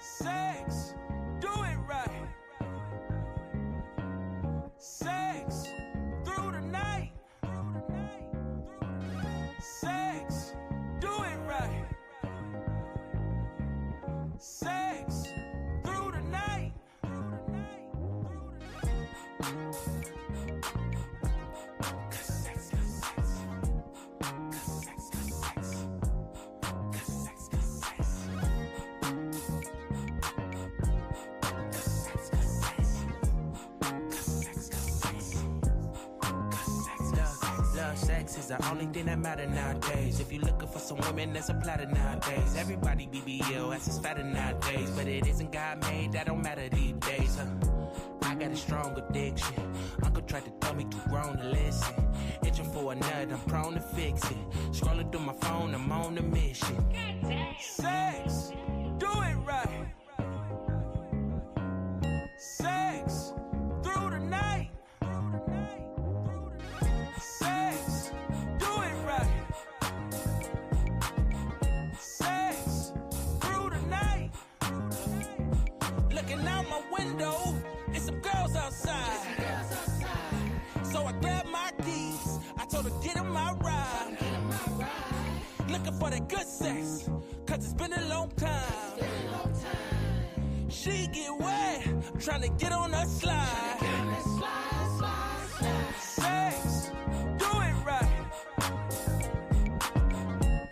Sex, do it right. Sex, through the night. Sex, do it right. Sex, through the night. Sex is the only thing that matter nowadays. If you're looking for some women, there's a platter nowadays. Everybody BBL, ass is fatter nowadays. But it isn't God made, that don't matter these days, I got a strong addiction. Uncle tried to tell me too grown to listen. Itching for a nut, I'm prone to fix it. Scrolling through my phone, I'm on a mission. Sex, do it right. Sex, through the night. Sex, do it right. Sex, through the night. Looking out my window, it's some girls outside. So I grabbed my keys, I told her get in my ride. Looking for that good sex, cause it's been a long time. She get wet, I'm trying to get on her slide. Sex, do it right.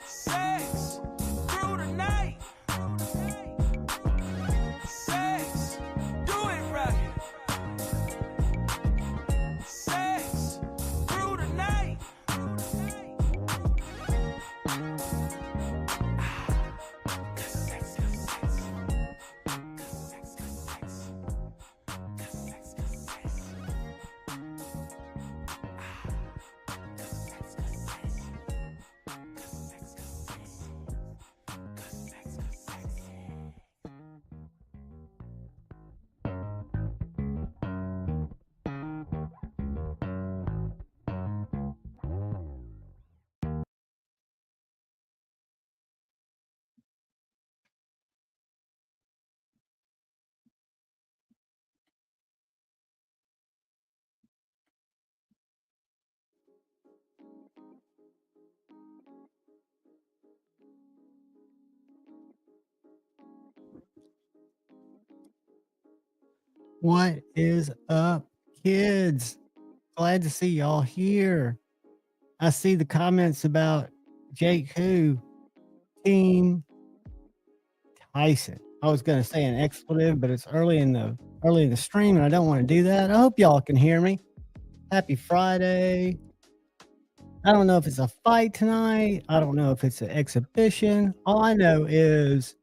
Sex, through the night. Sex, do it right. Sex, through the night. What is up, kids? Glad to see y'all here. I see the comments about Jake Who, Team Tyson. I was going to say an expletive, but it's early in the stream, and I don't want to do that. I hope y'all can hear me. Happy Friday. I don't know if it's a fight tonight. I don't know if it's an exhibition. All I know is,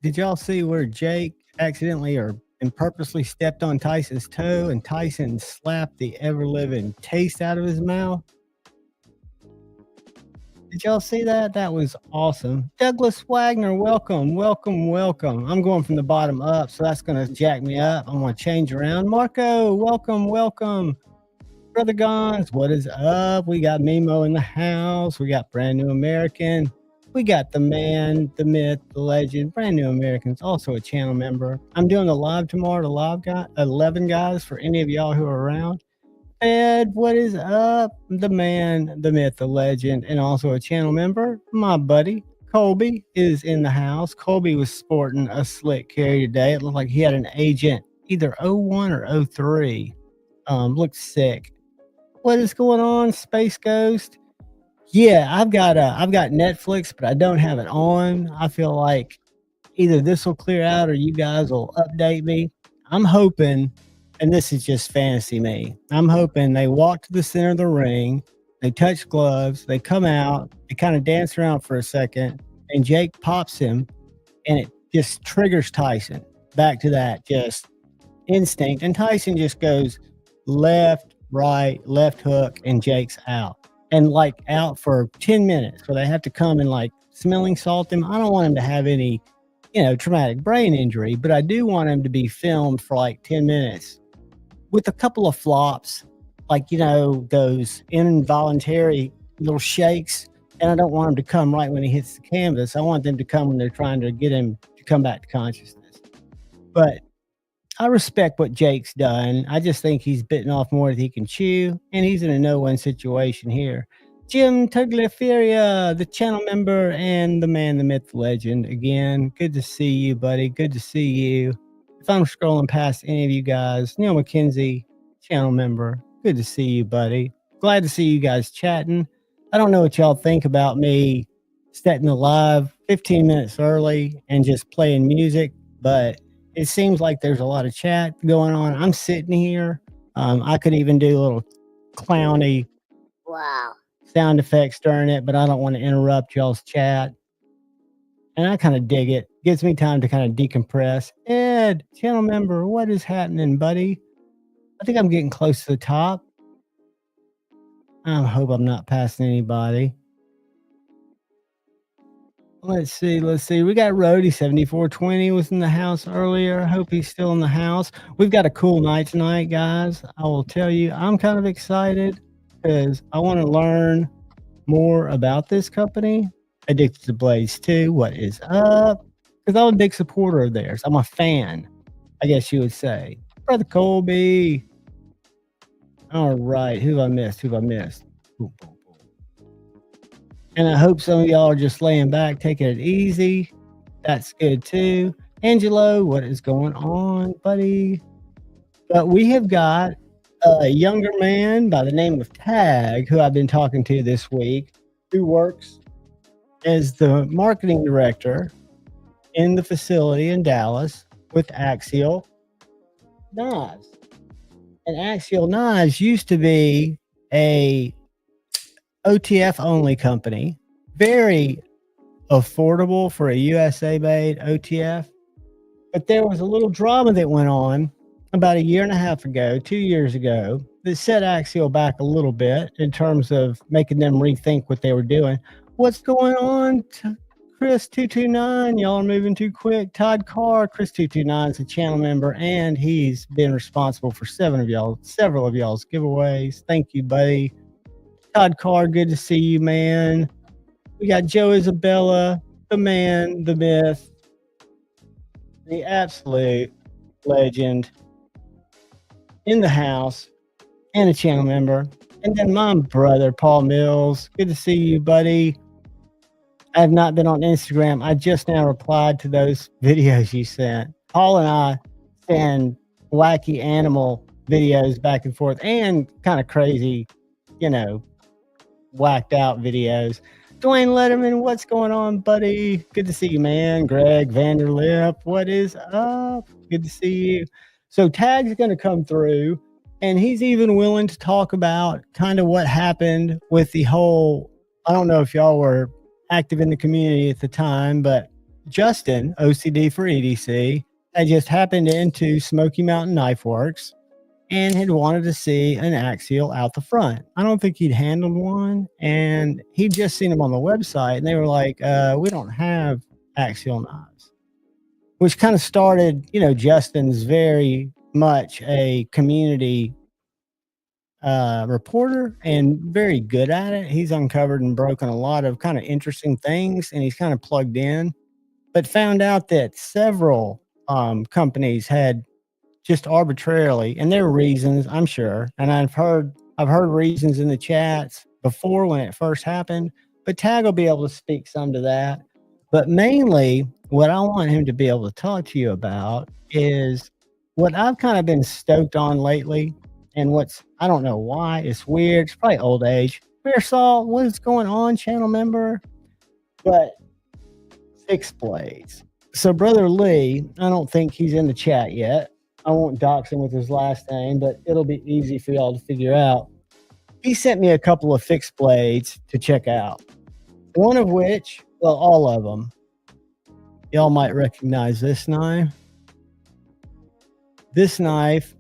did y'all see where Jake accidentally and purposely stepped on Tyson's toe and Tyson slapped the ever-living taste out of his mouth? Did y'all see that? That was awesome. Douglas Wagner, welcome, welcome, welcome. I'm going from the bottom up, so that's going to jack me up. I'm going to change around. Marco, welcome, welcome. Brother Gons, what is up? We got Mimo in the house. We got Brand New American. We got the man, the myth, the legend, Brand New American's also a channel member. I'm doing a live tomorrow to live guy, 11 guys for any of y'all who are around. Ed, what is up? The man, the myth, the legend, and also a channel member. My buddy, Colby, is in the house. Colby was sporting a slick carry today. It looked like he had an agent, either 01 or 03. Looked sick. What is going on, Space Ghost? Yeah, I've got Netflix, but I don't have it on. I feel like either this will clear out or you guys will update me. I'm hoping, and this is just fantasy me, I'm hoping they walk to the center of the ring, they touch gloves, they come out, they kind of dance around for a second, and Jake pops him, and it just triggers Tyson back to that just instinct, and Tyson just goes left, right, left hook, and Jake's out. And like out for 10 minutes, where they have to come and like smelling salt him. I don't want him to have any, traumatic brain injury, but I do want him to be filmed for like 10 minutes with a couple of flops, like, those involuntary little shakes. And I don't want him to come right when he hits the canvas. I want them to come when they're trying to get him to come back to consciousness. But I respect what Jake's done. I just think he's bitten off more than he can chew, and he's in a no-win situation here. Jim Tagliaferia, the channel member and the man, the myth, the legend. Again, good to see you, buddy. Good to see you. If I'm scrolling past any of you guys, Neil McKenzie, channel member, good to see you, buddy. Glad to see you guys chatting. I don't know what y'all think about me setting the live 15 minutes early and just playing music, but it seems like there's a lot of chat going on. I'm sitting here. I could even do a little clowny sound effects during it, but I don't want to interrupt y'all's chat. And I kind of dig it. Gives me time to kind of decompress. Ed, channel member, what is happening, buddy? I think I'm getting close to the top. I hope I'm not passing anybody. Let's see. We got Rhodey 7420 was in the house earlier. I hope he's still in the house. We've got a cool night tonight, guys. I will tell you, I'm kind of excited because I want to learn more about this company. Addicted to Blades 2. What is up? Because I'm a big supporter of theirs. I'm a fan, I guess you would say. Brother Colby. All right. Who have I missed? Boom, boom, boom. And I hope some of y'all are just laying back, taking it easy. That's good too. Angelo, what is going on, buddy? But we have got a younger man by the name of Tag, who I've been talking to this week, who works as the marketing director in the facility in Dallas with Axial knives. And Axial knives used to be a OTF only company, very affordable for a USA made OTF. But there was a little drama that went on about a year and a half ago, 2 years ago, that set Axial back a little bit in terms of making them rethink what they were doing. What's going on, Chris229? Y'all are moving too quick. Todd Carr, Chris229 is a channel member, and he's been responsible for several of y'all's giveaways. Thank you, buddy. Todd Carr, good to see you, man. We got Joe Isabella, the man, the myth, the absolute legend in the house, and a channel member. And then my brother, Paul Mills. Good to see you, buddy. I have not been on Instagram. I just now replied to those videos you sent. Paul and I send wacky animal videos back and forth and kind of crazy, whacked out videos. Dwayne Letterman, what's going on, buddy? Good to see you, man. Greg Vanderlip, what is up? Good to see you. So Tag's going to come through, and he's even willing to talk about kind of what happened with the whole, I don't know if y'all were active in the community at the time, but Justin, OCD for EDC, had just happened into Smoky Mountain Knife Works and had wanted to see an Axial out the front. I don't think he'd handled one, and he'd just seen them on the website, and they were like, we don't have Axial knives, which kind of started, Justin's very much a community reporter and very good at it. He's uncovered and broken a lot of kind of interesting things, and he's kind of plugged in, but found out that several companies had just arbitrarily, and there are reasons, I'm sure, and I've heard reasons in the chats before when it first happened, but Tag will be able to speak some to that. But mainly what I want him to be able to talk to you about is what I've kind of been stoked on lately, and I don't know why, it's weird, it's probably old age. Bear Salt, what is going on, channel member? But fixed blades. So Brother Lee, I don't think he's in the chat yet. I won't dox him with his last name, but it'll be easy for y'all to figure out. He sent me a couple of fixed blades to check out. One of which, well, all of them. Y'all might recognize this knife. This knife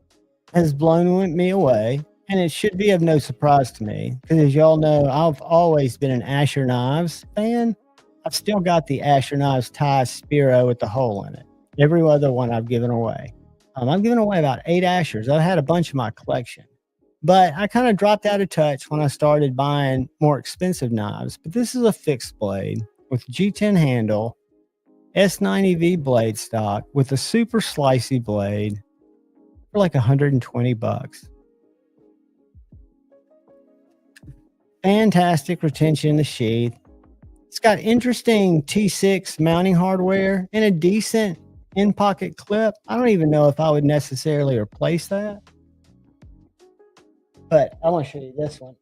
has blown me away, and it should be of no surprise to me, because as y'all know, I've always been an Asher Knives fan. I've still got the Asher Knives tie Spiro with the hole in it. Every other one I've given away. I've given away about 8 Ashers. I've had a bunch in my collection, but I kind of dropped out of touch when I started buying more expensive knives. But this is a fixed blade with G10 handle, S90V blade stock with a super slicey blade for like $120. Fantastic retention in the sheath. It's got interesting T6 mounting hardware and a decent in-pocket clip. I don't even know if I would necessarily replace that. But I want to show you this one.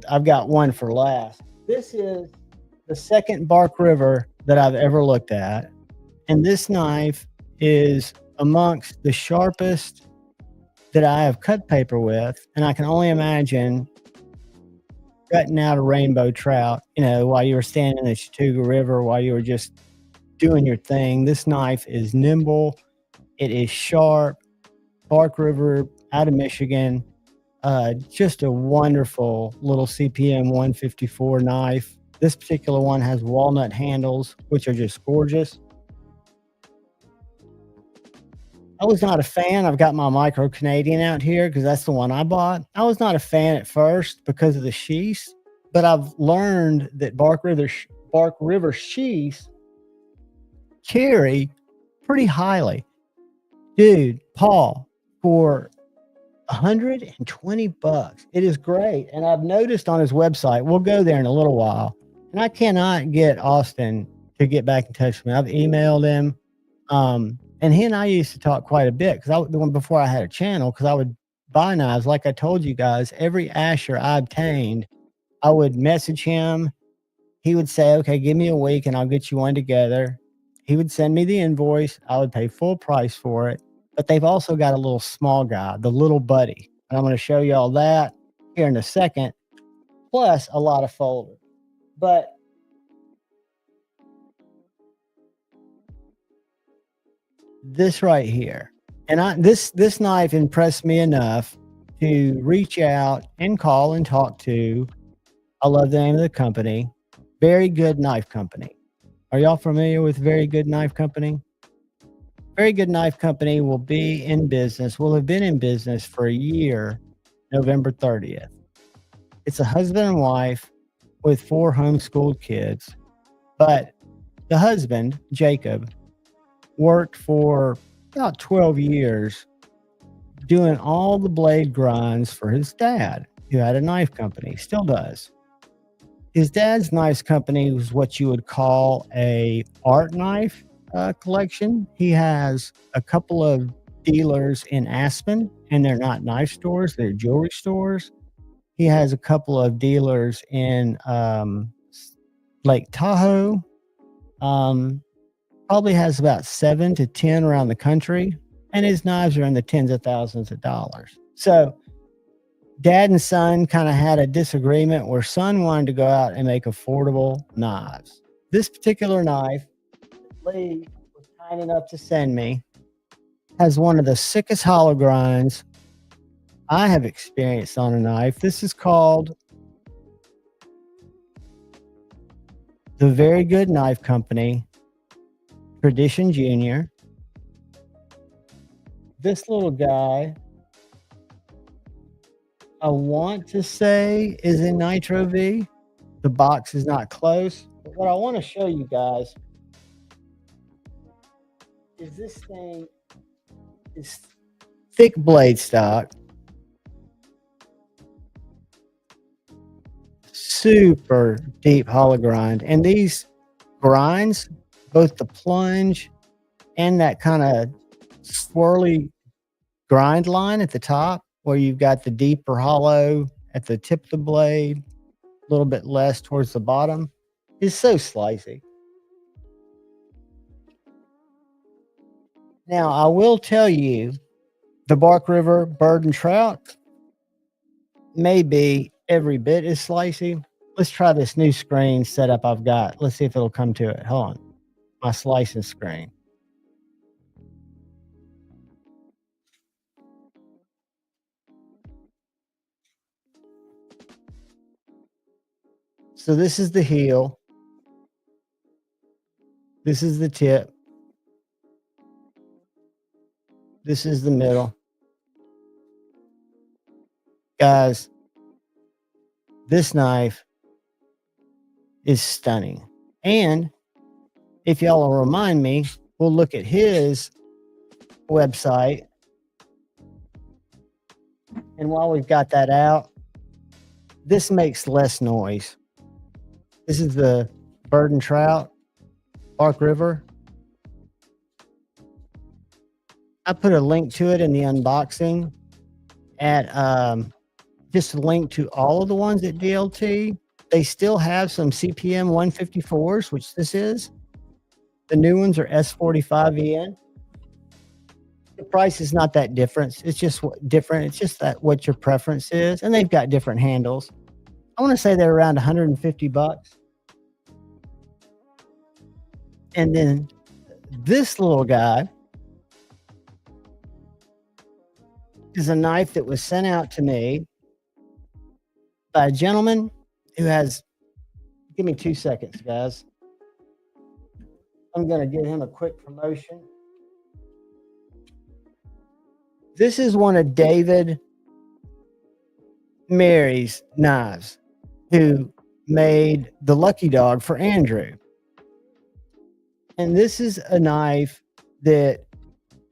I've got one for last. This is the second Bark River that I've ever looked at. And this knife is amongst the sharpest that I have cut paper with. And I can only imagine cutting out a rainbow trout, while you were standing in the Chattooga River, while you were just doing your thing. This knife is nimble. It is sharp. Bark River out of Michigan. Just a wonderful little CPM 154 knife. This particular one has walnut handles, which are just gorgeous. I was not a fan. I've got my Micro Canadian out here because that's the one I bought. I was not a fan at first because of the sheaths, but I've learned that Bark River sheaths carry pretty highly. Dude, Paul, for $120, it is great. And I've noticed on his website, we'll go there in a little while, and I cannot get Austin to get back in touch with me. I've emailed him. And he and I used to talk quite a bit before I had a channel, because I would buy knives. Like I told you guys, every Asher I obtained, I would message him. He would say, okay, give me a week and I'll get you one together. He would send me the invoice. I would pay full price for it. But they've also got a little small guy, the little buddy. And I'm going to show you all that here in a second, plus a lot of folders. But this right here, and this knife impressed me enough to reach out and call and talk to. I love the name of the company, Very Good Knife Company. Are y'all familiar with Very Good Knife Company? Very Good Knife Company will have been in business for a year, November 30th. It's a husband and wife with 4 homeschooled kids, but the husband, Jacob, worked for about 12 years doing all the blade grinds for his dad, who had a knife company, still does. His dad's knife company was what you would call a art knife collection. He has a couple of dealers in Aspen, and they're not knife stores, they're jewelry stores. He has a couple of dealers in Lake Tahoe. Probably has about 7 to 10 around the country, and his knives are in the tens of thousands of dollars. So dad and son kind of had a disagreement where son wanted to go out and make affordable knives. This particular knife, Lee was kind enough to send me, has one of the sickest hollow grinds I have experienced on a knife. This is called the Very Good Knife Company Tradition Junior. This little guy, I want to say, is in Nitro V. The box is not close. But what I want to show you guys is this thing is thick blade stock. Super deep hollow grind. And these grinds, both the plunge and that kind of swirly grind line at the top, where you've got the deeper hollow at the tip of the blade, a little bit less towards the bottom, is so slicey. Now, I will tell you, the Bark River bird and trout may be every bit as slicey. Let's try this new screen setup I've got. Let's see if it'll come to it. Hold on. My slicing screen. So this is the heel. This is the tip. This is the middle. Guys, this knife is stunning. And if y'all will remind me, we'll look at his website. And while we've got that out, this makes less noise. This is the bird and trout, Bark River. I put a link to it in the unboxing at just a link to all of the ones at DLT. They still have some CPM 154s, which this is. The new ones are S45EN. The price is not that different. It's just different. It's just that what your preference is. And they've got different handles. I want to say they're around $150. And then this little guy is a knife that was sent out to me by a gentleman who has, give me 2 seconds, guys. I'm going to give him a quick promotion. This is one of David Mary's knives, who made the Lucky Dog for Andrew. And this is a knife that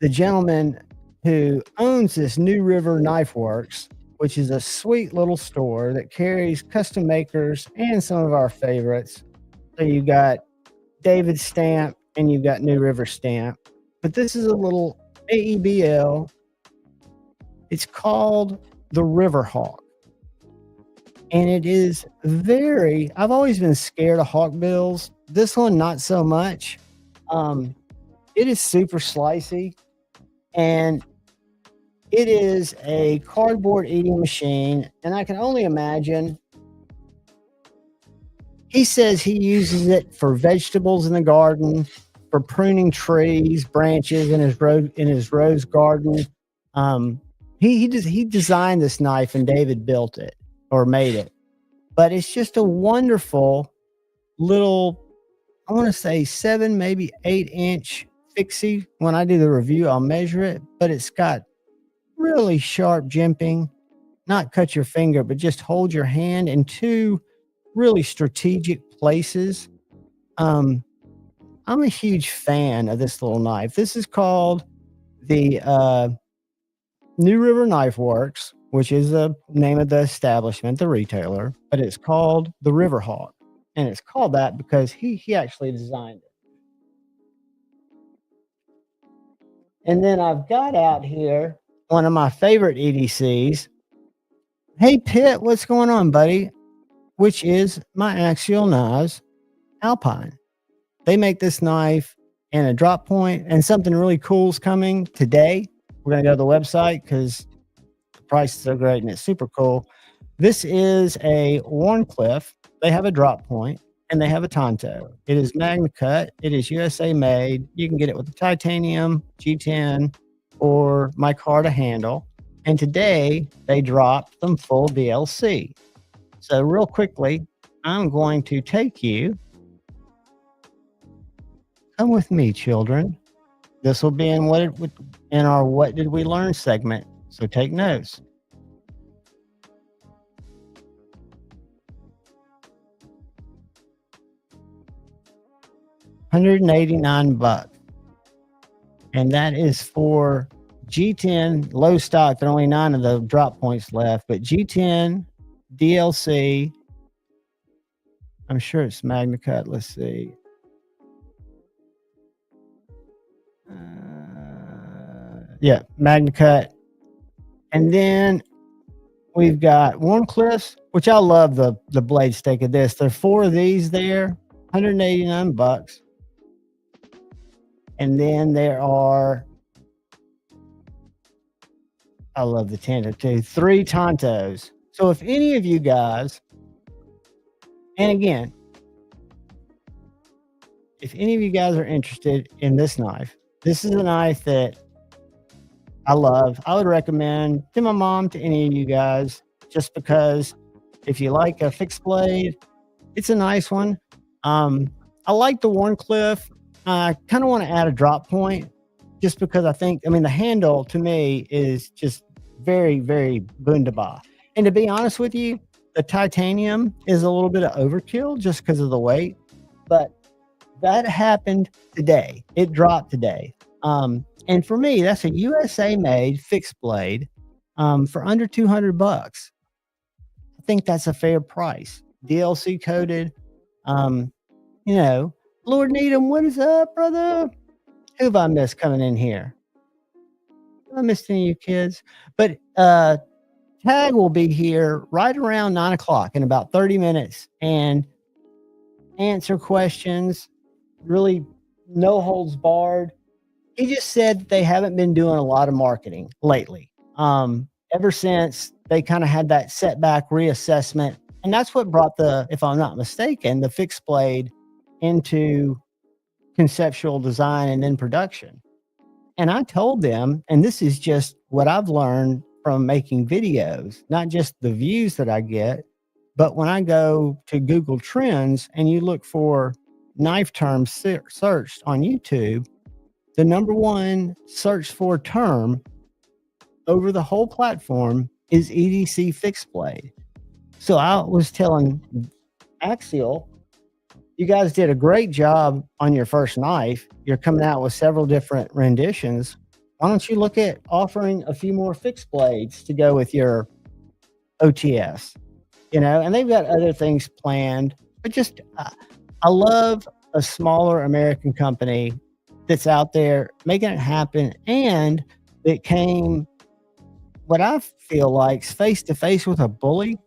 the gentleman who owns this New River Knife Works, which is a sweet little store that carries custom makers and some of our favorites. So you got David stamp and you've got New River stamp. But this is a little AEBL. It's called the River Hawk. And it is very, I've always been scared of hawk bills. This one, not so much. It is super slicey. And it is a cardboard eating machine. And I can only imagine. He says he uses it for vegetables in the garden, for pruning trees, branches in his rose garden. He designed this knife and David built it or made it. But it's just a wonderful little, I want to say 7, maybe 8-inch fixie. When I do the review, I'll measure it, but it's got really sharp jimping, not cut your finger, but just hold your hand in 2 really strategic places. I'm a huge fan of this little knife. This is called the New River Knife Works, which is the name of the establishment, the retailer, but it's called the River Hawk. And it's called that because he actually designed it. And then I've got out here one of my favorite EDCs. Hey, Pitt, what's going on, buddy? Which is my Axial Knives Alpine. They make this knife in a drop point, and something really cool is coming today. We're going to go to the website because the prices are great and it's super cool. This is a Warncliffe. They have a drop point and they have a Tonto. It is Magna Cut. It is USA made. You can get it with the titanium, G10, or micarta handle. And today they dropped them full DLC. So real quickly, I'm going to take you. Come with me, children. This will be in our What Did We Learn segment. So take notes. $189. And that is for G10 low stock. There are only 9 of the drop points left, but G10 DLC. I'm sure it's Magna Cut. Let's see. Yeah, Magna Cut. And then we've got Warncliffs, which I love the blade stake of this. There are 4 of these there, $189. And then there are, I love the Tanto too, 3 Tontos. So if any of you guys, and again, if any of you guys are interested in this knife, this is a knife that I love. I would recommend to my mom, to any of you guys, just because if you like a fixed blade, it's a nice one. I like the Warncliffe. I kind of want to add a drop point just because the handle to me is just very, very boondaba. And to be honest with you, the titanium is a little bit of overkill just because of the weight. But that happened today. It dropped today. And for me, that's a USA made fixed blade for under $200. I think that's a fair price. DLC coded. You know, Lord Needham, what is up, brother? Who have I missed coming in here? Have I missed any of you kids? But Tag will be here right around 9 o'clock in about 30 minutes and answer questions. Really, no holds barred. He just said that they haven't been doing a lot of marketing lately. Ever since they kind of had that setback reassessment. And that's what brought if I'm not mistaken, the fixed blade into conceptual design and then production. And I told them, and this is just what I've learned from making videos, not just the views that I get, but when I go to Google Trends and you look for knife terms searched on YouTube, the number one search for term over the whole platform is EDC fixed blade. So I was telling Axial, you guys did a great job on your first knife. You're coming out with several different renditions. Why don't you look at offering a few more fixed blades to go with your OTS? You know, and they've got other things planned. But just, I love a smaller American company that's out there making it happen, and it came, what I feel like, face to face with a bully,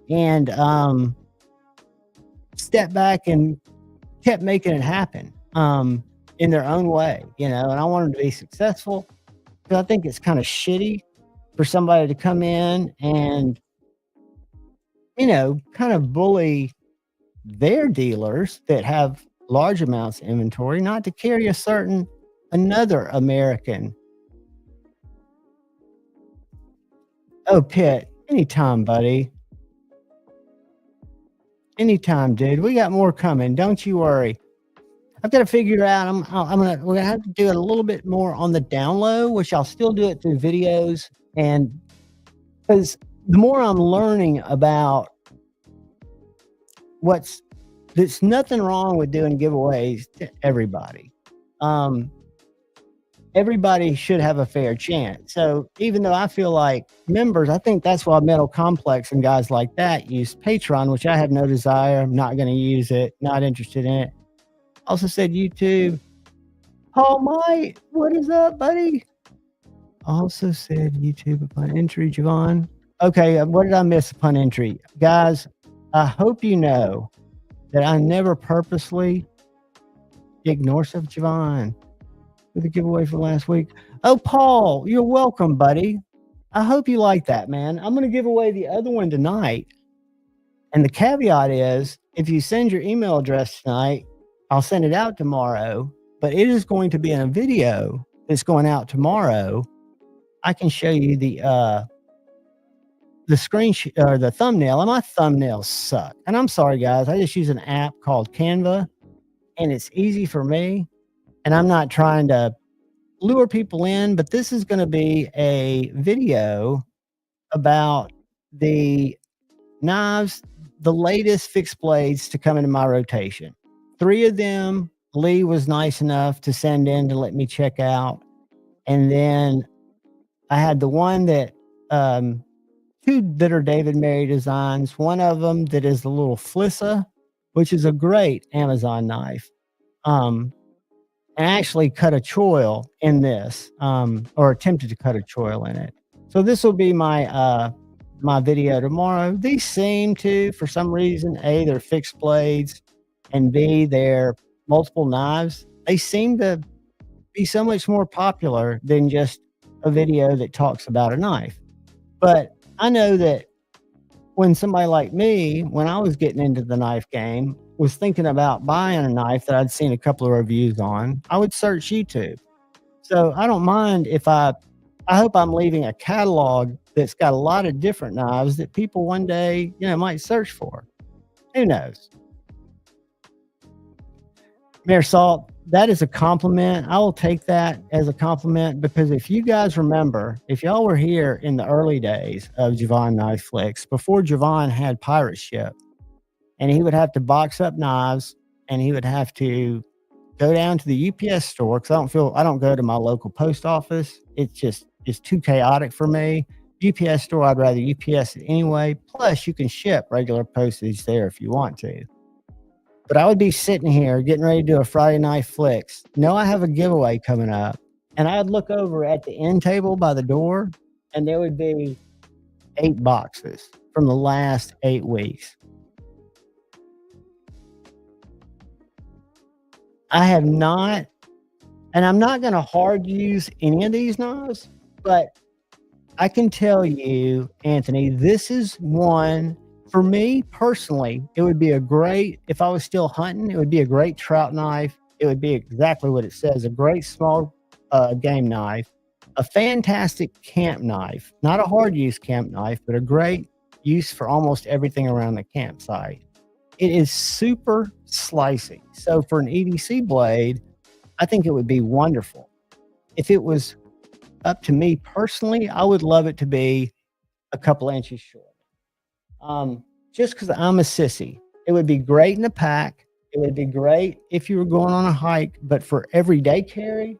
and stepped back and kept making it happen in their own way, you know. And I want them to be successful, because I think it's kind of shitty for somebody to come in and, you know, kind of bully their dealers that have large amounts of inventory, not to carry another American. Oh, Pitt, anytime, buddy. Anytime, dude. We got more coming. Don't you worry. I've got to figure out. We're gonna have to do it a little bit more on the down low, which I'll still do it through videos, and because the more I'm learning about there's nothing wrong with doing giveaways to everybody. Everybody should have a fair chance. So even though I feel like members, I think that's why Metal Complex and guys like that use Patreon, which I have no desire. I'm not going to use it. Not interested in it. Also said YouTube. Paul Might, what is up, buddy? Also said YouTube upon entry, Javon. Okay, what did I miss upon entry? Guys, I hope you know that I never purposely ignore stuff. Javon, with the giveaway for last week. Oh, Paul, you're welcome, buddy. I hope you like that, man. I'm going to give away the other one tonight. And the caveat is, if you send your email address tonight, I'll send it out tomorrow. But it is going to be in a video that's going out tomorrow. I can show you the screen or the thumbnail, and my thumbnails suck. And I'm sorry, guys. I just use an app called Canva, and it's easy for me. And I'm not trying to lure people in, but this is going to be a video about the knives, the latest fixed blades to come into my rotation. 3 of them, Lee was nice enough to send in to let me check out. And then I had the one that, 2 that are David Mary designs. One of them that is the little Flissa, which is a great Amazon knife. And I actually cut a choil in this, or attempted to cut a choil in it. So this will be my my video tomorrow. These seem to, for some reason, A, they're fixed blades, and B, they're multiple knives. They seem to be so much more popular than just a video that talks about a knife. But I know that when somebody like me, when I was getting into the knife game, was thinking about buying a knife that I'd seen a couple of reviews on, I would search YouTube. So I don't mind if I hope I'm leaving a catalog that's got a lot of different knives that people one day, you know, might search for. Who knows? Mayor Salt, that is a compliment. I will take that as a compliment, because if you guys remember, if y'all were here in the early days of Javon Knife Flicks, before Javon had Pirate Ship, and he would have to box up knives, and he would have to go down to the UPS store because I don't go to my local post office. It's too chaotic for me. UPS store, I'd rather UPS it anyway. Plus, you can ship regular postage there if you want to. But I would be sitting here getting ready to do a Friday Night Flicks. Know I have a giveaway coming up. And I'd look over at the end table by the door, and there would be 8 boxes from the last 8 weeks. I have not, and I'm not going to hard use any of these knives, but I can tell you, Anthony, this is one for me personally. It would be a great, if I was still hunting, it would be a great trout knife. It would be exactly what it says, a great small game knife, a fantastic camp knife, not a hard use camp knife, but a great use for almost everything around the campsite. It is super slicey. So for an EDC blade, I think it would be wonderful. If it was up to me personally, I would love it to be a couple inches short. Just because I'm a sissy. It would be great in a pack. It would be great if you were going on a hike, but for everyday carry,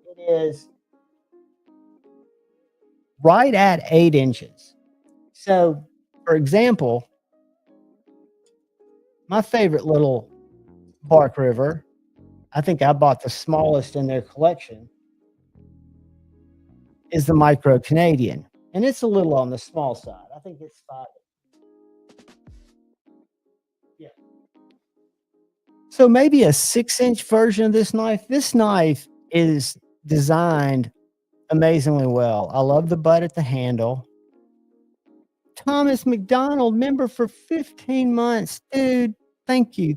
it is right at 8 inches. So, for example, my favorite little Bark River, I think I bought the smallest in their collection, is the Micro Canadian. And it's a little on the small side. I think it's 5. Yeah. So maybe a 6-inch version of this knife. This knife is designed amazingly well. I love the butt at the handle. Thomas McDonald, member for 15 months. Dude, thank you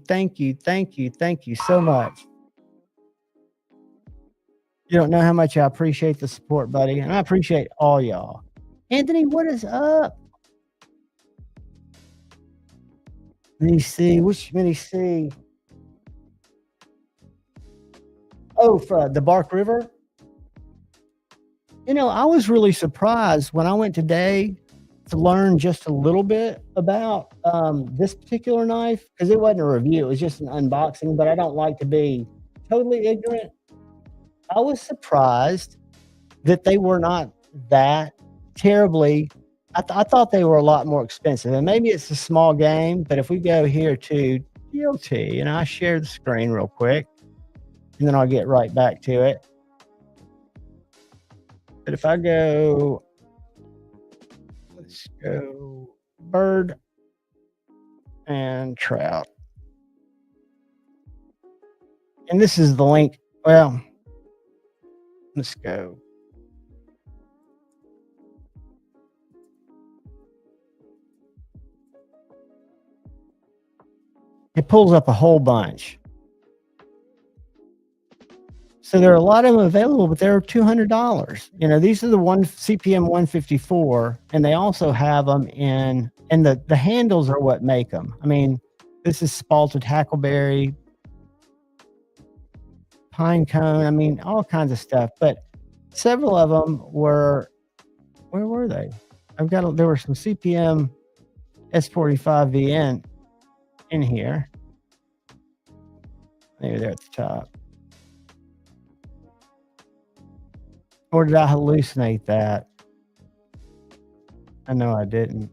so much. You don't know how much I appreciate the support, buddy. And I appreciate all y'all. Anthony, what is up? Let me see. Which mini C? Oh, for the Bark River. You know, I was really surprised when I went today to learn just a little bit about this particular knife, because it wasn't a review, it was just an unboxing, but I don't like to be totally ignorant. I was surprised that they were not that terribly, I thought they were a lot more expensive, and maybe it's a small game, but if we go here to GLT, and I share the screen real quick, and then I'll get right back to it. But if I go, let's go bird and trout. And this is the link. Well, let's go. It pulls up a whole bunch. So there are a lot of them available, but they're $200. You know, these are the one CPM 154, and they also have them in, and the handles are what make them. I mean, this is spalted hackleberry, pine cone. I mean, all kinds of stuff. But several of them were, where were they? There were some CPM S45 VN in here. Maybe they're at the top. Or did I hallucinate that? I know I didn't.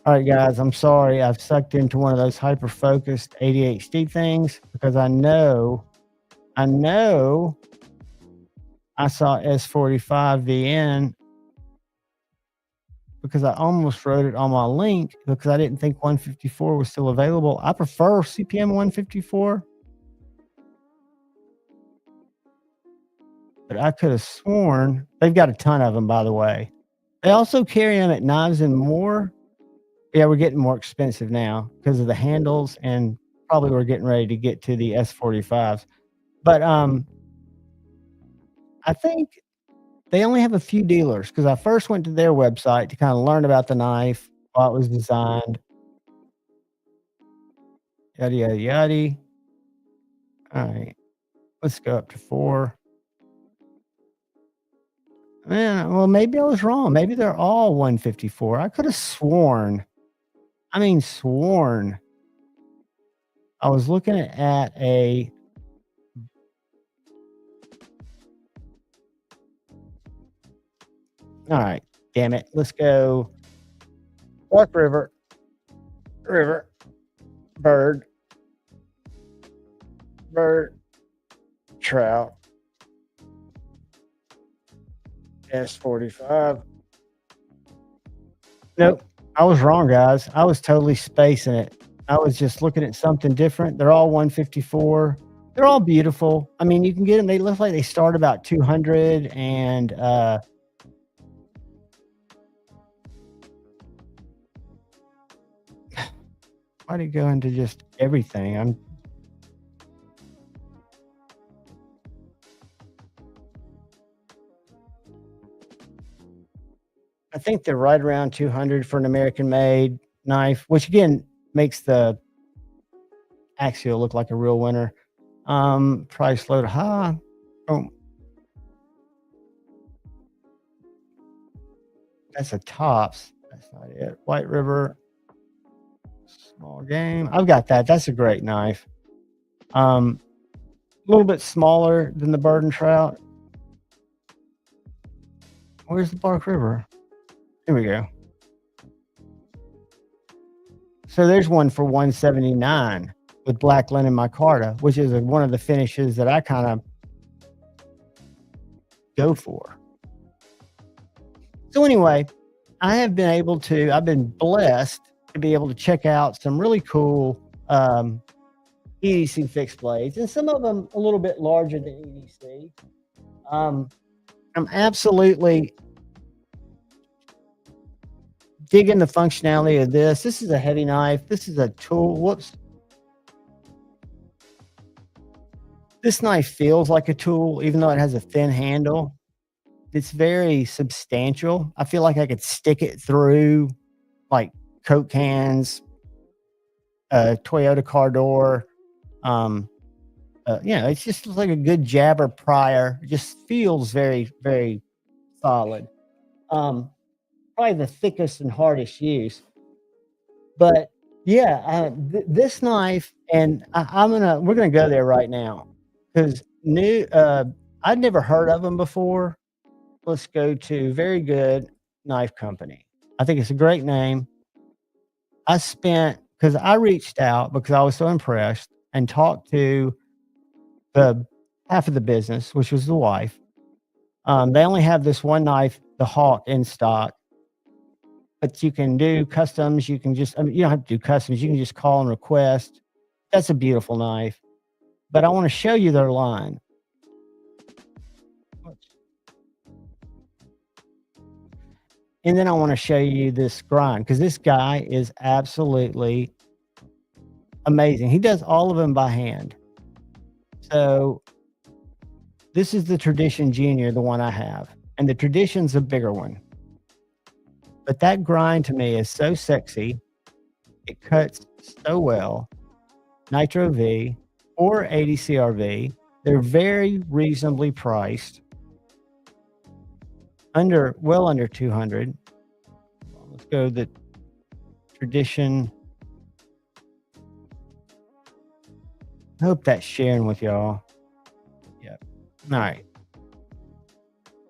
All right, guys, I'm sorry. I've sucked into one of those hyper-focused ADHD things because I know I saw S45 VN because I almost wrote it on my link because I didn't think 154 was still available. I prefer CPM 154. But I could have sworn they've got a ton of them, by the way. They also carry them at Knives and More. Yeah, we're getting more expensive now because of the handles, and probably we're getting ready to get to the S45s. But I think they only have a few dealers because I first went to their website to kind of learn about the knife, how it was designed. Yada, yada, yada. All right, let's go up to 4. Man, well, maybe I was wrong. Maybe they're all 154. I could have sworn. I was looking at a all right, damn it. Let's go Dark River, bird, trout, S45. Nope, I was wrong, guys. I was totally spacing it. I was just looking at something different. They're all 154. They're all beautiful. I mean, you can get them. They look like they start about 200 and why did it go into just everything? I think they're right around 200 for an American made knife, which again makes the Axial look like a real winner. Price load high. Oh, that's a tops. That's not it. White River, small game. I've got that. That's a great knife. A little bit smaller than the bird and trout. Where's the Bark River? Here we go. So there's one for 179 with black linen micarta, which is one of the finishes that I kind of go for. So anyway, I've been blessed to be able to check out some really cool EDC fixed blades, and some of them a little bit larger than EDC. I'm absolutely digging the functionality of this. This is a heavy knife. This is a tool. Whoops. This knife feels like a tool, even though it has a thin handle. It's very substantial. I feel like I could stick it through like Coke cans, Toyota car door. It's just like a good jabber prior. It just feels very, very solid. Probably the thickest and hardest use. But yeah, this knife, and we're gonna go there right now because I'd never heard of them before. Let's go to Very Good Knife Company. I think it's a great name. Because I reached out because I was so impressed and talked to the half of the business, which was the wife. They only have this one knife, the Hawk, in stock. But you can do customs. You can just, you don't have to do customs. You can just call and request. That's a beautiful knife. But I want to show you their line. And then I want to show you this grind, because this guy is absolutely amazing. He does all of them by hand. So this is the Tradition Junior, the one I have. And the Tradition's a bigger one. But that grind to me is so sexy. It cuts so well. Nitro V or 80 CRV. They're very reasonably priced. Well under 200. Let's go the Tradition. I hope that's sharing with y'all. Yep. All right.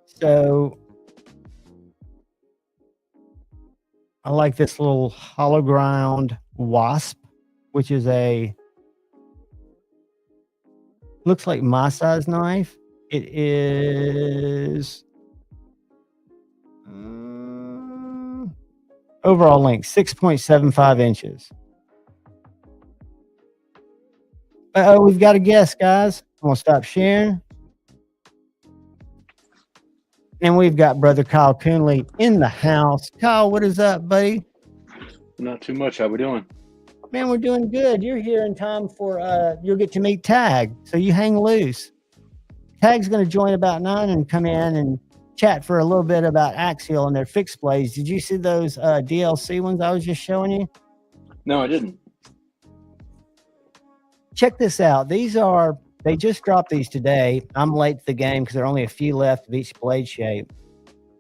So I like this little hollow ground Wasp, which is looks like my size knife. It is overall length 6.75 inches. We've got a guest, guys. I'm gonna stop sharing. And we've got brother Kyle Coonley in the house. Kyle, what is up, buddy? Not too much. How we doing? Man, we're doing good. You're here in time for you'll get to meet Tag, so you hang loose. Tag's going to join about 9 and come in and chat for a little bit about Axial and their fixed blades. Did you see those DLC ones I was just showing you? No, I didn't. Check this out. They just dropped these today. I'm late to the game because there are only a few left of each blade shape.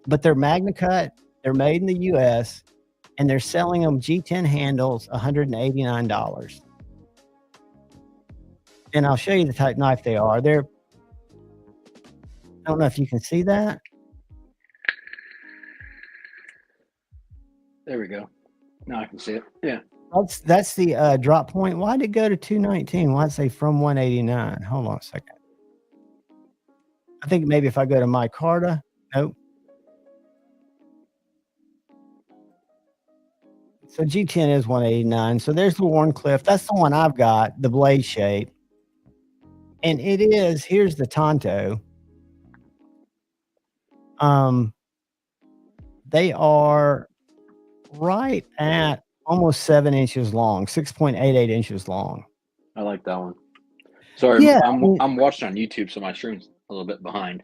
But they're Magna Cut. They're made in the U.S. and they're selling them G10 handles, $189. And I'll show you the type knife they are. I don't know if you can see that. There we go. Now I can see it. Yeah. That's the drop point. Why did it go to 219? Why did it say from 189? Hold on a second. I think maybe if I go to my Carta, nope. So G10 is 189. So there's the Warncliffe. That's the one I've got, the blade shape. And it is, here's the Tonto. They are right at almost 7 inches long, 6.88 inches long. I like that one. Sorry, Yeah, I'm watching on YouTube, so my stream's a little bit behind.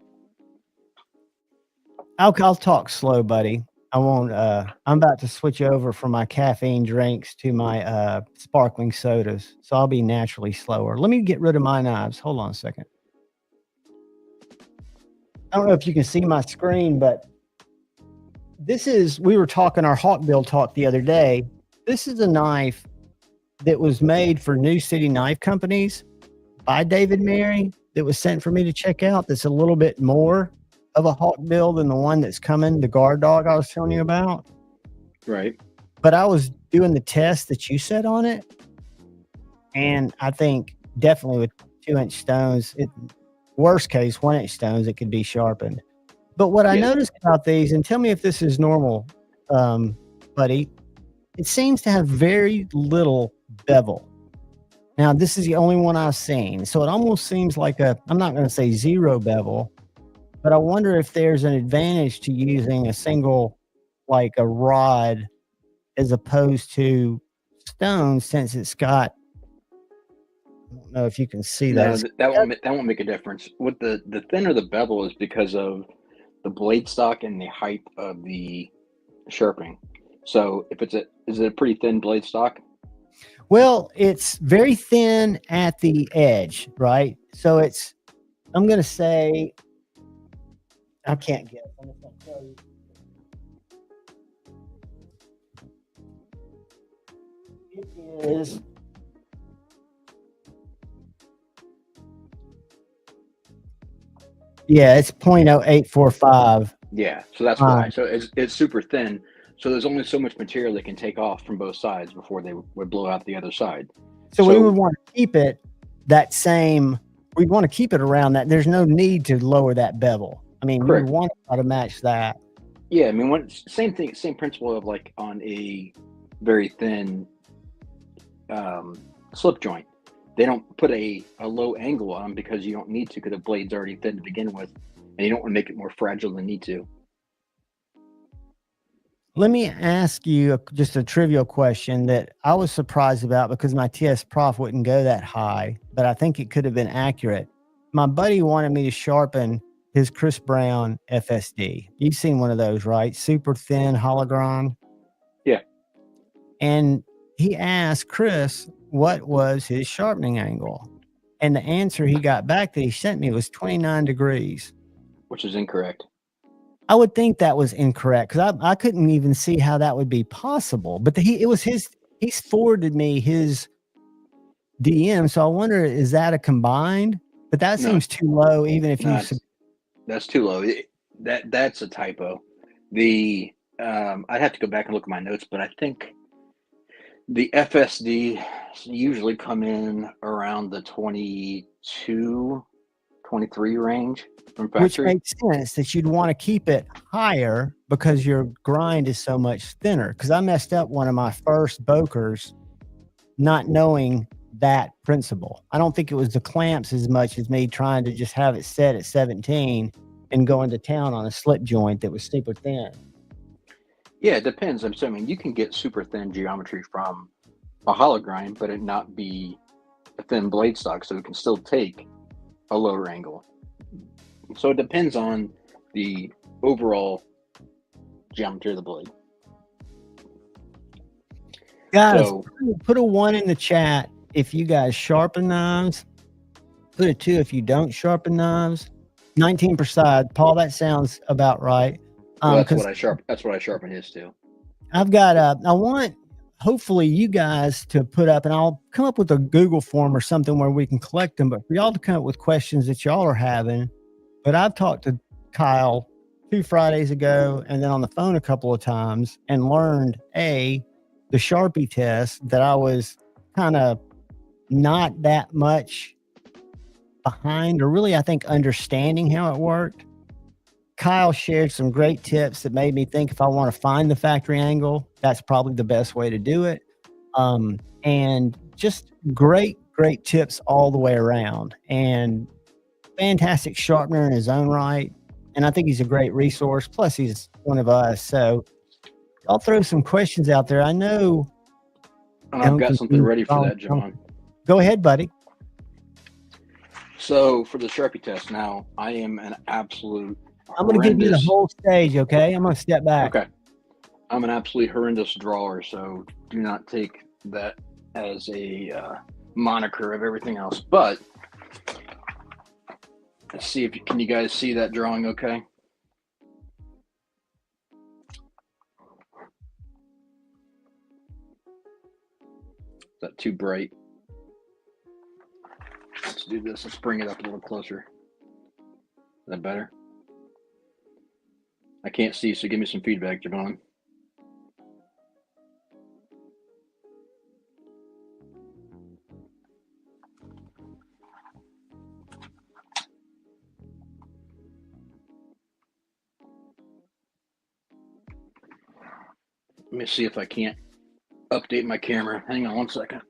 I'll talk slow, buddy. I won't. I'm about to switch over from my caffeine drinks to my sparkling sodas, so I'll be naturally slower. Let me get rid of my knives. Hold on a second. I don't know if you can see my screen, but we were talking our Hawkbill talk the other day. This is a knife that was made for New City Knife Companies by David Mary that was sent for me to check out. That's a little bit more of a Hawkbill than the one that's coming, the guard dog I was telling you about. Right. But I was doing the test that you said on it, and I think definitely with 2-inch stones, worst case 1-inch stones, it could be sharpened. But what I noticed about these, and tell me if this is normal, buddy, it seems to have very little bevel. Now, this is the only one I've seen, so it almost seems like I'm not going to say zero bevel, but I wonder if there's an advantage to using a single, like a rod, as opposed to stone, since it's got, I don't know if you can see that. That won't make a difference. With the thinner the bevel is because of the blade stock and the height of the sharpening. So if is it a pretty thin blade stock? Well, it's very thin at the edge, right? So I'm going to say, I can't guess. I'm just going to tell you. It is. Yeah, it's 0.0845. Yeah, so that's why. So it's super thin. So there's only so much material that can take off from both sides before they would blow out the other side. So we would want to keep it that same. We want to keep it around that. There's no need to lower that bevel. I mean, we want to match that. Yeah, I mean, same thing, same principle of like on a very thin slip joint. They don't put a low angle on because you don't need to, because the blade's already thin to begin with, and you don't want to make it more fragile than need to. Let me ask you just a trivial question that I was surprised about because my TS Prof wouldn't go that high, but I think it could have been accurate. My buddy wanted me to sharpen his Chris Brown FSD. You've seen one of those, right? Super thin hologram. Yeah. And he asked Chris what was his sharpening angle. And the answer he got back that he sent me was 29 degrees. Which is incorrect. I would think that was incorrect because I couldn't even see how that would be possible. But he's forwarded me his DM. So I wonder, is that a combined? But that seems too low, even if that's too low. That's a typo. I'd have to go back and look at my notes, but I think the FSD usually come in around the 22, 23 range from factory. Which makes sense that you'd want to keep it higher because your grind is so much thinner. Because I messed up one of my first Bokers not knowing that principle. I don't think it was the clamps as much as me trying to just have it set at 17 and going to town on a slip joint that was super thin. Yeah, it depends. I mean, you can get super thin geometry from a hollow grind, but it not be a thin blade stock, so it can still take a lower angle. So it depends on the overall geometry of the blade. Guys, put a 1 in the chat if you guys sharpen knives. Put a 2 if you don't sharpen knives. 19 per side. Paul, that sounds about right. Well, that's what I sharpen his too. I've got I want hopefully you guys to put up, and I'll come up with a Google form or something where we can collect them, but for y'all to come up with questions that y'all are having. But I've talked to Kyle 2 Fridays ago and then on the phone a couple of times and learned the Sharpie test that I was kind of not that much behind, or really, I think, understanding how it worked. Kyle shared some great tips that made me think if I want to find the factory angle, that's probably the best way to do it. And just great tips all the way around, and fantastic sharpener in his own right. And I think he's a great resource. Plus, he's one of us. So I'll throw some questions out there. I know. I've got something ready for that, John. Go ahead, buddy. So for the Sharpie test, now I am an absolute. I'm going to give you the whole stage, okay? I'm going to step back. Okay. I'm an absolutely horrendous drawer, so do not take that as a moniker of everything else. But let's see if can you guys see that drawing okay? Is that too bright? Let's do this. Let's bring it up a little closer. Is that better? I can't see, so give me some feedback, Javon. Let me see if I can't update my camera. Hang on one second.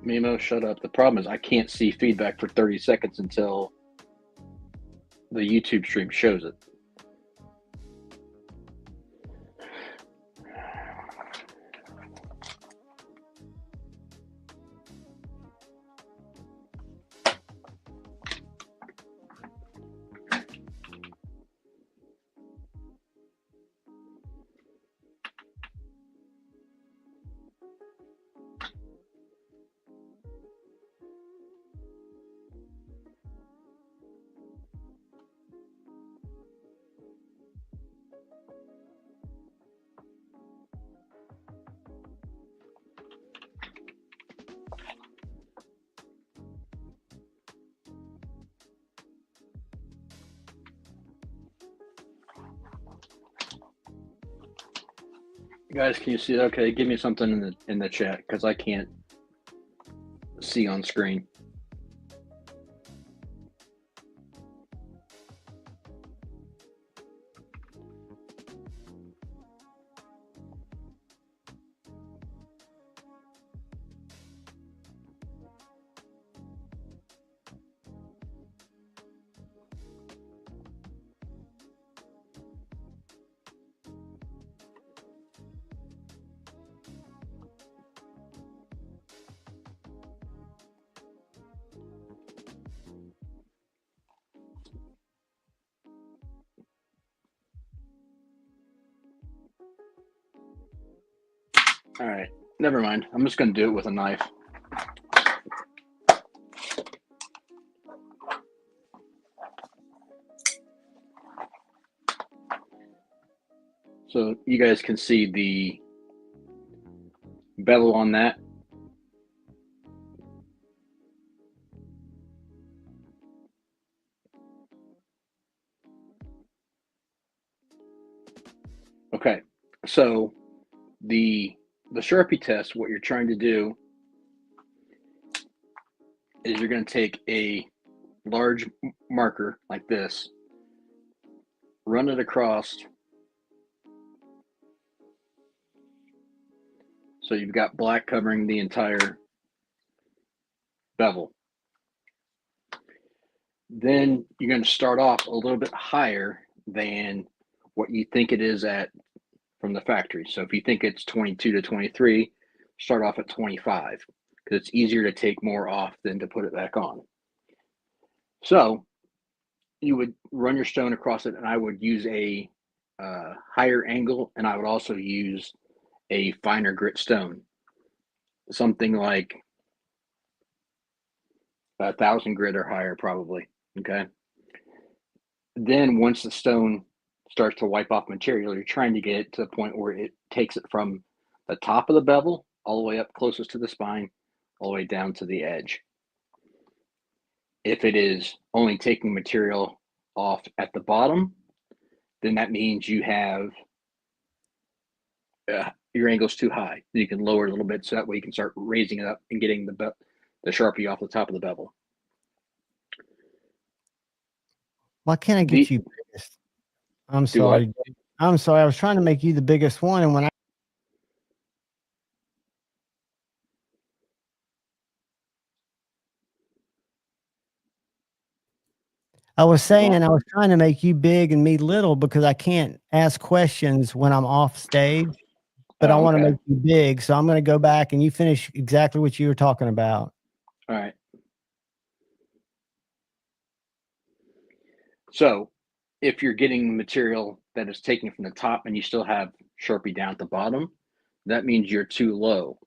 Mimo, shut up. The problem is I can't see feedback for 30 seconds until the YouTube stream shows it. Guys, can you see that? Okay, give me something in the chat because I can't see on screen. All right, never mind. I'm just going to do it with a knife. So you guys can see the bevel on that. Okay, so the Sharpie test, what you're trying to do is you're going to take a large marker like this, run it across So you've got black covering the entire bevel. Then you're going to start off a little bit higher than what you think it is at from the factory. So if you think it's 22 to 23, start off at 25 because it's easier to take more off than to put it back on. So you would run your stone across it, and I would use a higher angle, and I would also use a finer grit stone, something like 1,000 grit or higher probably. Okay. Then once the stone starts to wipe off material, you're trying to get it to the point where it takes it from the top of the bevel all the way up closest to the spine, all the way down to the edge. If it is only taking material off at the bottom, then that means you have your angle's too high. You can lower it a little bit so that way you can start raising it up and getting the Sharpie off the top of the bevel. Why can't I get you biggest? I'm sorry. I'm sorry. I was trying to make you the biggest one, and when I was saying I was trying to make you big and me little because I can't ask questions when I'm off stage, but I want to make you big. So I'm going to go back and you finish exactly what you were talking about. All right. So if you're getting material that is taken from the top and you still have Sharpie down at the bottom, that means you're too low.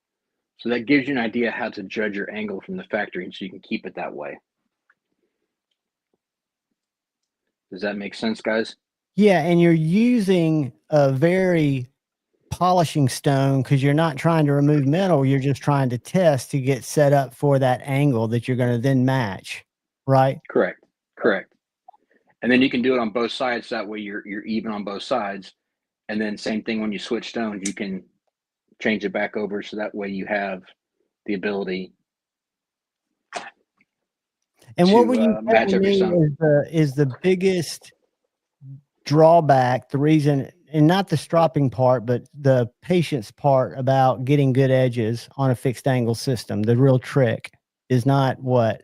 So that gives you an idea how to judge your angle from the factory, and so you can keep it that way. Does that make sense, guys? Yeah, and you're using a very polishing stone because you're not trying to remove metal. You're just trying to test to get set up for that angle that you're going to then match, right? Correct. Correct. And then you can do it on both sides. That way you're even on both sides. And then same thing when you switch stones, you can change it back over so that way you have the ability. And what were you match every stone is the biggest drawback, the reason, and not the stropping part, but the patience part about getting good edges on a fixed angle system. The real trick is not what?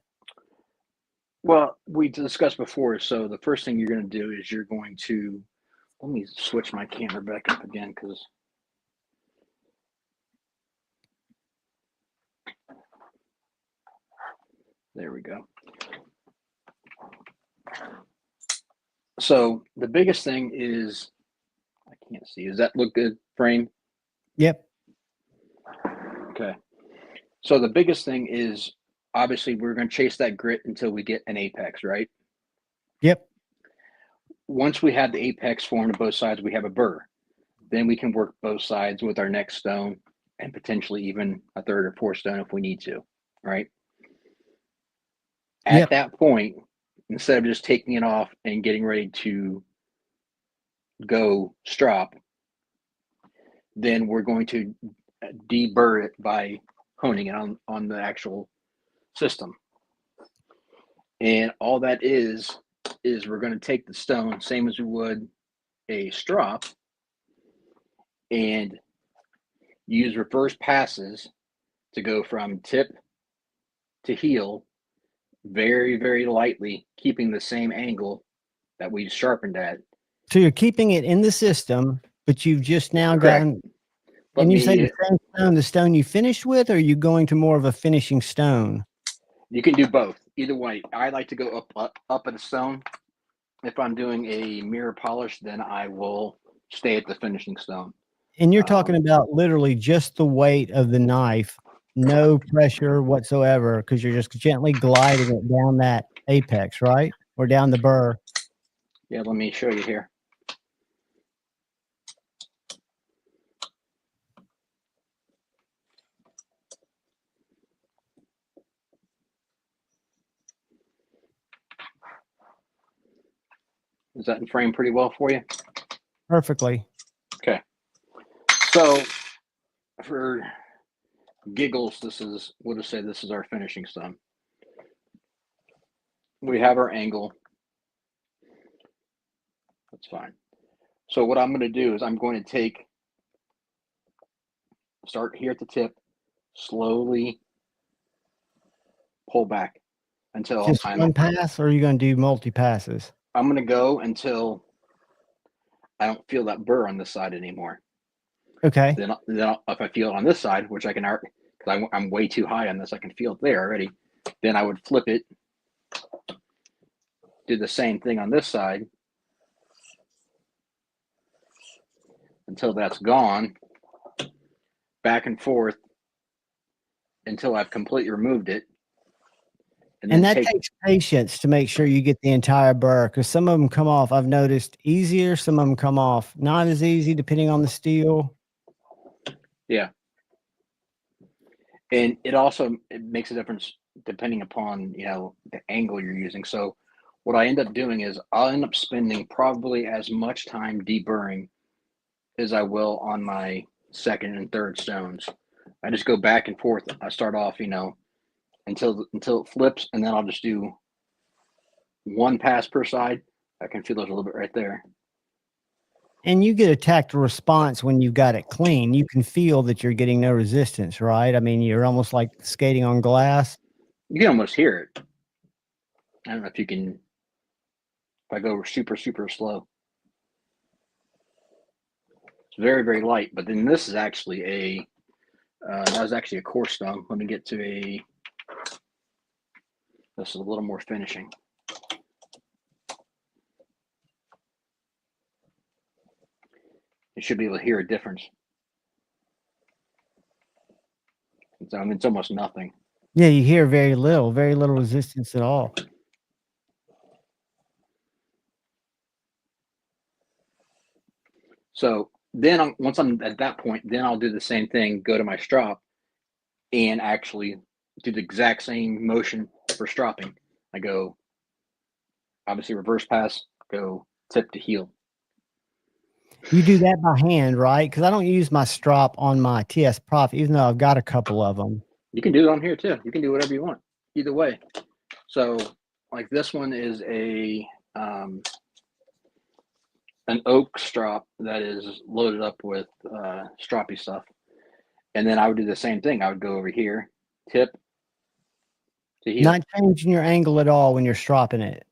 Well, we discussed before. So the first thing you're going to do is you're going to, let me switch my camera back up again because there we go. So the biggest thing is, I can't see. Does that look good, frame? Yep. Okay. So the biggest thing is, obviously, we're going to chase that grit until we get an apex, right? Yep. Once we have the apex formed on both sides, we have a burr. Then we can work both sides with our next stone and potentially even a third or fourth stone if we need to, right? At that point, instead of just taking it off and getting ready to go strop, then we're going to deburr it by honing it on the actual system. And all that is we're going to take the stone, same as we would a strop, and use reverse passes to go from tip to heel very, very lightly, keeping the same angle that we sharpened at. So you're keeping it in the system, but you've just now gotten, and you say the same stone, the stone you finished with, or are you going to more of a finishing stone? You can do both. Either way, I like to go up at a stone. If I'm doing a mirror polish, then I will stay at the finishing stone. And you're talking about literally just the weight of the knife, no pressure whatsoever, because you're just gently gliding it down that apex, right? Or down the burr. Yeah, let me show you here. Is that in frame pretty well for you? Perfectly. Okay. So for giggles, we'll just say this is our finishing stone. We have our angle. That's fine. So what I'm going to do is I'm going to take start here at the tip, slowly pull back until Just one pass, or are you going to do multi passes? I'm going to go until I don't feel that burr on this side anymore. Okay. Then if I feel it on this side, which I can, because I'm way too high on this, I can feel it there already. Then I would flip it, do the same thing on this side until that's gone, back and forth until I've completely removed it. And that takes patience to make sure you get the entire burr, because some of them come off, I've noticed, easier. Some of them come off not as easy, depending on the steel. Yeah. And it makes a difference depending upon, the angle you're using. So what I end up doing is I'll end up spending probably as much time deburring as I will on my second and third stones. I just go back and forth. I start off, until it flips, and then I'll just do one pass per side. I can feel it a little bit right there. And you get a tactile response when you've got it clean. You can feel that you're getting no resistance, right? I mean, you're almost like skating on glass. You can almost hear it. I don't know if you can, if I go super, super slow. It's very, very light, but then this is actually that was actually a coarse stone. Let me get to this is a little more finishing. You should be able to hear a difference. It's almost nothing. Yeah, you hear very little resistance at all. So then once I'm at that point, then I'll do the same thing, go to my strop and actually do the exact same motion for stropping. I go, obviously reverse pass, go tip to heel. You do that by hand, right? Because I don't use my strop on my TS Prof, even though I've got a couple of them. You can do it on here too. You can do whatever you want, either way. So like this one is an oak strop that is loaded up with stroppy stuff. And then I would do the same thing. I would go over here, tip to heel. Not changing your angle at all when you're stropping it.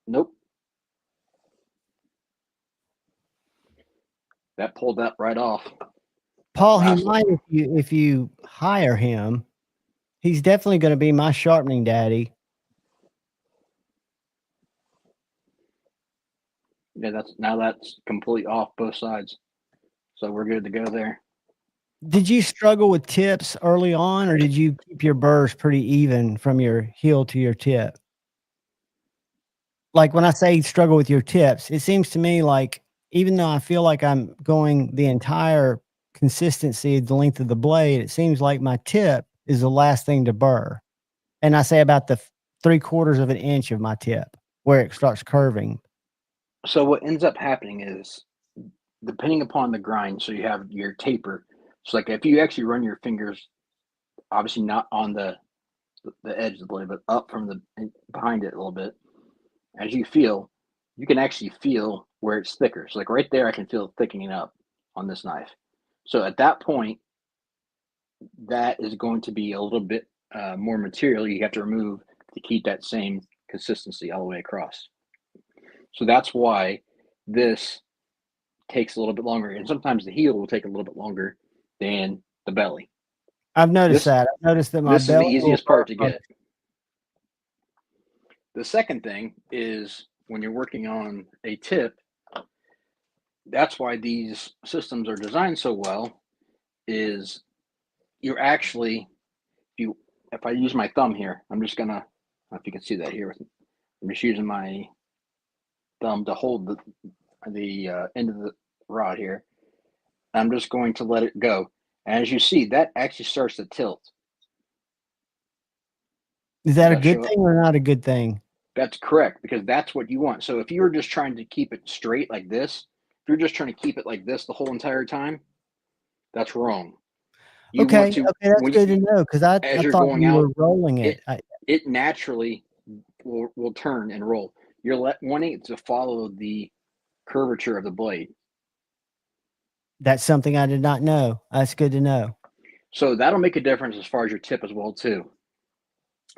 Nope. That pulled that right off. Paul, he might, if you hire him, he's definitely going to be my sharpening daddy. Yeah, that's completely off both sides. So we're good to go there. Did you struggle with tips early on, or did you keep your burrs pretty even from your heel to your tip? Like when I say struggle with your tips, it seems to me like even though I feel like I'm going the entire consistency of the length of the blade, it seems like my tip is the last thing to burr. And I say about the 3/4 of an inch of my tip where it starts curving. So what ends up happening is, depending upon the grind, so you have your taper. So like if you actually run your fingers, obviously not on the edge of the blade, but up from the behind it a little bit, as you feel, you can actually feel where it's thicker. So like right there, I can feel it thickening up on this knife. So at that point, that is going to be a little bit more material you have to remove to keep that same consistency all the way across. So that's why this takes a little bit longer. And sometimes the heel will take a little bit longer than the belly. I've noticed that. I've noticed that my this belly is the easiest part to get. The second thing is when you're working on a tip, that's why these systems are designed so well, is you're actually, if I use my thumb here, I'm just gonna, I don't know if you can see that here. I'm just using my thumb to hold the end of the rod here. I'm just going to let it go. And as you see, that actually starts to tilt. Is that a good thing or not a good thing? That's correct, because that's what you want. So if you were just trying to keep it straight like this, if you're just trying to keep it like this the whole entire time, that's wrong. Okay, that's good to know, because I thought you were rolling it. It naturally will turn and roll. You're wanting it to follow the curvature of the blade. That's something I did not know. That's good to know. So that'll make a difference as far as your tip as well too.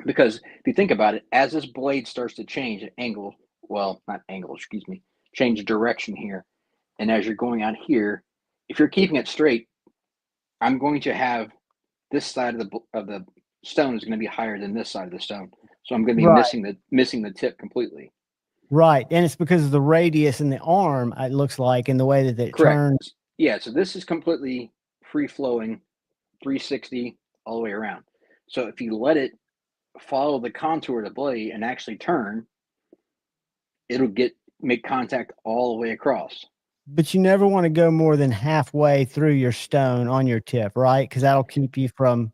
Because if you think about it, as this blade starts to change angle, well, not angle, excuse me, change direction here, and as you're going out here, if you're keeping it straight, I'm going to have this side of the stone is going to be higher than this side of the stone, so I'm going to be missing the tip completely. Right, and it's because of the radius in the arm. It looks like, in the way that it turns. Yeah, so this is completely free flowing, 360 all the way around. So if you let it follow the contour of the blade and actually turn, it'll make contact all the way across. But you never want to go more than halfway through your stone on your tip, right? Because that'll keep you from.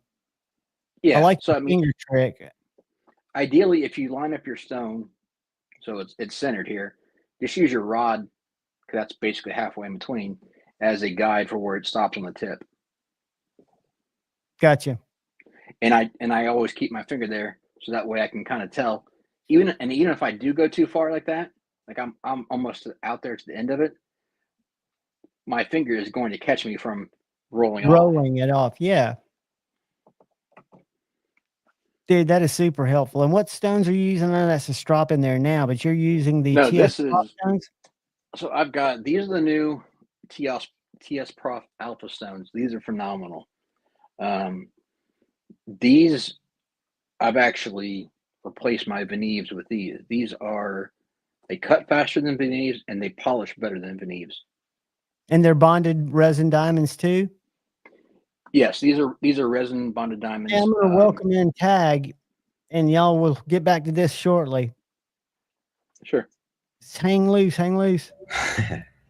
Yeah, I like so the finger trick. Ideally, if you line up your stone so it's centered here, just use your rod, because that's basically halfway in between, as a guide for where it stops on the tip. Gotcha. And I always keep my finger there, so that way I can kind of tell. Even if I do go too far like that, like I'm almost out there to the end of it, my finger is going to catch me from rolling it off. Yeah. Dude, that is super helpful. And what stones are you using? I know that's a strop in there now, but you're using the TS stones? So I've got, these are the new TS Prof Alpha stones. These are phenomenal. These, I've actually replaced my Veneves with these. They cut faster than Veneves and they polish better than Veneves. And they're bonded resin diamonds too? Yes, these are resin bonded diamonds. Yeah, I'm going to welcome in Tag, and y'all will get back to this shortly. Sure. Hang loose.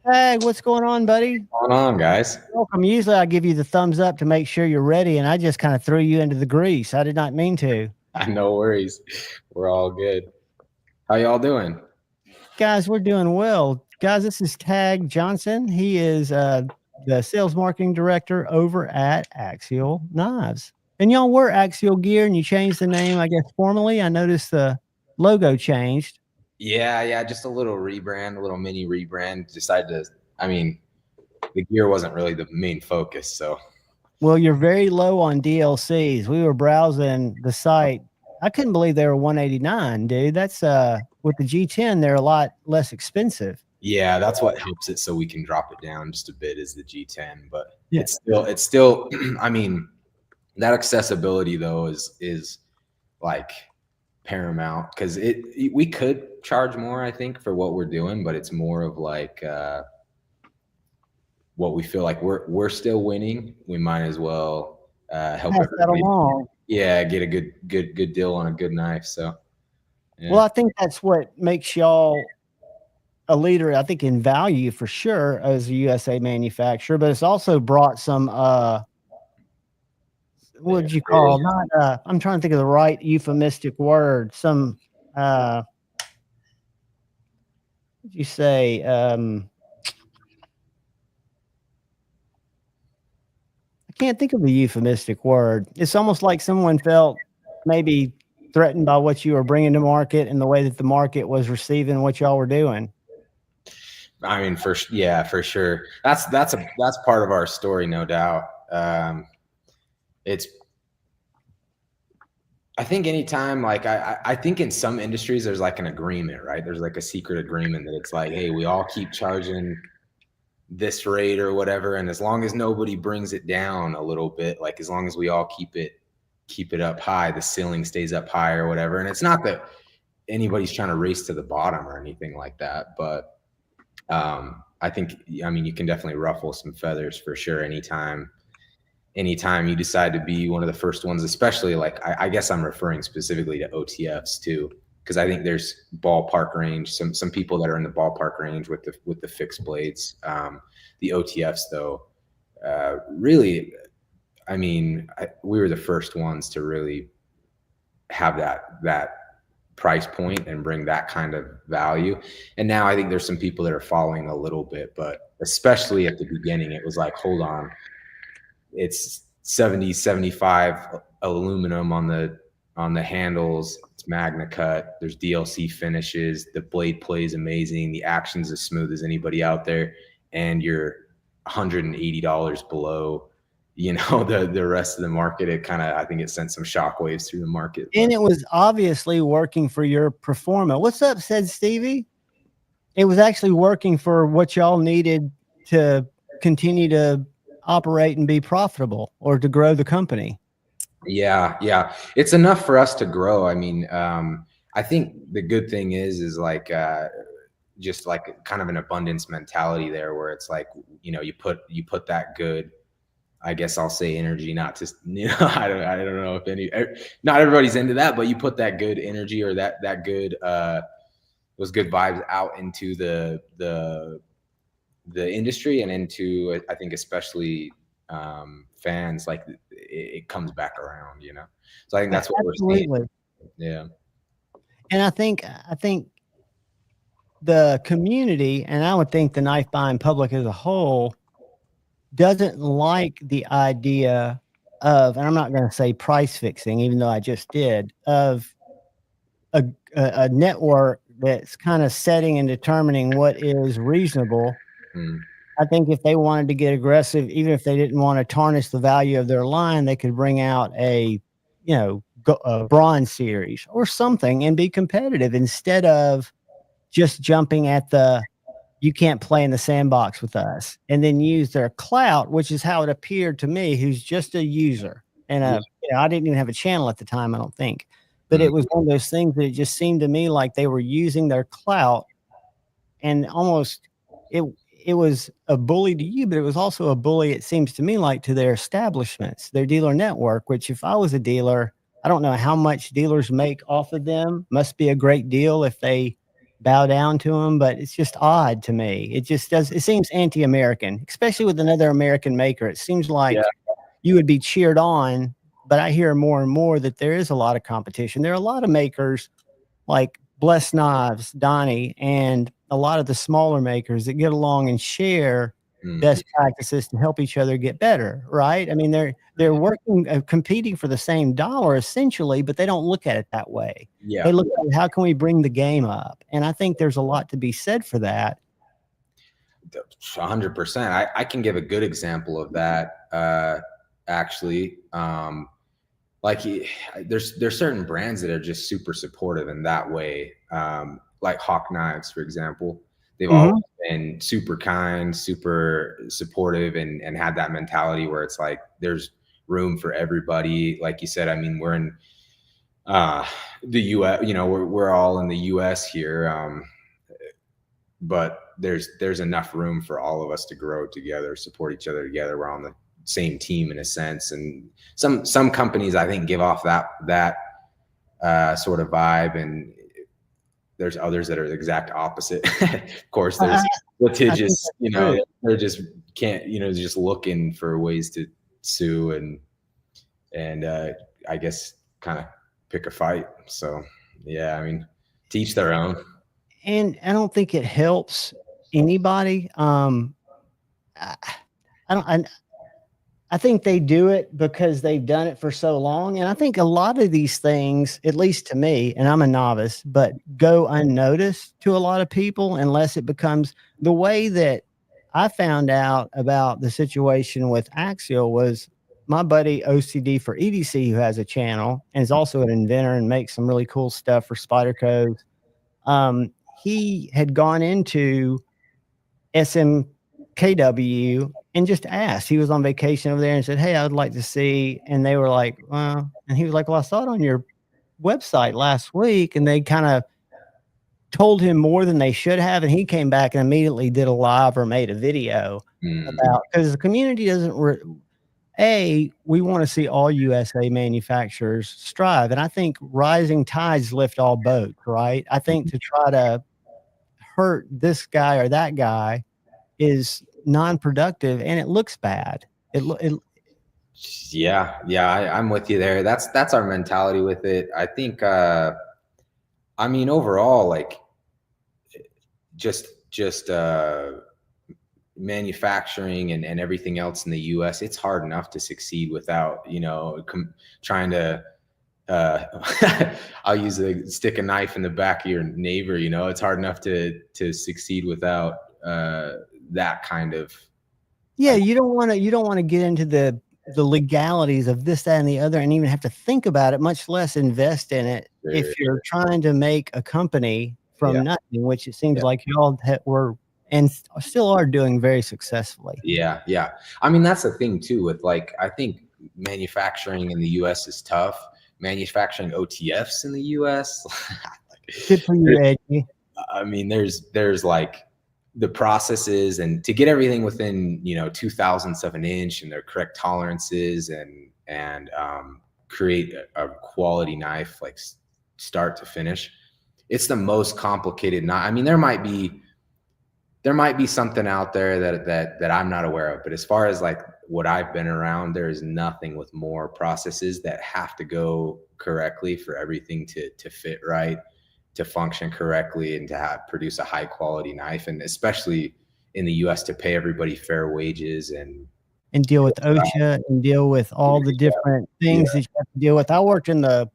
Tag, what's going on, buddy? What's going on, guys? Welcome. Usually I give you the thumbs up to make sure you're ready, and I just kind of threw you into the grease. I did not mean to. No worries. We're all good. How y'all doing? Guys, we're doing well. Guys, this is Tag Johnson. He is the sales marketing director over at Axial Knives. And y'all were Axial Gear, and you changed the name, I guess, formally. I noticed the logo changed. Yeah, just a little rebrand, a little mini rebrand. The gear wasn't really the main focus, so. Well, you're very low on DLCs. We were browsing the site. I couldn't believe they were $189, dude. That's with the G10, they're a lot less expensive. Yeah, that's what helps it, so we can drop it down just a bit, is the G10. But yeah, it's still. I mean, that accessibility though is like paramount, because we could charge more, I think, for what we're doing, but it's more of like what we feel like we're still winning. We might as well help everybody. Yeah, get a good deal on a good knife. So, yeah. Well, I think that's what makes y'all a leader, I think, in value for sure as a USA manufacturer, but it's also brought some what did you call not I'm trying to think of the right euphemistic word. Some what did you say? I can't think of the euphemistic word. It's almost like someone felt maybe threatened by what you were bringing to market and the way that the market was receiving what y'all were doing. I mean, for sure. That's part of our story, no doubt. I think anytime, like, I think in some industries there's like an agreement, right? There's like a secret agreement that it's like, hey, we all keep charging this rate or whatever, and as long as nobody brings it down a little bit, like as long as we all keep it up high, the ceiling stays up high or whatever. And it's not that anybody's trying to race to the bottom or anything like that, but I think, I mean, you can definitely ruffle some feathers for sure anytime you decide to be one of the first ones, especially like, I guess I'm referring specifically to OTFs too, because I think there's ballpark range, some people that are in the ballpark range with the fixed blades. The OTFs though, really, I mean, we were the first ones to really have that price point and bring that kind of value. And now I think there's some people that are following a little bit, but especially at the beginning, it was like, hold on, it's 75 aluminum on the handles. It's Magna Cut. There's DLC finishes. The blade plays amazing. The action's as smooth as anybody out there. And you're $180 below, you know, the rest of the market. It kind of, I think it sent some shockwaves through the market. And it was obviously working for your performer. What's up, said Stevie? It was actually working for what y'all needed to continue to operate and be profitable, or to grow the company. Yeah. It's enough for us to grow. I mean, I think the good thing is like, just like kind of an abundance mentality there, where it's like, you know, you put that good, I guess I'll say energy, not to, you know, I don't know if not everybody's into that, but you put that good energy, or that good, those good vibes out into the industry, and into, I think, especially fans, like it comes back around, you know? So I think that's what we're seeing. Yeah. And I think the community, and I would think the knife buying public as a whole, doesn't like the idea of, and I'm not going to say price fixing, even though I just did, of a network that's kind of setting and determining what is reasonable. I think if they wanted to get aggressive, even if they didn't want to tarnish the value of their line, they could bring out a bronze series or something and be competitive, instead of just jumping at the, you can't play in the sandbox with us, and then use their clout, which is how it appeared to me, who's just a user. And I didn't even have a channel at the time, I don't think, but it was one of those things that it just seemed to me like they were using their clout, and almost it was a bully to you, but it was also a bully, it seems to me, like to their establishments, their dealer network, which if I was a dealer, I don't know how much dealers make off of them. Must be a great deal if they bow down to them, but it's just odd to me. It just it seems anti-American, especially with another American maker. It seems like you would be cheered on, but I hear more and more that there is a lot of competition. There are a lot of makers like Blessed Knives, Donnie, and a lot of the smaller makers that get along and share best practices to help each other get better, right? I mean, they're working, competing for the same dollar essentially, but they don't look at it that way. Yeah. They look at how can we bring the game up? And I think there's a lot to be said for that. 100%. I can give a good example of that. Actually, like there's certain brands that are just super supportive in that way. Like Hawk Knives, for example. They've always been super kind, super supportive, and had that mentality where it's like there's room for everybody. Like you said, I mean, we're in the US, you know, we're all in the US here. But there's enough room for all of us to grow together, support each other together. We're on the same team in a sense. And some companies, I think, give off that sort of vibe, and there's others that are the exact opposite. Of course, there's litigious, you know, they're just can't, you know, just looking for ways to sue and I guess kind of pick a fight. So yeah, I mean, to each their own. And I don't think it helps anybody. I think they do it because they've done it for so long. And I think a lot of these things, at least to me, and I'm a novice, but go unnoticed to a lot of people unless it becomes the way that I found out about the situation with Axial was my buddy OCD for EDC, who has a channel and is also an inventor and makes some really cool stuff for Spyderco's. He had gone into SMKW and just asked. He was on vacation over there and said, "Hey, I would like to see." And they were like, "Well," and he was like, "Well, I saw it on your website last week." And they kind of told him more than they should have. And he came back and immediately did a live or made a video about, because the community doesn't, we want to see all USA manufacturers strive. And I think rising tides lift all boats, right? I think to try to hurt this guy or that guy is non-productive, and it looks bad. Yeah, I'm with you there. That's our mentality with it. I think, I mean, overall, like just manufacturing and everything else in the US, it's hard enough to succeed without, you know, trying to, I'll stick a knife in the back of your neighbor. You know, it's hard enough to succeed without that kind of. Yeah, you don't want to get into the the legalities of this, that, and the other, and even have to think about it, much less invest in it. Sure. If you're trying to make a company from Yeah. nothing, which it seems Yeah. like you all were and still are doing very successfully. Yeah. Yeah. I mean, that's the thing too, with like, I think manufacturing in the US is tough. Manufacturing OTFs in the US, Good for you, Eddie. I mean, there's like the processes, and to get everything within, you know, 2,000ths of an inch and their correct tolerances, and create a quality knife, like start to finish. It's the most complicated knife. I mean, there might be something out there that I'm not aware of, but as far as like what I've been around, there is nothing with more processes that have to go correctly for everything to fit right, to function correctly, and to produce a high quality knife. And especially in the US, to pay everybody fair wages and deal with OSHA and deal with all the different things that you have to deal with. I worked in the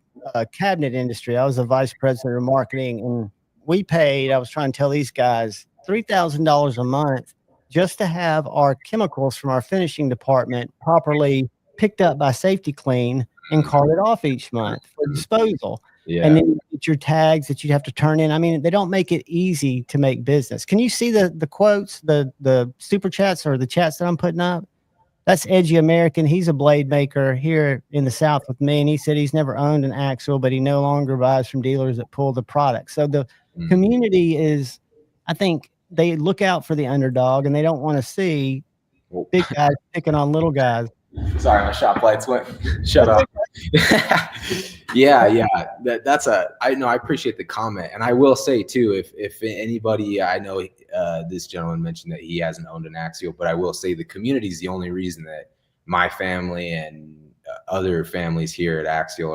cabinet industry. I was a vice president of marketing, and I was trying to tell these guys, $3,000 a month just to have our chemicals from our finishing department properly picked up by Safety Clean and carted off each month for disposal. Yeah. And then you get your tags that you'd have to turn in. I mean, they don't make it easy to make business. Can you see the quotes, the super chats or the chats that I'm putting up? That's Edgy American. He's a blade maker here in the South with me, and he said he's never owned an Axial, but he no longer buys from dealers that pull the product. So the community is, I think, they look out for the underdog, and they don't want to see big guys picking on little guys. Sorry, my shop lights went shut off. Yeah. I appreciate the comment. And I will say too, if anybody, I know this gentleman mentioned that he hasn't owned an Axial, but I will say the community is the only reason that my family and other families here at Axial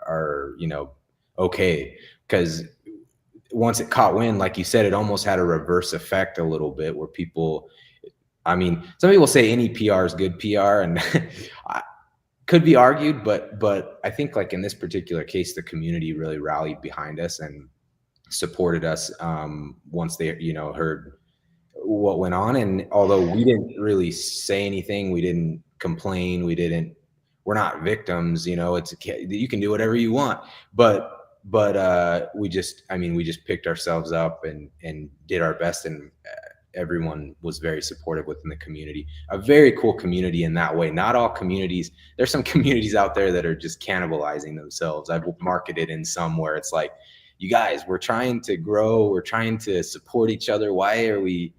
are, you know, okay. Because once it caught wind, like you said, it almost had a reverse effect a little bit, where people, I mean, some people say any PR is good PR, and could be argued, but I think like in this particular case, the community really rallied behind us and supported us once they, you know, heard what went on. And although we didn't really say anything, we didn't complain, we're not victims, you know, you can do whatever you want, but we just picked ourselves up and did our best, and everyone was very supportive within the community. A very cool community in that way. Not all communities, there's some communities out there that are just cannibalizing themselves. I've marketed in some where it's like, you guys, we're trying to grow, we're trying to support each other. Why are we,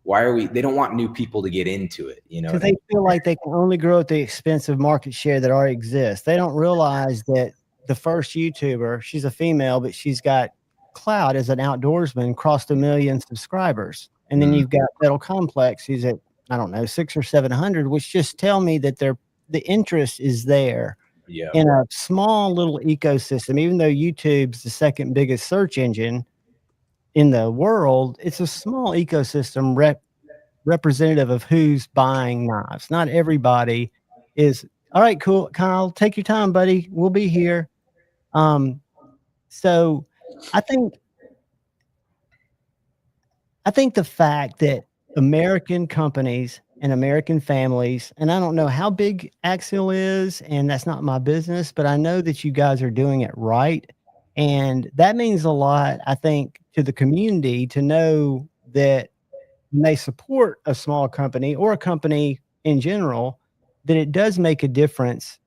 they don't want new people to get into it, you know? Because they feel like they can only grow at the expense of market share that already exists. They don't realize that the first YouTuber, she's a female, but she's got clout as an outdoorsman, crossed 1 million subscribers. And then you've got Metal Complex, who's at, I don't know, 600 or 700, which just tell me that the interest is there in a small little ecosystem. Even though YouTube's the second biggest search engine in the world, it's a small ecosystem representative of who's buying knives. Not everybody is, all right, cool, Kyle, take your time, buddy. We'll be here. So I think the fact that American companies and American families, and I don't know how big Axial is, and that's not my business, but I know that you guys are doing it right. And that means a lot, I think, to the community to know that when they support a small company or a company in general, that it does make a difference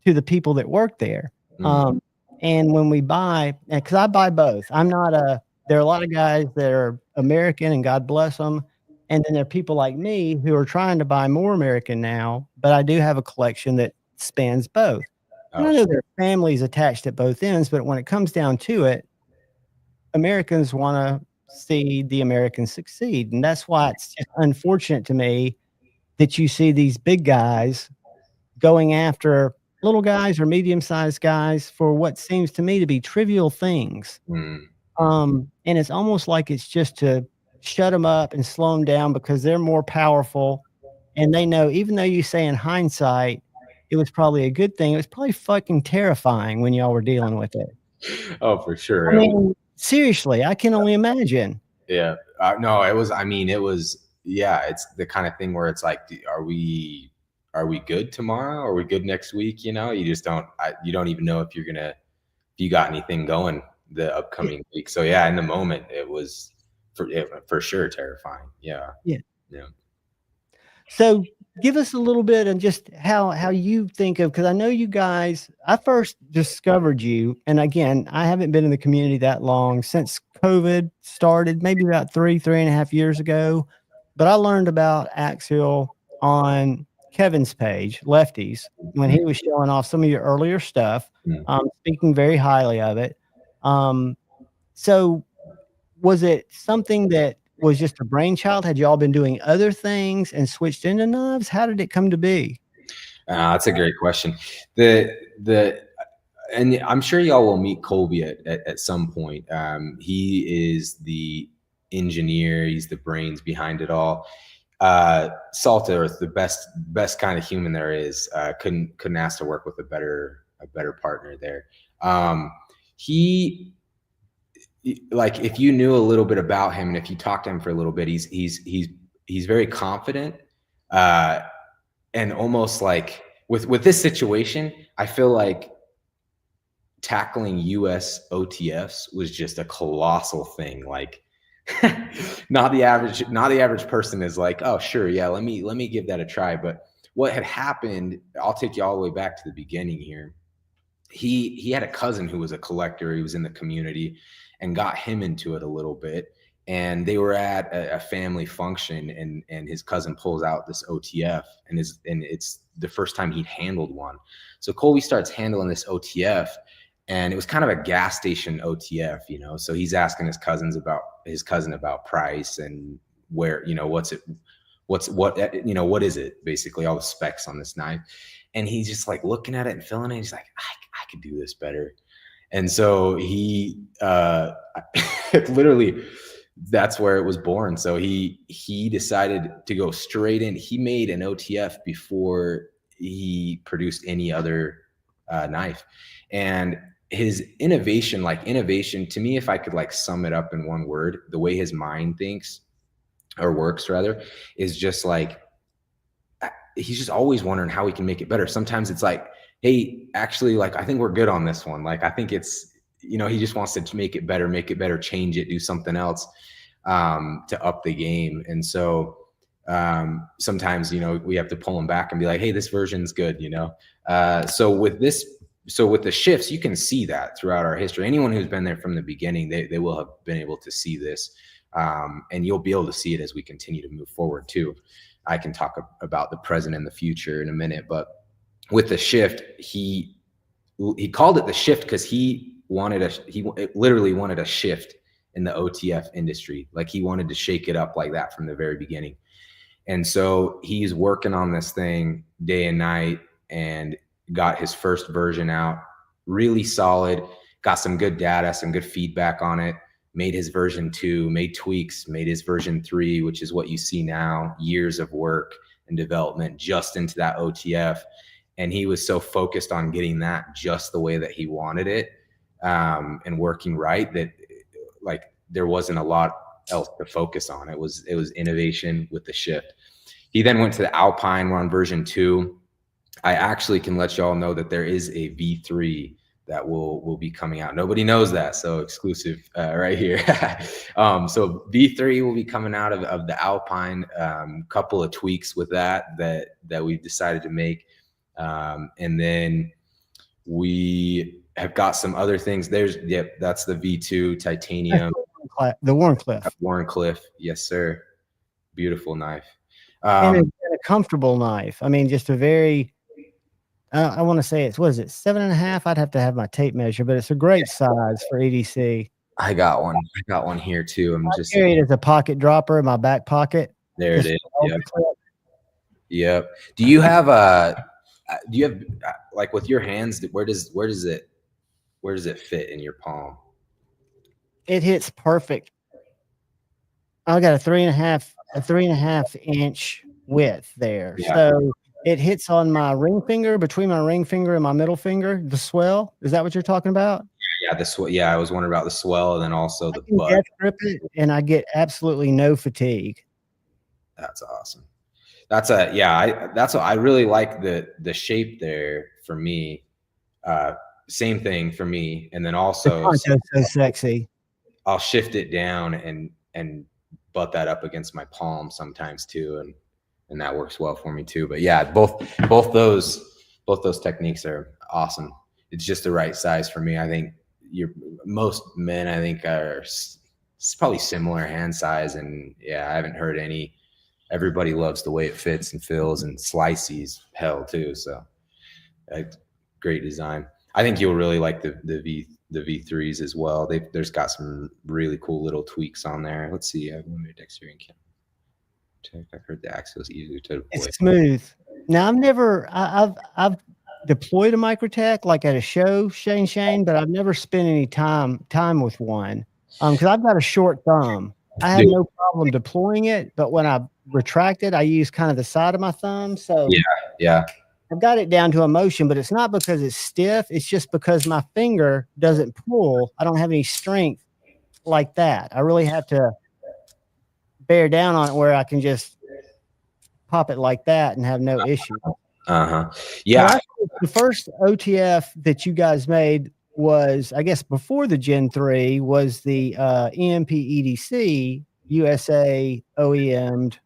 to the people that work there. And when we buy, because I buy both, there are a lot of guys that are American, and God bless them. And then there are people like me who are trying to buy more American now, but I do have a collection that spans both. And I know there are families attached at both ends, but when it comes down to it, Americans want to see the Americans succeed. And that's why it's just unfortunate to me that you see these big guys going after little guys or medium-sized guys for what seems to me to be trivial things. And it's almost like it's just to shut them up and slow them down because they're more powerful. And they know, even though you say in hindsight, it was probably a good thing, it was probably fucking terrifying when y'all were dealing with it. Oh, for sure. I mean, seriously, I can only imagine. Yeah. No, it was, it's the kind of thing where it's like, are we are we good tomorrow? Are we good next week? You know, you just don't, you don't even know if if you got anything going the upcoming week. So yeah, in the moment, it was for sure terrifying. Yeah. Yeah. Yeah. So give us a little bit and just how you think of, because I know you guys, I first discovered you, and again, I haven't been in the community that long, since COVID started, maybe about 3.5 years ago. But I learned about Axial on Kevin's page, Lefties, when he was showing off some of your earlier stuff, speaking very highly of it. So was it something that was just a brainchild? Had you all been doing other things and switched into knives? How did it come to be? That's a great question. And I'm sure y'all will meet Colby at some point. He is the engineer. He's the brains behind it all. Salt Earth, the best kind of human there is. Couldn't ask to work with a better partner there. Like, if you knew a little bit about him and if you talked to him for a little bit, he's very confident, and almost like with this situation, I feel like tackling US OTFs was just a colossal thing. Like, not the average person is like, oh sure, yeah, let me give that a try. But what had happened, I'll take you all the way back to the beginning here. He had a cousin who was a collector. He was in the community and got him into it a little bit. And they were at a family function, and his cousin pulls out this OTF, and it's the first time he'd handled one. So Colby starts handling this OTF, and it was kind of a gas station OTF, you know. So he's asking his cousin about price and where, you know, what is it, basically all the specs on this knife. And he's just like looking at it and feeling it. He's like, I could do this better. And so he literally, that's where it was born. So he decided to go straight in. He made an OTF before he produced any other knife. And his innovation to me, if I could like sum it up in one word, the way his mind thinks, or works rather, is just like, he's just always wondering how he can make it better. Sometimes it's like, hey, actually, like, I think we're good on this one. Like, I think it's, you know, he just wants to make it better, change it, do something else to up the game. And so sometimes, you know, we have to pull him back and be like, hey, this version's good, you know? So with the shifts, you can see that throughout our history. Anyone who's been there from the beginning, they will have been able to see this. And you'll be able to see it as we continue to move forward too. I can talk about the present and the future in a minute, but with the shift, he called it the shift because he literally wanted a shift in the OTF industry. Like, he wanted to shake it up like that from the very beginning. And so he's working on this thing day and night, and got his first version out, really solid, got some good data, some good feedback on it, made his version 2, made tweaks, made his version 3, which is what you see now, years of work and development just into that OTF. And he was so focused on getting that just the way that he wanted it, and working right, that like there wasn't a lot else to focus on. It was innovation with the shift. He then went to the Alpine. We're on version 2. I actually can let y'all know that there is a V3 that will be coming out. Nobody knows that, so exclusive right here. So V3 will be coming out of the Alpine. Couple of tweaks with that we've decided to make, and then we have got some other things. That's the V2 titanium. The Warncliffe. Warncliffe, yes sir. Beautiful knife. And a comfortable knife. I mean, just a very, I want to say it's, what is it, 7.5? I'd have to have my tape measure, but it's a great size for EDC. I got one here too. I carry it as a pocket dropper in my back pocket. There it is. Yep. Do you have like with your hands, where does it fit in your palm? It hits perfect. I got a 3.5 inch width there. Yeah. So it hits on my ring finger, between my ring finger and my middle finger, the swell. Is that what you're talking about? Yeah, the swell. Yeah, I was wondering about the swell, and then also the butt. Death grip it, and I get absolutely no fatigue. That's awesome. That's what I really like the shape there for me. Same thing for me. And then The also poncho's so sexy. I'll shift it down and butt that up against my palm sometimes too. And that works well for me too. But yeah, both those techniques are awesome. It's just the right size for me. I think most men, I think, are probably similar hand size. And yeah, I haven't heard everybody loves the way it fits and feels, and slices hell too. So great design. I think you'll really like the V3s as well. There's got some really cool little tweaks on there. Let's see. I have limited dexterity and check. I've heard the Axial is easier to deploy. It's smooth. Now I've deployed a Microtech like at a show, Shane, but I've never spent any time with one. Because I've got a short thumb. I have no problem deploying it, but when I retract it, I use kind of the side of my thumb. So yeah. I've got it down to a motion, but it's not because it's stiff. It's just because my finger doesn't pull. I don't have any strength like that. I really have to bear down on it where I can just pop it like that and have no issue. Yeah. The first OTF that you guys made was, I guess, before the Gen 3 was the EMP EDC USA OEM'd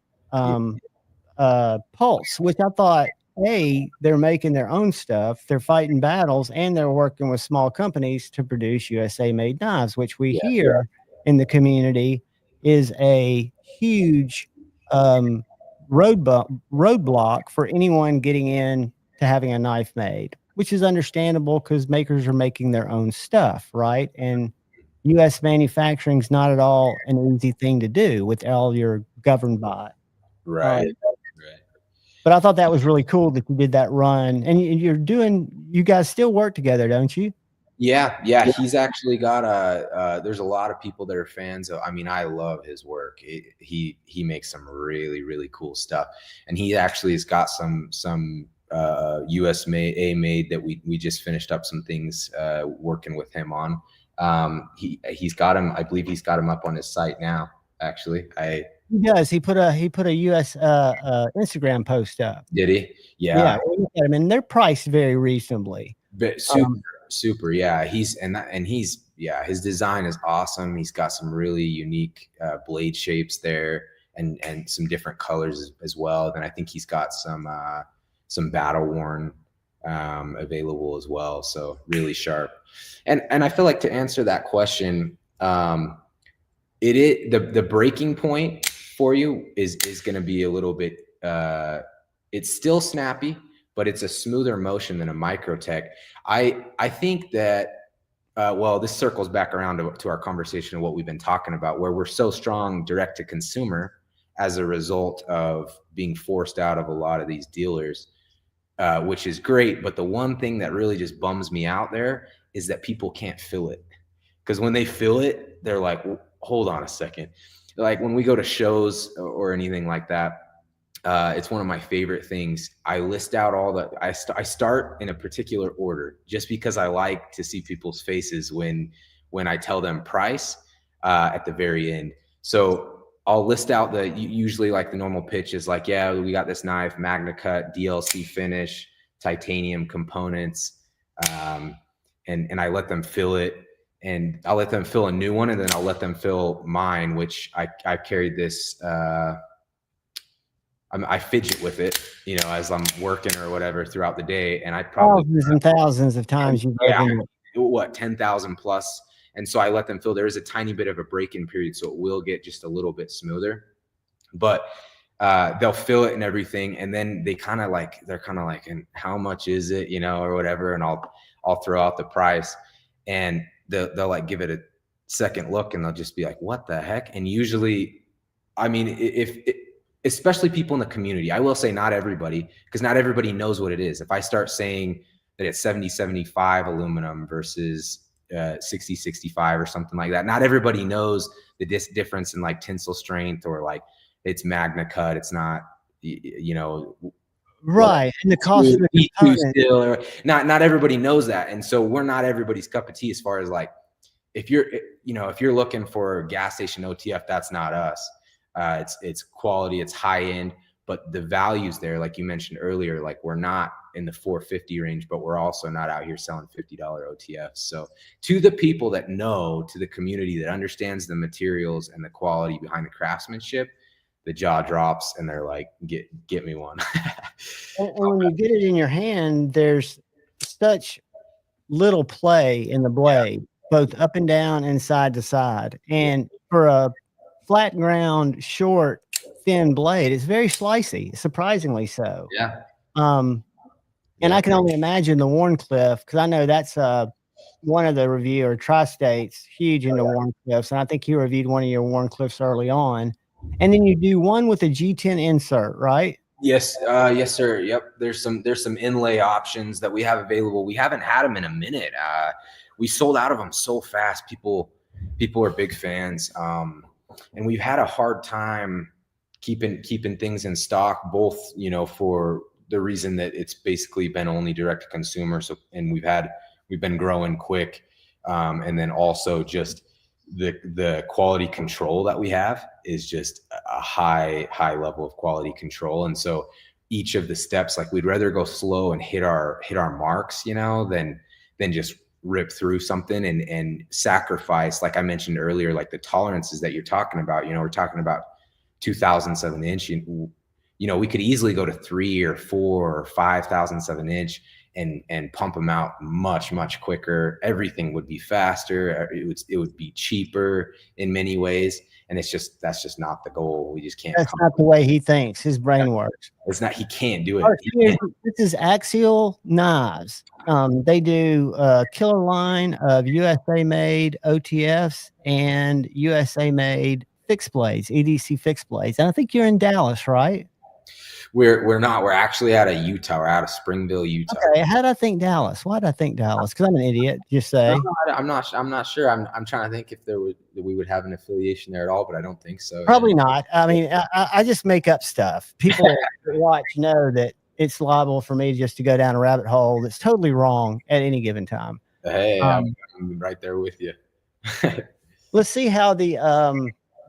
Pulse, which I thought, hey, they're making their own stuff, they're fighting battles, and they're working with small companies to produce USA made knives, which we hear in the community is a huge roadblock for anyone getting in to having a knife made, which is understandable because makers are making their own stuff, right? And U.S. manufacturing is not at all an easy thing to do with all you're governed by. Right. But I thought that was really cool that you did that run, and you guys still work together, don't you? Yeah. He's actually got there's a lot of people that are fans of, I mean, I love his work. He makes some really, really cool stuff. And he actually has got some US made that we just finished up some things working with him on. He's got him, I believe he's got him up on his site now, actually. He does. He put a US Instagram post up. Did he? Yeah. I mean, they're priced very reasonably. But super. Yeah. His design is awesome. He's got some really unique blade shapes there and some different colors as well. Then I think he's got some battle worn available as well. So really sharp. And I feel like to answer that question, the breaking point for you is going to be a little bit, it's still snappy, but it's a smoother motion than a Microtech. I think that, this circles back around to our conversation of what we've been talking about, where we're so strong direct to consumer as a result of being forced out of a lot of these dealers, which is great. But the one thing that really just bums me out there is that people can't feel it. Because when they feel it, they're like, hold on a second. Like when we go to shows or anything like that, it's one of my favorite things. I list out I start in a particular order just because I like to see people's faces when I tell them price at the very end. So I'll list out usually like the normal pitch is like, yeah, we got this knife, Magna Cut, DLC finish, titanium components, and I let them fill it. And I'll let them fill a new one, and then I'll let them fill mine, which I carried this. I fidget with it, as I'm working or whatever throughout the day, and I probably thousands of times you've opened it. 10,000 plus, and so I let them fill. There is a tiny bit of a break-in period, so it will get just a little bit smoother, but they'll fill it and everything, and then they're kind of like, and how much is it, or whatever, and I'll throw out the price, and they'll like give it a second look, and they'll just be like, what the heck? And usually, I mean, especially people in the community, I will say not everybody, because not everybody knows what it is. If I start saying that it's 70-75 aluminum versus 60-65 or something like that, not everybody knows the difference in like tensile strength, or like it's Magna Cut, it's not, right, and the cost of the component. Not everybody knows that, and so we're not everybody's cup of tea as far as like, if you're looking for gas station OTF, that's not us. It's quality, it's high end, but the values there, like you mentioned earlier, like we're not in the 450 range, but we're also not out here selling $50 OTFs. So to the people that know, to the community that understands the materials and the quality behind the craftsmanship, the jaw drops and they're like, get me one. And when you get it in your hand, there's such little play in the blade, both up and down and side to side. And for a flat ground, short, thin blade, it's very slicey, surprisingly so. Yeah. And I can only imagine the Warncliffe, because I know that's one of the reviewer, Tri-State's huge into Warncliffes, and I think you reviewed one of your Warncliffes early on. And then you do one with a G10 insert, right? Yes, yes, sir. Yep. There's some inlay options that we have available. We haven't had them in a minute. We sold out of them so fast. People are big fans, and we've had a hard time keeping things in stock. Both, you know, for the reason that it's basically been only direct to consumer. So, and we've been growing quick, and then also just the quality control that we have is just a high level of quality control. And so each of the steps, like we'd rather go slow and hit our marks, you know, than just rip through something and sacrifice, like I mentioned earlier, like the tolerances that you're talking about. You know, we're talking about 2007 inch. You know, we could easily go to 3 or 4 or 5,007 inch and pump them out much quicker. Everything would be faster. It would be cheaper in many ways. And that's just not the goal. We just can't. That's not the way he thinks. His brain works. It's not. He can't do it. Right, this is Axial Knives. They do a killer line of USA made OTFs and USA made fixed blades, EDC fixed blades. And I think you're in Dallas, right? We're not. We're actually out of Utah. We're out of Springville, Utah. Okay, how did I think Dallas? Why did I think Dallas? Because I'm an idiot. Just say. No, I'm not sure. I'm trying to think if we would have an affiliation there at all, but I don't think so. Probably not. I mean, I just make up stuff. People that watch know that it's liable for me just to go down a rabbit hole that's totally wrong at any given time. Hey, I'm right there with you. Let's see how the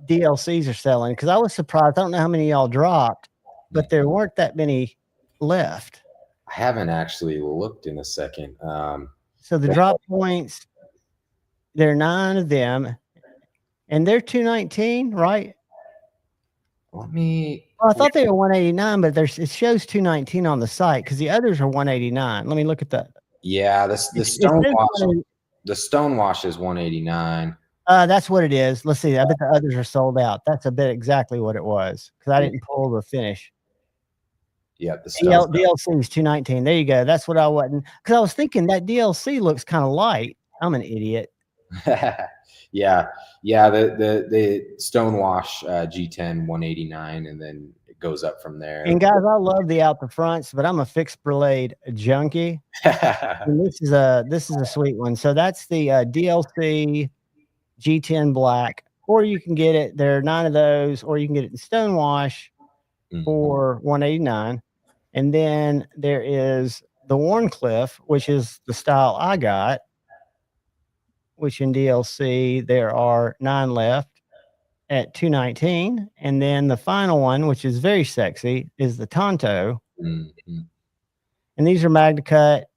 DLCs are selling, because I was surprised. I don't know how many y'all dropped, but there weren't that many left. I haven't actually looked in a second. So the drop points, there are 9 of them, and they're 219, right? Let me. Well, I thought they were 189, but it shows 219 on the site because the others are 189. Let me look at that. Yeah, the Stonewash. The Stonewash is 189. That's what it is. Let's see. I bet the others are sold out. That's a bit exactly what it was because I didn't pull the finish. Yeah, the DLC is 219. There you go. That's what I wasn't, because I was thinking that DLC looks kind of light. I'm an idiot. yeah. The Stonewash G10 189, and then it goes up from there. And guys, I love the out the fronts, but I'm a fixed blade junkie. And this is a sweet one. So that's the DLC G10 black, or you can get it. There are 9 of those, or you can get it in Stonewash for 189. And then there is the Warncliffe, which is the style I got, which in DLC there are 9 left at 219. And then the final one, which is very sexy, is the Tonto. And these are Magna Cut.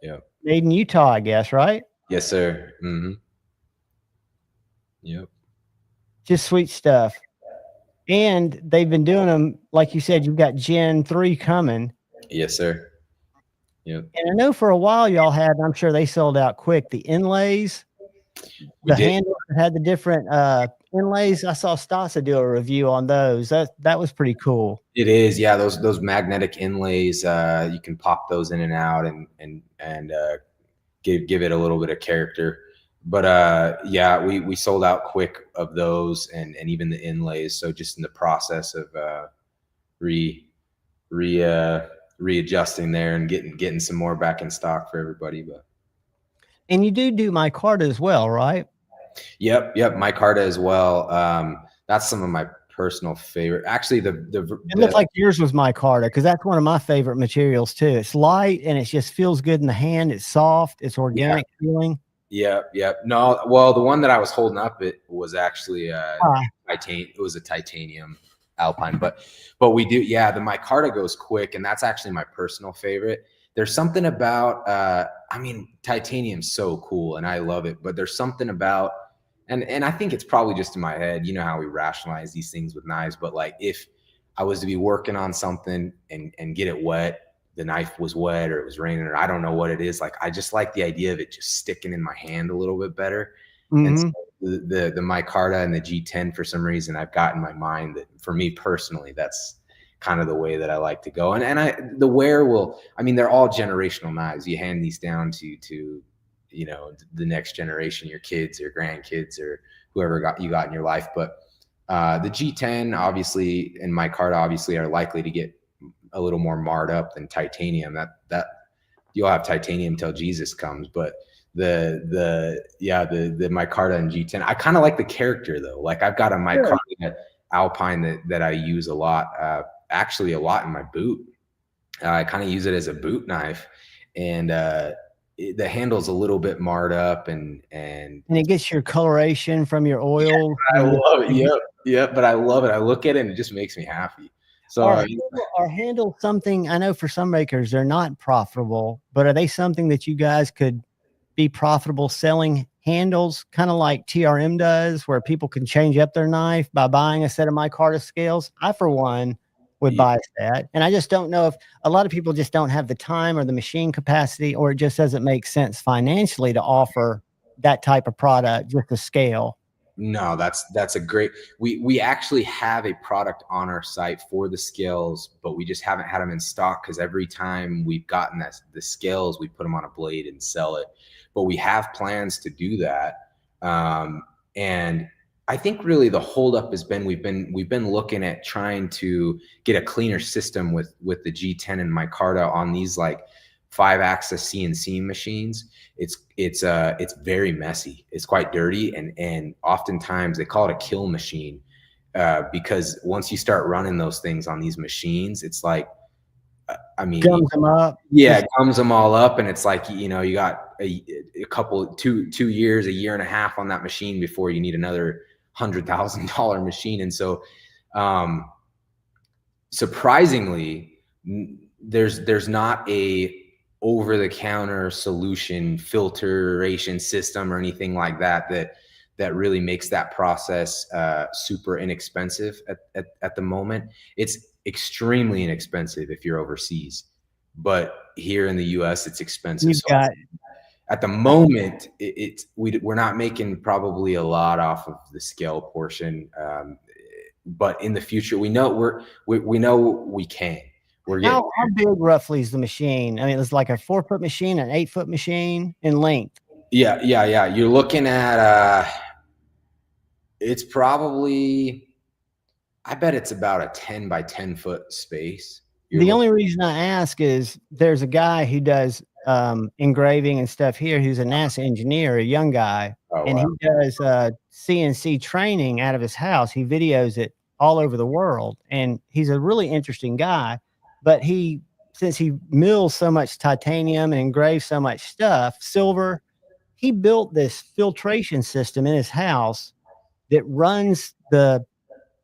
Yeah. Made in Utah, I guess, right? Yes, sir. Yep. Just sweet stuff. And they've been doing them, like you said, you've got Gen 3 coming. Yes, sir. Yep. And I know for a while y'all had, and I'm sure they sold out quick, the inlays. The handle had the different inlays. I saw Stasa do a review on those. That was pretty cool. It is, yeah. Those magnetic inlays, you can pop those in and out and give it a little bit of character. But yeah, we sold out quick of those and even the inlays. So just in the process of readjusting there and getting some more back in stock for everybody. But and you do micarta as well, right? Yep, micarta as well. That's some of my personal favorite. Actually, it looked like yours was micarta, because that's one of my favorite materials too. It's light and it just feels good in the hand. It's soft. It's organic feeling. Yep. No, well, the one that I was holding up, it was actually titanium. It was a titanium Alpine, but we do, yeah, the micarta goes quick, and that's actually my personal favorite. There's something about I mean, titanium's so cool and I love it, but there's something about, and I think it's probably just in my head, you know how we rationalize these things with knives, but like if I was to be working on something and get it wet, the knife was wet or it was raining or I don't know what it is, like I just like the idea of it just sticking in my hand a little bit better. And so the micarta and the G10, for some reason, I've got in my mind that for me personally, that's kind of the way that I like to go. And the wear will, I mean, they're all generational knives. You hand these down to you know, the next generation, your kids or grandkids or whoever you got in your life. But the G10 obviously and micarta obviously are likely to get a little more marred up than titanium. That you'll have titanium till Jesus comes, but the micarta and G10, I kind of like the character though. Like I've got a micarta Alpine that I use a lot, actually a lot in my boot. I kind of use it as a boot knife, and the handle's a little bit marred up, and it gets your coloration from your oil. I love it. Yep. But I love it. I look at it and it just makes me happy. So are handles something, I know for some makers they're not profitable, but are they something that you guys could be profitable selling handles, kind of like TRM does, where people can change up their knife by buying a set of micarta scales? I, for one, would buy that. And I just don't know if a lot of people just don't have the time or the machine capacity, or it just doesn't make sense financially to offer that type of product with the scale. No, that's a great, we actually have a product on our site for the scales, but we just haven't had them in stock because every time we've gotten the scales, we put them on a blade and sell it. But we have plans to do that. And I think really the holdup has been we've been looking at trying to get a cleaner system with the G10 and micarta on these like 5-axis CNC machines. It's very messy. It's quite dirty, and oftentimes they call it a kill machine because once you start running those things on these machines, it's like, I mean, gums them up. Yeah, gums them all up, and it's like, you know, you got a couple 2 years, a year and a half on that machine before you need another $100,000 machine. And so surprisingly, there's not a over-the-counter solution, filtration system or anything like that really makes that process super inexpensive at the moment. It's extremely inexpensive if you're overseas, but here in the US it's expensive. At the moment, we're not making probably a lot off of the scale portion, but in the future, we know we can. How big roughly is the machine? I mean, it's like a 4-foot machine, an 8-foot machine in length. Yeah. You're looking at it's probably, I bet it's about a 10 by 10 foot space. The only reason I ask is there's a guy who does engraving and stuff here who's a NASA engineer, a young guy, and he does CNC training out of his house. He videos it all over the world, and he's a really interesting guy. But since he mills so much titanium and engraves so much stuff, silver, he built this filtration system in his house that runs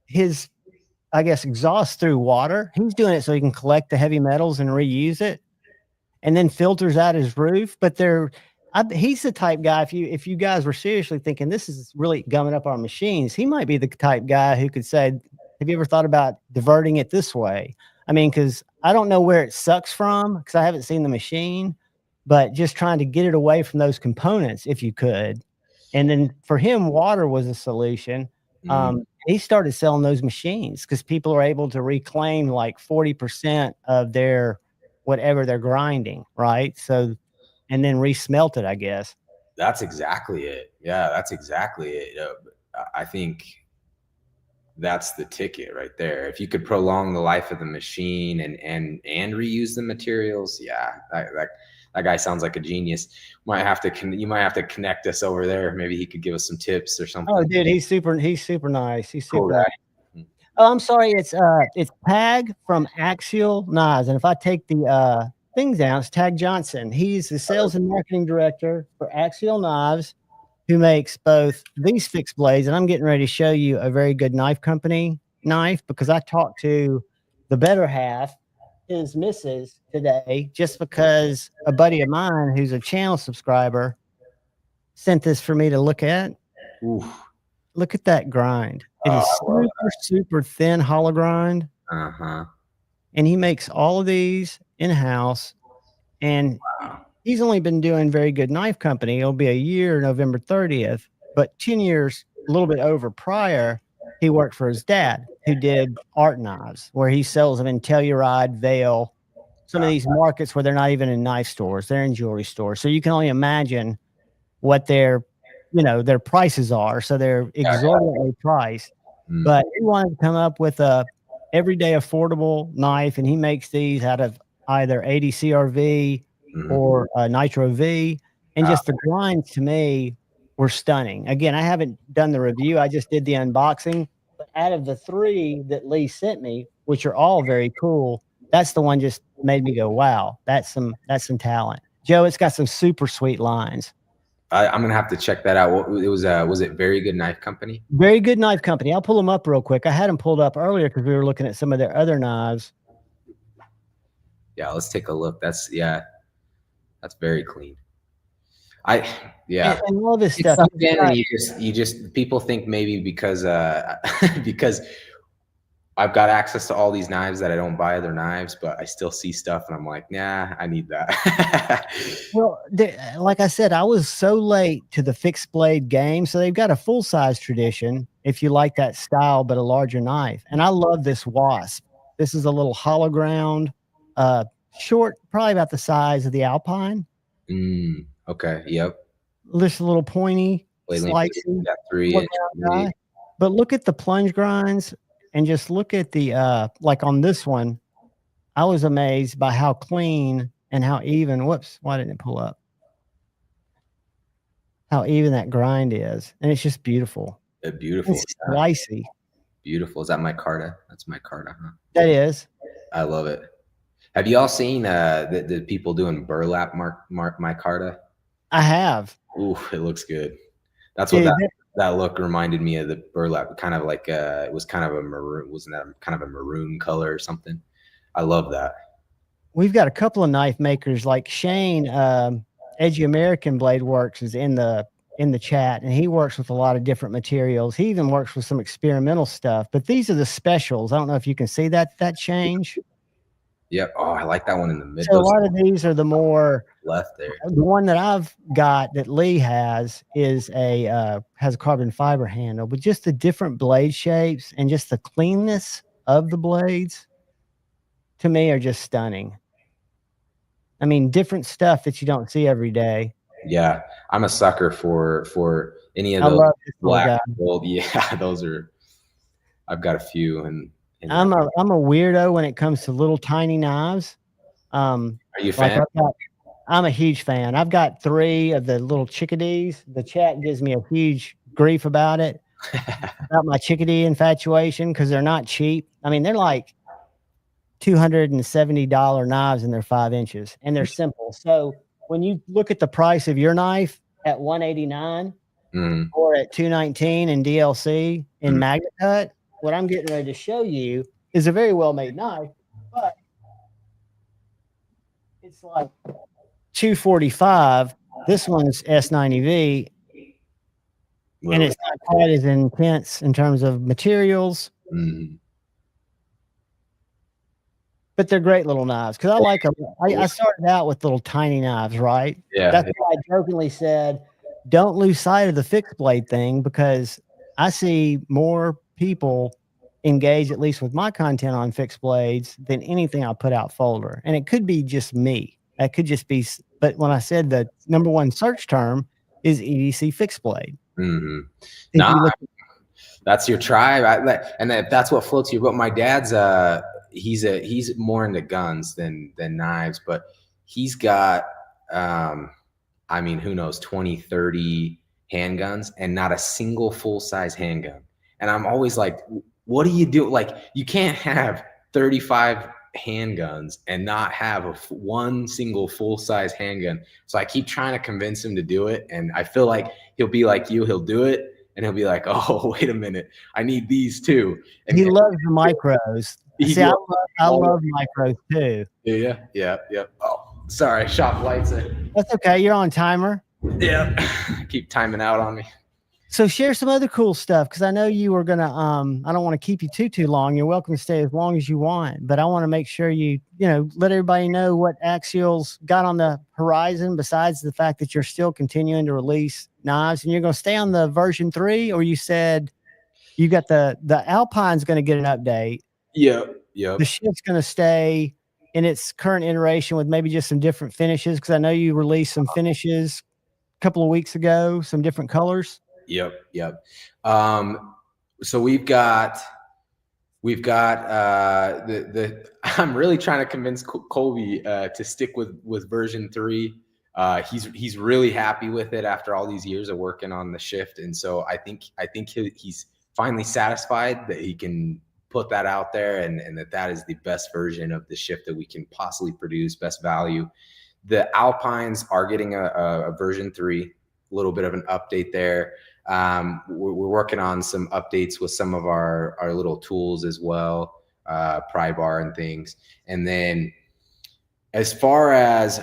his exhaust through water. He's doing it so he can collect the heavy metals and reuse it, and then filters out his roof. But he's the type guy, if you guys were seriously thinking this is really gumming up our machines, he might be the type guy who could say, have you ever thought about diverting it this way? I mean, because I don't know where it sucks from because I haven't seen the machine, but just trying to get it away from those components if you could. And then for him, water was a solution. He started selling those machines because people are able to reclaim like 40% of their whatever they're grinding, right? So, and then resmelt it, I guess. That's exactly it. Yeah, that's exactly it. I think that's the ticket right there. If you could prolong the life of the machine and reuse the materials, yeah, that guy sounds like a genius. You might have to connect us over there. Maybe he could give us some tips or something. Oh, dude, he's super nice. He's super nice. Oh, I'm sorry. It's Tag from Axial Knives, and if I take the things down, it's Tag Johnson. He's the sales and marketing director for Axial Knives, who makes both these fixed blades, and I'm getting ready to show you a very good knife company knife because I talked to the better half, his missus, today, just because a buddy of mine who's a channel subscriber sent this for me to look at. Oof. Look at that grind. It Oh, is I love super, super thin hollow grind. Uh-huh. And he makes all of these in-house. And he's only been doing Very Good Knife Company. It'll be a year, November 30th. But 10 years, a little bit over prior, he worked for his dad, who did art knives, where he sells them in Telluride, Vail, some of these markets where they're not even in knife stores. They're in jewelry stores. So you can only imagine what their prices are. So they're exorbitantly priced. Mm. But he wanted to come up with a everyday affordable knife, and he makes these out of either 80 CRV or Nitro V. And just the grinds to me were stunning. Again, I haven't done the review. I just did the unboxing. But out of the 3 that Lee sent me, which are all very cool, that's the one just made me go, wow, that's some talent. Joe, it's got some super sweet lines. I'm gonna have to check that out. Was it Very Good Knife Company? Very Good Knife Company. I'll pull them up real quick. I had them pulled up earlier because we were looking at some of their other knives. Yeah, let's take a look. That's very clean. And all this stuff. And you just people think maybe because because I've got access to all these knives that I don't buy other knives, but I still see stuff and I'm like, nah, I need that. Well, like I said, I was so late to the fixed blade game. So they've got a full size tradition if you like that style, but a larger knife. And I love this Wasp. This is a little hollow ground, short, probably about the size of the Alpine. Okay. Yep. Just a little pointy, slicey. But look at the plunge grinds. And just look at the, like on this one, I was amazed by how clean and how even, whoops, why didn't it pull up? How even that grind is. And it's just beautiful. Beautiful. It's slicey. Beautiful. Is that micarta? That's micarta, huh? That is. I love it. Have you all seen the people doing burlap micarta? I have. Ooh, it looks good. That's what that look reminded me of. The burlap, kind of like it was kind of a maroon. Wasn't that kind of a maroon color or something? I love that. We've got a couple of knife makers like Shane, Edgy American Blade Works is in the chat, and he works with a lot of different materials. He even works with some experimental stuff. But these are the specials. I don't know if you can see that change. Yep. Oh, I like that one in the middle. So a lot of these are the more left there. The one that I've got that Lee has is has a carbon fiber handle, but just the different blade shapes and just the cleanness of the blades to me are just stunning. I mean, different stuff that you don't see every day. Yeah, I'm a sucker for any of those black and gold. Yeah, those are. I've got a few, and I'm a weirdo when it comes to little tiny knives. Are you a fan? I'm a huge fan. I've got 3 of the little chickadees. The chat gives me a huge grief about it, about my chickadee infatuation, because they're not cheap. I mean, they're like $270 knives and they're 5 inches and they're simple. So when you look at the price of your knife at $189 or at $219 in DLC in Magnet Cut, what I'm getting ready to show you is a very well-made knife, but it's like $245. This one's S90V, and it's not quite as intense in terms of materials. But they're great little knives because I like them. I started out with little tiny knives, right? Yeah. That's why I jokingly said, don't lose sight of the fixed blade thing, because I see more people engage, at least with my content on fixed blades, than anything I put out folder. And it could be just me. That could just be, but when I said the number 1 search term is EDC fixed blade. That's your tribe. And if that's what floats your boat, my dad's, he's more into guns than knives, but he's got, I mean, who knows, 20, 30 handguns and not a single full-size handgun. And I'm always like, what do you do? Like, you can't have 35 handguns and not have one single full-size handgun. So I keep trying to convince him to do it. And I feel like he'll be like you, he'll do it. and he'll be like, oh, wait a minute, I need these too. And He loves the micros. See, I love micros too. Yeah. Oh, sorry, shop lights. That's okay. You're on timer. Yeah, keep timing out on me. So share some other cool stuff, because I know you were gonna. I don't want to keep you too long. You're welcome to stay as long as you want, but I want to make sure you let everybody know what Axial's got on the horizon. Besides the fact that you're still continuing to release knives, and you're going to stay on the version 3, or you said you got the Alpine's going to get an update. Yep. The shift's going to stay in its current iteration with maybe just some different finishes, because I know you released some finishes a couple of weeks ago, some different colors. Yep. So we've got the I'm really trying to convince Colby to stick with version 3. He's really happy with it after all these years of working on the shift, and so I think he's finally satisfied that he can put that out there, and that is the best version of the shift that we can possibly produce, best value. The Alpines are getting a version 3, a little bit of an update there. We're working on some updates with some of our little tools as well, pry bar and things. And then as far as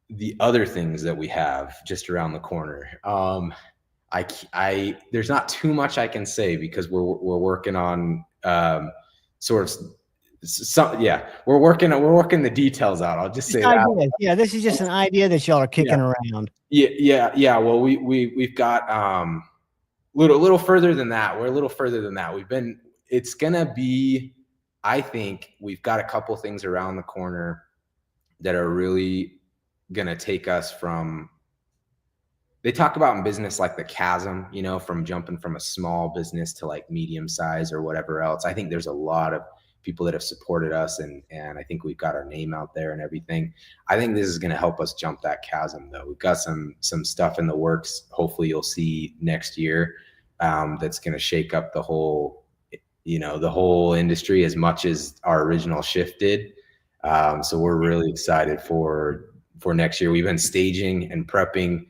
the other things that we have just around the corner, there's not too much I can say, because we're working on we're working the details out. I'll just say that. Yeah, this is just an idea that y'all are kicking around. Yeah. Well, we've got little further than that. We're a little further than that. It's gonna be, I think we've got a couple things around the corner that are really gonna take us from, they talk about in business like the chasm, from jumping from a small business to like medium size or whatever else. I think there's a lot of people that have supported us, and I think we've got our name out there and everything. I think this is going to help us jump that chasm, though. We've got some stuff in the works. Hopefully you'll see next year that's going to shake up the whole industry as much as our original shift did. So we're really excited for next year. We've been staging and prepping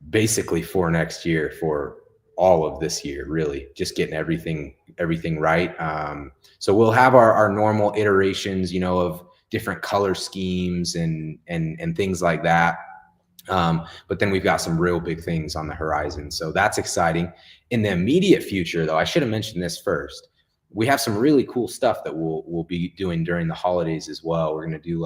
basically for next year, for all of this year, really just getting everything right. So we'll have our normal iterations, of different color schemes and things like that. But then we've got some real big things on the horizon. So that's exciting. In the immediate future, though, I should have mentioned this first. We have some really cool stuff that we'll be doing during the holidays as well. We're going to do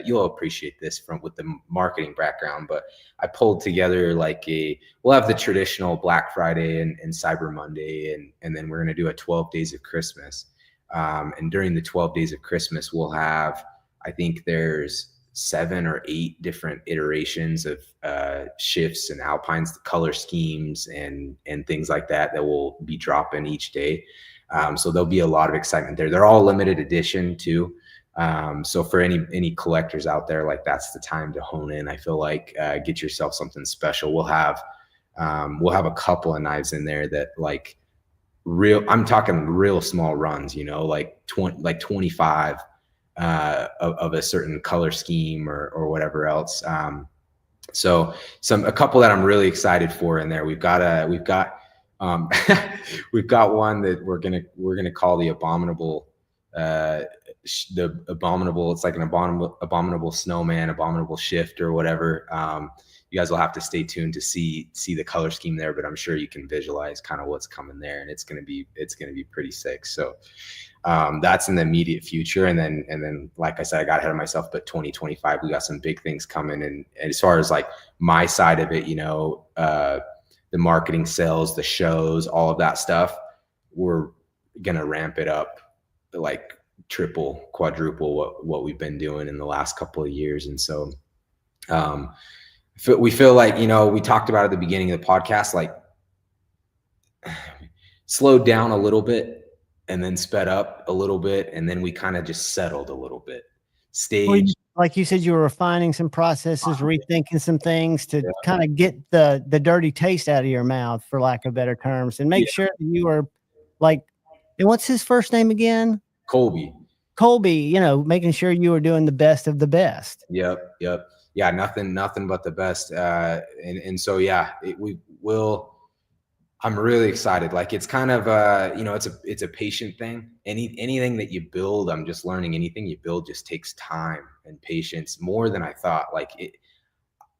you'll appreciate this with the marketing background, but I pulled together we'll have the traditional Black Friday and Cyber Monday, and then we're going to do a 12 days of Christmas. And during the 12 days of Christmas, we'll have, I think there's 7 or 8 different iterations of shifts and Alpines, color schemes and things like that will be dropping each day. So there'll be a lot of excitement there. They're all limited edition too. So for any collectors out there, that's the time to hone in. I feel like get yourself something special. We'll have a couple of knives in there that I'm talking real small runs, 25 of a certain color scheme or whatever else. So a couple that I'm really excited for in there. We've got we've got one that we're gonna call the abominable. It's like an abominable snowman, abominable shift or whatever. You guys will have to stay tuned to see the color scheme there, but I'm sure you can visualize kind of what's coming there, and it's gonna be pretty sick. So that's in the immediate future, and then like I said, I got ahead of myself, but 2025 we got some big things coming. And as far as my side of it, the marketing, sales, the shows, all of that stuff, we're gonna ramp it up triple, quadruple what we've been doing in the last couple of years. And so we feel we talked about at the beginning of the podcast, slowed down a little bit and then sped up a little bit, and then we kind of just settled a little bit. Stage. Like you said, you were refining some processes, rethinking some things to kind of get the dirty taste out of your mouth, for lack of better terms, and make sure that you are and what's his first name again? Colby. Colby, you know, making sure you were doing the best of the best. Yep. Yeah, nothing but the best. And so yeah, we will. I'm really excited. Like it's kind of you know, it's a patient thing. Anything that you build, I'm just learning. Anything you build just takes time and patience more than I thought. Like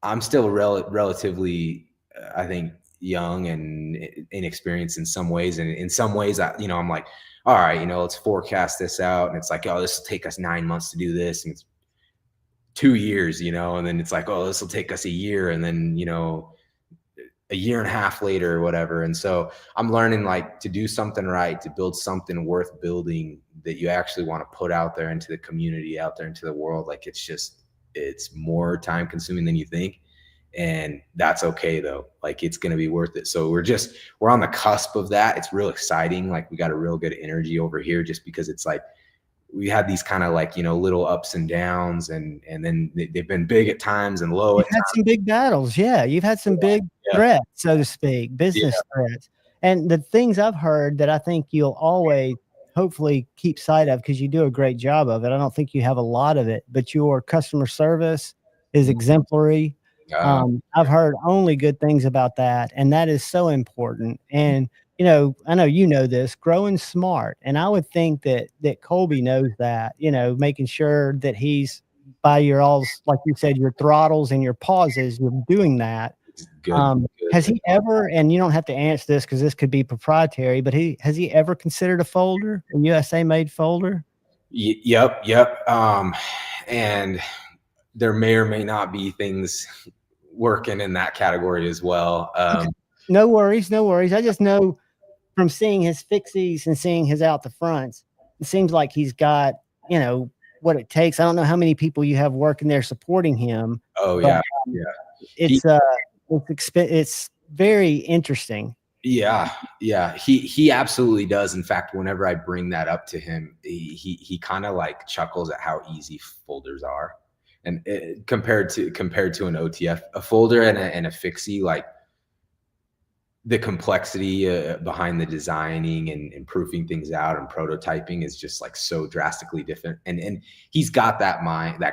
I'm still relatively, I think, young and inexperienced in some ways, and in some ways, you know, I'm like, all right, you know, let's forecast this out, and it's like, oh, this will take us 9 months to do this, and it's 2 years, you know, and then it's like, oh, this will take us a year, and then, you know, a year and a half later or whatever. And so I'm learning, like, to do something right, to build something worth building that you actually want to put out there into the community, out there into the world. Like it's more time consuming than you think. And that's okay though. Like it's going to be worth it. So we're on the cusp of that. It's real exciting. Like we got a real good energy over here just because it's like, we had these kind of like, you know, little ups and downs, and then they've been big at times and low. You've had some big battles. Yeah. You've had some big threats, so to speak, business threats. And the things I've heard that I think you'll always hopefully keep sight of, because you do a great job of it. I don't think you have a lot of it, but your customer service is exemplary. I've heard only good things about that. And that is so important. And, you know, I know you know this, growing smart. And I would think that Colby knows that, you know, making sure that he's by your like you said, your throttles and your pauses, you're doing that. Good. Has he ever, and you don't have to answer this because this could be proprietary, but has he ever considered a folder, a USA made folder? Yep. And there may or may not be things working in that category as well. Okay. No worries. I just know from seeing his fixies and seeing his out the fronts, it seems like he's got, you know, what it takes. I don't know how many people you have working there supporting him. Oh, but, it's very interesting. Yeah. He absolutely does. In fact, whenever I bring that up to him, he kind of like chuckles at how easy folders are. And compared to an OTF, a folder and a fixie, like the complexity behind the designing and proofing things out and prototyping is just like so drastically different. And he's got that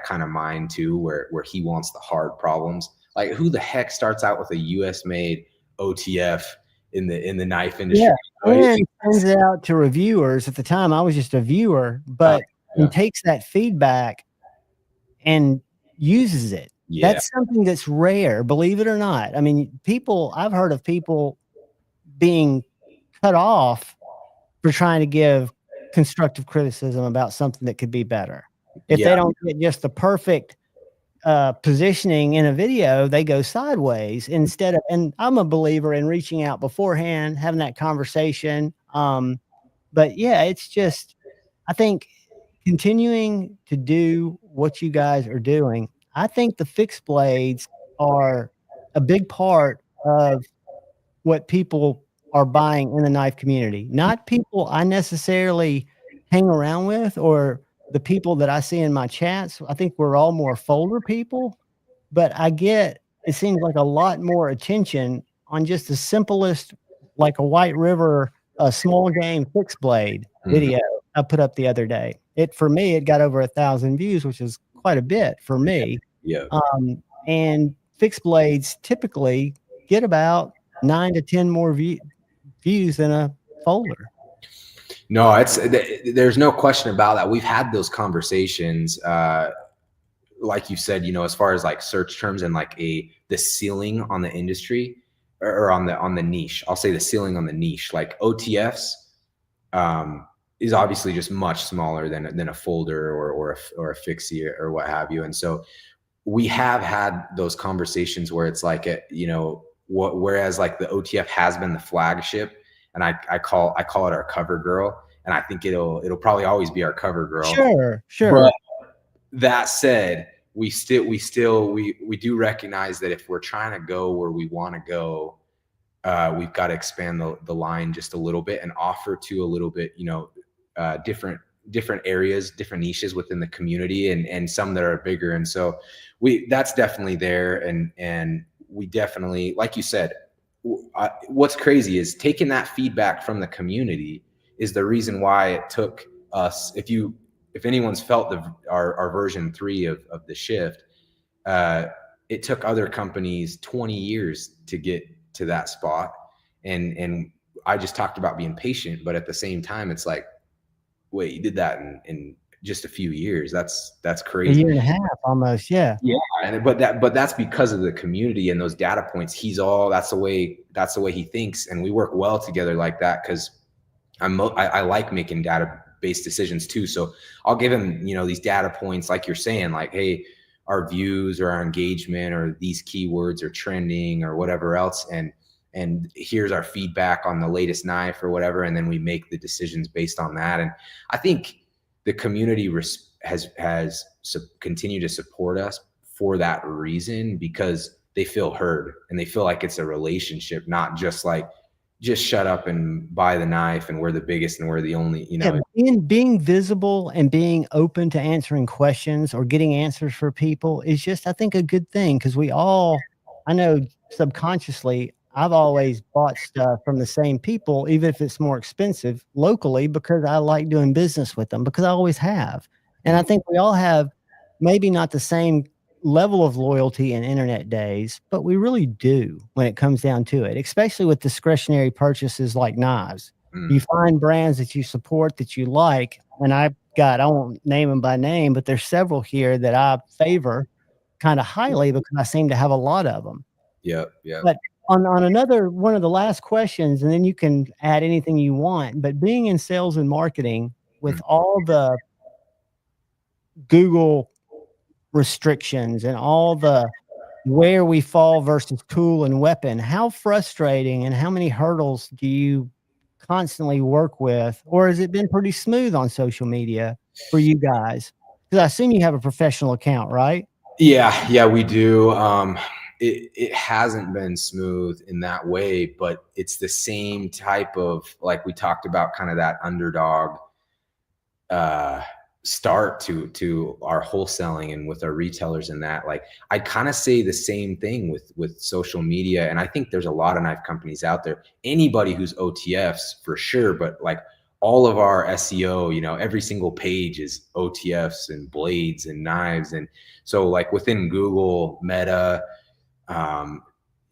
kind of mind too, where he wants the hard problems. Like who the heck starts out with a US made OTF in the knife industry? Yeah, and sends it out to reviewers. At the time, I was just a viewer, but he takes that feedback and uses it. Yeah. That's something that's rare, believe it or not. I mean, I've heard of people being cut off for trying to give constructive criticism about something that could be better. If they don't get just the perfect positioning in a video, they go sideways instead of, and I'm a believer in reaching out beforehand, having that conversation. But yeah, it's just, I think continuing to do what you guys are doing, I think the fixed blades are a big part of what people are buying in the knife community. Not people I necessarily hang around with or the people that I see in my chats. I think we're all more folder people, but it seems like a lot more attention on just the simplest, like a White River, a small game fixed blade video I put up the other day. For me, it got over 1,000 views, which is quite a bit for me. Yeah. And fixed blades typically get about 9 to 10 more views than a folder. No, there's no question about that. We've had those conversations, like you said, you know, as far as like search terms and like the ceiling on the industry or on the niche. I'll say the ceiling on the niche, like OTFs, is obviously just much smaller than a folder or a fixie or what have you. And so we have had those conversations where it's like, you know, whereas like the OTF has been the flagship, and I call it our cover girl, and I think it'll probably always be our cover girl. Sure. But that said, we do recognize that if we're trying to go where we want to go, we've got to expand the line just a little bit and offer to a little bit, you know, different areas, different niches within the community, and some that are bigger. And so that's definitely there. And we definitely, like you said, what's crazy is taking that feedback from the community is the reason why it took us, if you if anyone's felt our version 3 of the shift, it took other companies 20 years to get to that spot. And I just talked about being patient, but at the same time, it's like, wait, you did that in just a few years. That's crazy. A year and a half almost. Yeah. Yeah. But that's because of the community and those data points. That's the way he thinks. And we work well together like that, because I like making data-based decisions too. So I'll give him, these data points, like you're saying, like, hey, our views or our engagement or these keywords are trending or whatever else. And here's our feedback on the latest knife or whatever. And then we make the decisions based on that. And I think the community has continued to support us for that reason, because they feel heard and they feel like it's a relationship, not just like, just shut up and buy the knife and we're the biggest and we're the only, being visible and being open to answering questions or getting answers for people is just, I think, a good thing. Cause I know subconsciously, I've always bought stuff from the same people, even if it's more expensive locally, because I like doing business with them, because I always have. And I think we all have maybe not the same level of loyalty in internet days, but we really do when it comes down to it, especially with discretionary purchases like knives. You find brands that you support, that you like. And I won't name them by name, but there's several here that I favor kind of highly because I seem to have a lot of them. Yeah. But on another one of the last questions, and then you can add anything you want, but being in sales and marketing with all the Google restrictions and all the where we fall versus tool and weapon, how frustrating and how many hurdles do you constantly work with? Or has it been pretty smooth on social media for you guys? Because I assume you have a professional account, right? Yeah, we do. It hasn't been smooth in that way, but it's the same type of, like we talked about, kind of that underdog start to our wholesaling and with our retailers and that. Like, I'd kind of say the same thing with social media. And I think there's a lot of knife companies out there, anybody who's OTFs for sure, but like all of our SEO, every single page is OTFs and blades and knives. And so like within Google, Meta,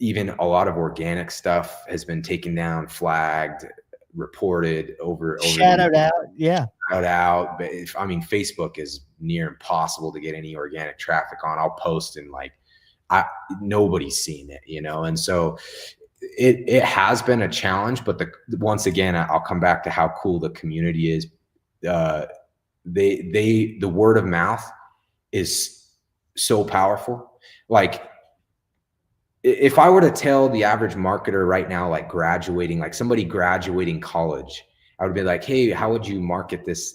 even a lot of organic stuff has been taken down, flagged, reported over shadowed out. Yeah. Shadowed out. But Facebook is near impossible to get any organic traffic on. I'll post and like, nobody's seen it, And so it has been a challenge, but once again, I'll come back to how cool the community is. The word of mouth is so powerful. Like, if I were to tell the average marketer right now, like somebody graduating college, I would be like, hey, how would you market this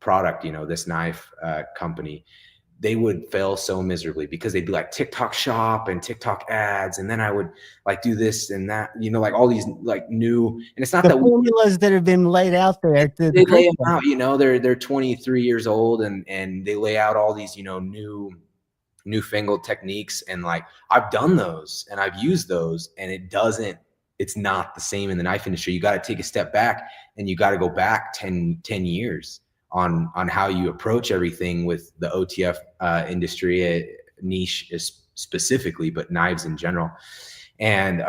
product, this knife company? They would fail so miserably, because they'd be like TikTok shop and TikTok ads. And then I would like do this and that, like all these like new, and it's not the that formulas that have been laid out there. They lay them out, they're 23 years old and they lay out all these, newfangled techniques. And like, I've done those and I've used those, and it's not the same in the knife industry. You got to take a step back and you got to go back 10 years on how you approach everything with the OTF industry, niche is specifically, but knives in general. And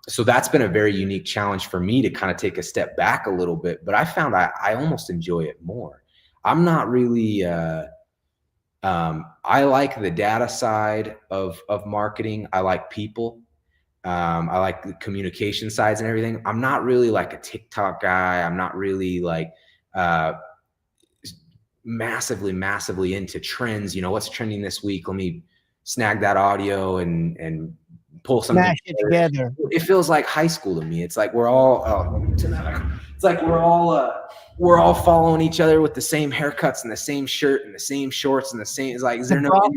so that's been a very unique challenge for me to kind of take a step back a little bit, but I found I almost enjoy it more. I'm not really, I like the data side of marketing. I like people. I like the communication sides and everything. I'm not really like a TikTok guy. I'm not really like massively into trends. What's trending this week? Let me snag that audio and pull something Smash it together. It feels like high school to me. It's like we're all we're all following each other with the same haircuts and the same shirt and the same shorts and the same. It's like, is there no cut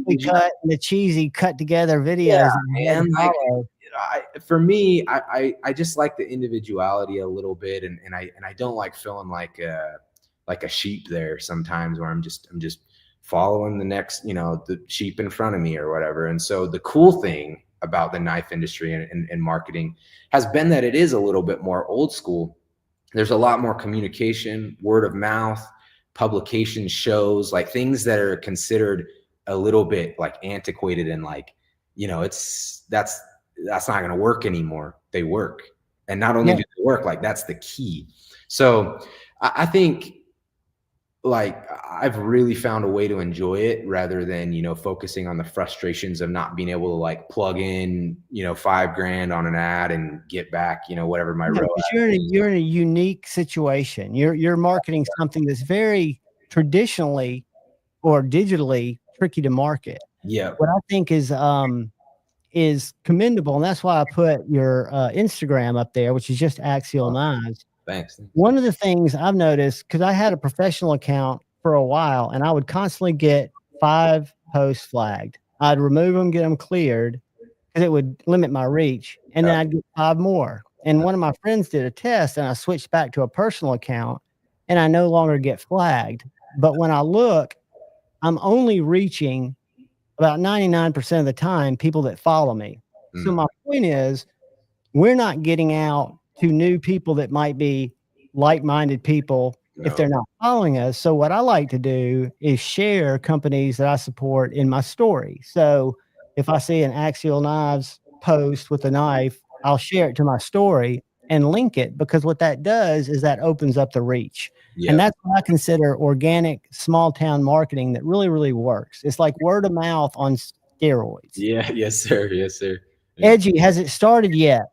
and the cheesy cut together videos? Yeah, and like, for me, I just like the individuality a little bit, and I don't like feeling like a sheep there sometimes, where I'm just following the next, the sheep in front of me or whatever. And so the cool thing about the knife industry and marketing has been that it is a little bit more old school. There's a lot more communication, word of mouth, publications, shows, like things that are considered a little bit like antiquated and like, you know, that's not going to work anymore. They work. And not only do they work, like that's the key. So I think like I've really found a way to enjoy it rather than, you know, focusing on the frustrations of not being able to like plug in, you know, $5,000 on an ad and get back, you know, whatever my ROAS. You're in a unique situation. You're marketing something that's very traditionally or digitally tricky to market. Yeah. What I think is commendable, and that's why I put your Instagram up there, which is just Axial Knives. Thanks. One of the things I've noticed, because I had a professional account for a while, and I would constantly get 5 posts flagged. I'd remove them, get them cleared, because it would limit my reach, and then I'd get 5 more. And one of my friends did a test, and I switched back to a personal account, and I no longer get flagged. But when I look, I'm only reaching about 99% of the time people that follow me. So my point is, we're not getting out to new people that might be like-minded people if they're not following us. So what I like to do is share companies that I support in my story. So if I see an Axial Knives post with a knife, I'll share it to my story and link it, because what that does is that opens up the reach. And that's what I consider organic small town marketing that really, really works. It's like word of mouth on steroids. Yeah. Yes, sir. Yes, sir. Edgy, has it started yet?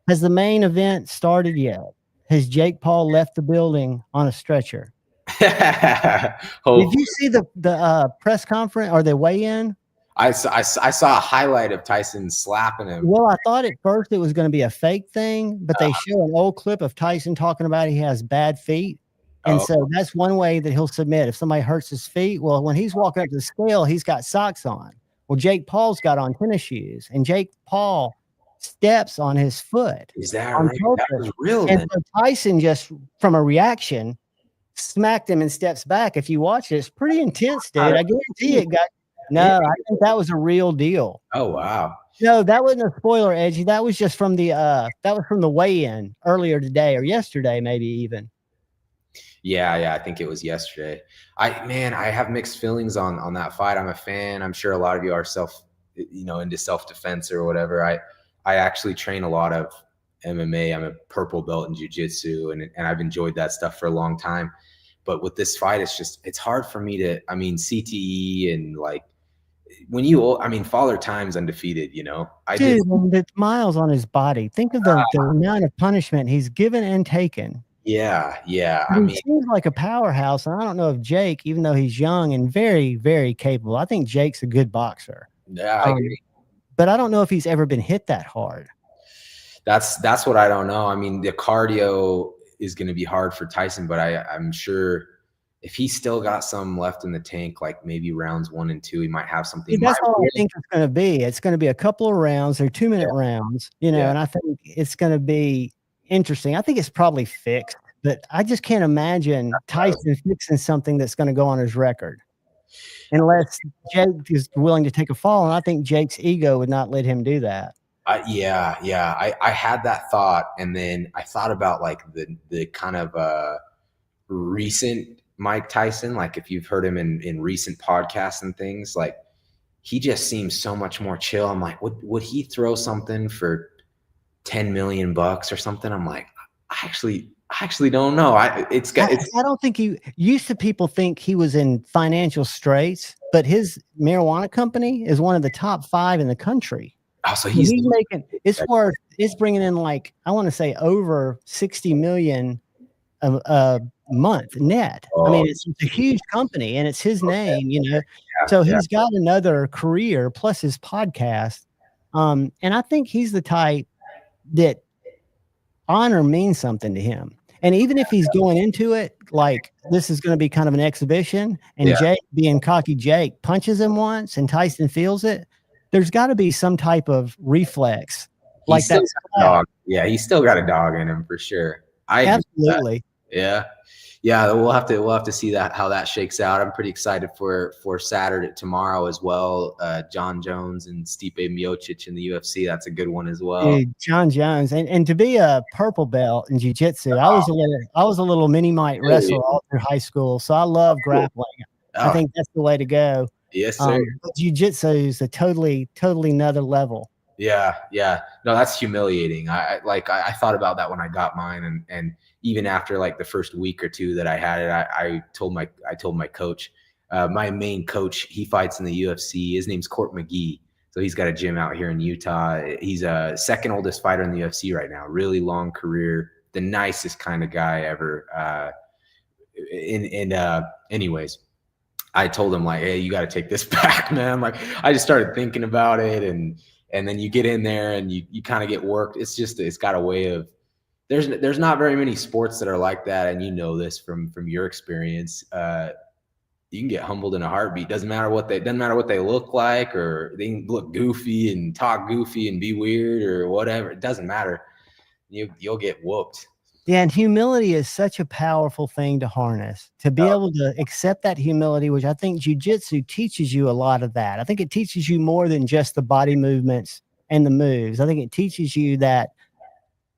Has the main event started yet? Has Jake Paul left the building on a stretcher? Did you see the press conference or the weigh-in? I saw a highlight of Tyson slapping him. Well, I thought at first it was going to be a fake thing, but they show an old clip of Tyson talking about he has bad feet. And so that's one way that he'll submit. If somebody hurts his feet, well, when he's walking up to the scale, he's got socks on. Well, Jake Paul's got on tennis shoes, and Jake Paul steps on his foot. Is that right? That was real. And so Tyson, just from a reaction, smacked him and steps back. If you watch it, it's pretty intense, dude. I guarantee it got. No, I think that was a real deal. Oh, wow. No, that wasn't a spoiler, Edgy. That was just from the weigh-in earlier today or yesterday, maybe even. Yeah, I think it was yesterday. I have mixed feelings on that fight. I'm a fan. I'm sure a lot of you are into self-defense or whatever. I actually train a lot of MMA. I'm a purple belt in jiu-jitsu, and I've enjoyed that stuff for a long time. But with this fight, it's hard for me to, CTE and like Father Time's undefeated, you know. The miles on his body. Think of the amount of punishment he's given and taken. Yeah. He seems like a powerhouse, and I don't know if Jake, even though he's young and very, very capable, I think Jake's a good boxer. Yeah, I agree. But I don't know if he's ever been hit that hard. That's what I don't know. The cardio is going to be hard for Tyson, but I'm sure if he's still got some left in the tank, like maybe rounds 1 and 2, he might have something. That's all I think it's going to be. It's going to be a couple of rounds. They're 2-minute rounds, and I think it's going to be interesting. I think it's probably fixed, but I just can't imagine Tyson fixing something that's going to go on his record unless Jake is willing to take a fall. And I think Jake's ego would not let him do that. I had that thought, and then I thought about like the kind of recent Mike Tyson, like if you've heard him in recent podcasts and things, like he just seems so much more chill. I'm like, would he throw something for $10 million or something? I'm like, I actually don't know. I don't think he used to. People think he was in financial straits, but his marijuana company is one of the top 5 in the country. Oh, so he's making it's bringing in like, I want to say over 60 million a month net. It's a huge company, and it's his name, you know. So he's got another career plus his podcast. And I think he's the type that honor means something to him. And even if he's going into it like this is going to be kind of an exhibition, and Jake, being cocky Jake, punches him once and Tyson feels it, there's got to be some type of reflex like that. Yeah, he's still got a dog in him for sure. Absolutely. Yeah. Yeah, we'll have to see that how that shakes out. I'm pretty excited for Saturday tomorrow as well. John Jones and Stipe Miocic in the UFC. That's a good one as well. Dude, John Jones, and to be a purple belt in jiu-jitsu, I was a little mini might wrestler all through high school, so I love grappling. I think that's the way to go. Yes, sir. But jiu-jitsu is a totally another level. Yeah. No, that's humiliating. I thought about that when I got mine, and even after like the first week or two that I had it, I told my coach, my main coach, he fights in the UFC. His name's Court McGee. So he's got a gym out here in Utah. He's a second oldest fighter in the UFC right now. Really long career, the nicest kind of guy ever. Anyways, I told him like, hey, you got to take this back, man. Like I just started thinking about it, and then you get in there and you kind of get worked. It's got a way of, there's not very many sports that are like that. And you know this from your experience. You can get humbled in a heartbeat. Doesn't matter what they look like, or they can look goofy and talk goofy and be weird or whatever. It doesn't matter. You'll get whooped. Yeah, and humility is such a powerful thing to harness, to be able to accept that humility, which I think jiu-jitsu teaches you a lot of that. I think it teaches you more than just the body movements and the moves. I think it teaches you that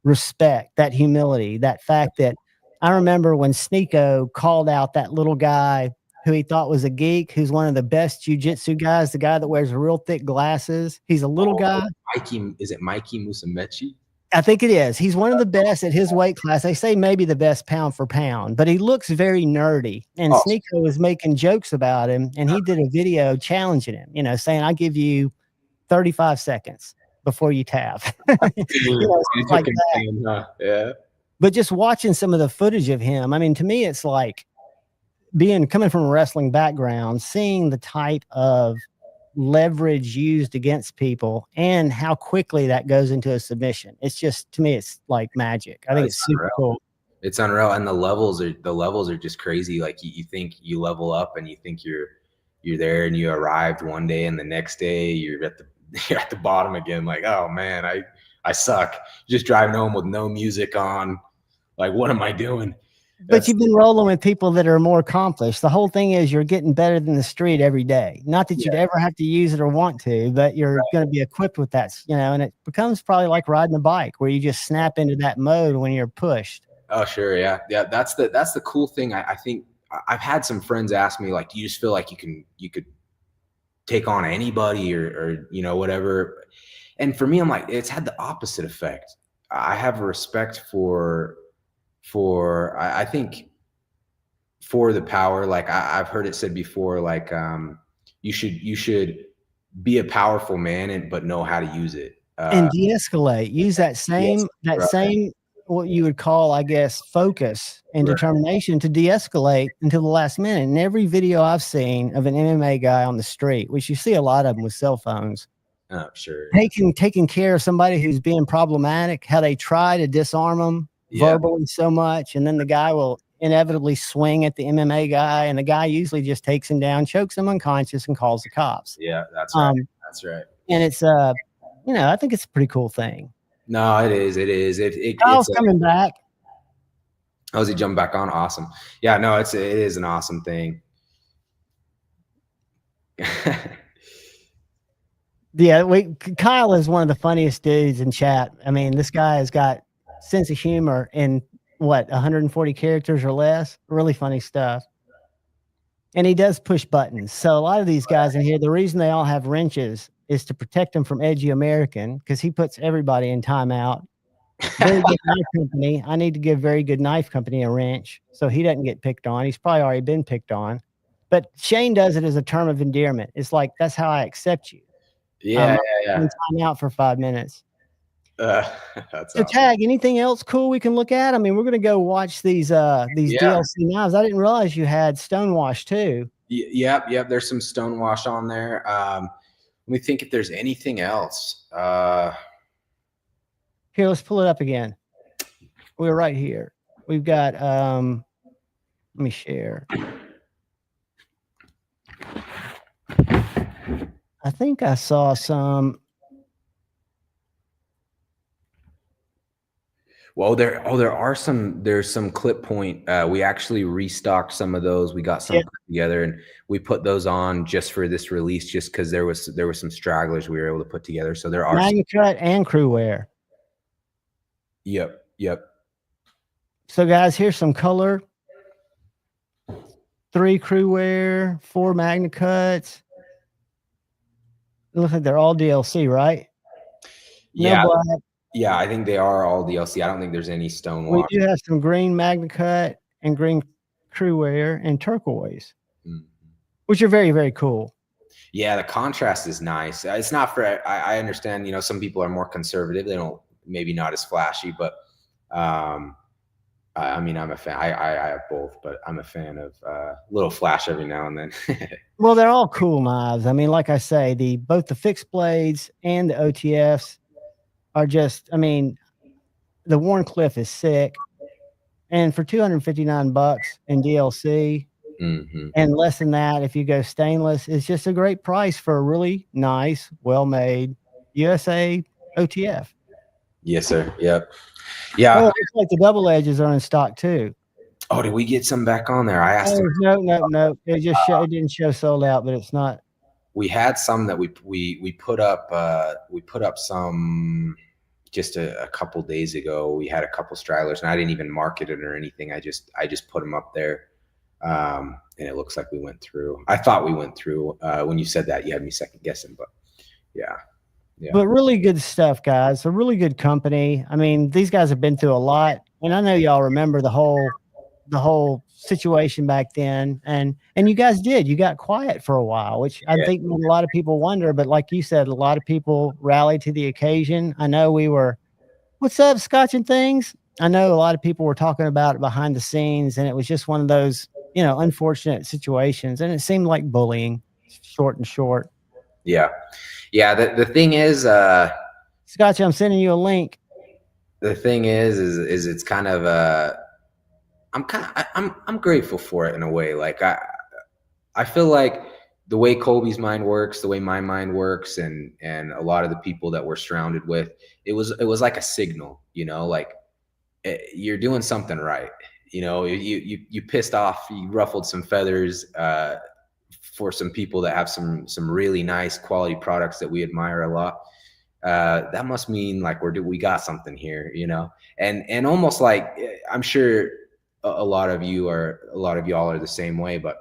respect, that humility, that fact that I remember when Sneeko called out that little guy who he thought was a geek, who's one of the best jiu-jitsu guys, the guy that wears real thick glasses. He's a little guy. Is it Mikey Musumeci? I think it is. He's one of the best at his weight class. They say maybe the best pound for pound, but he looks very nerdy. And Sneeko was making jokes about him, and he did a video challenging him, saying, "I give you 35 seconds before you tap." Like that. Yeah. But just watching some of the footage of him, I mean, to me, it's like coming from a wrestling background, seeing the type of leverage used against people and how quickly that goes into a submission. It's just, to me, it's like magic. I think it's super cool. It's unreal. And the levels are just crazy. Like you think you level up and you think you're there and you arrived one day, and the next day you're at the bottom again. Like, oh man, I suck. Just driving home with no music on. Like, what am I doing? But you've been rolling with people that are more accomplished. The whole thing is you're getting better than the street every day. Not that you'd ever have to use it or want to, but you're going to be equipped with that, and it becomes probably like riding a bike where you just snap into that mode when you're pushed. Oh, sure. Yeah. That's the cool thing. I think I've had some friends ask me, like, do you just feel like you could take on anybody or whatever? And for me, I'm like, it's had the opposite effect. I have a respect for I think for the power. Like I've heard it said before, like you should be a powerful man but know how to use it and de-escalate. Use that same what you would call, I guess, focus and determination to de-escalate until the last minute. In every video I've seen of an MMA guy on the street, which you see a lot of them with cell phones, sure, taking care of somebody who's being problematic, how they try to disarm them verbally so much, and then the guy will inevitably swing at the MMA guy, and the guy usually just takes him down, chokes him unconscious, and calls the cops. Yeah, that's right. That's right. And it's I think it's a pretty cool thing. No, it is. Kyle's coming back. Oh, is he jumping back on? Awesome. Yeah, no, it is an awesome thing. Yeah, Kyle is one of the funniest dudes in chat. I mean, this guy has got sense of humor in 140 characters or less. Really funny stuff. And he does push buttons. So a lot of these guys in here, the reason they all have wrenches is to protect them from Edgy American, because he puts everybody in timeout. Very Good Knife Company. I need to give Very Good Knife Company a wrench so he doesn't get picked on. He's probably already been picked on. But Shane does it as a term of endearment. It's like, that's how I accept you. Yeah. Time out for 5 minutes. That's so awesome. Tag, anything else cool we can look at? I mean, we're gonna go watch these DLC knives. I didn't realize you had Stonewash too. Yep. There's some Stonewash on there. Let me think if there's anything else. Here, let's pull it up again. We're right here. We've got let me share. I think I saw some. Well, there's some clip point. We actually restocked some of those. We got some Yeah. put together and we put those on just for this release, just because there were some stragglers we were able to put together. So there are Magnacut and crew wear. Yep. So guys, here's some color. 3 crew wear, 4 Magnacuts. It looks like they're all DLC, right? No Yeah. black. Yeah, I think they are all DLC. I don't think there's any We stonewash. do have some green Magnacut and green crew wear and turquoise, which are very, very cool. Yeah, the contrast is nice. It's not for, I understand, you know, some people are more conservative. They don't, maybe not as flashy, but I mean, I'm a fan. I have both, but I'm a fan of a little flash every now and then. Well, they're all cool knives. I mean, like I say, both the fixed blades and the OTFs are just, I mean, the Warncliffe is sick. And for $259 in DLC, and less than that, if you go stainless, it's just a great price for a really nice, well-made USA OTF. Yes, sir. Yep. Yeah. Oh, it looks like the double edges are in stock too. Oh, did we get some back on there? I asked him. No. It just it didn't show sold out, but it's not. We had some that we put up some just a couple days ago. We had a couple stragglers, and I didn't even market it or anything. I just put them up there, and it looks like we went through. I thought we went through. When you said that, you had me second guessing, but yeah. But really good stuff, guys. A really good company. I mean, these guys have been through a lot, and I know y'all remember the whole situation back then. And you guys did. You got quiet for a while, which I think made a lot of people wonder. But like you said, a lot of people rallied to the occasion. I know we were, what's up, Scotch and things? I know a lot of people were talking about it behind the scenes, and it was just one of those, you know, unfortunate situations. And it seemed like bullying, short and short. Yeah. The thing is, Scotch, I'm sending you a link. The thing is it's kind of, I'm grateful for it in a way. Like I feel like the way Colby's mind works, the way my mind works, and a lot of the people that we're surrounded with, it was like a signal, you know, like you're doing something right. You know, you pissed off, you ruffled some feathers, for some people that have some really nice quality products that we admire a lot. That must mean like we got something here, you know, and almost like, I'm sure a lot of y'all are the same way, but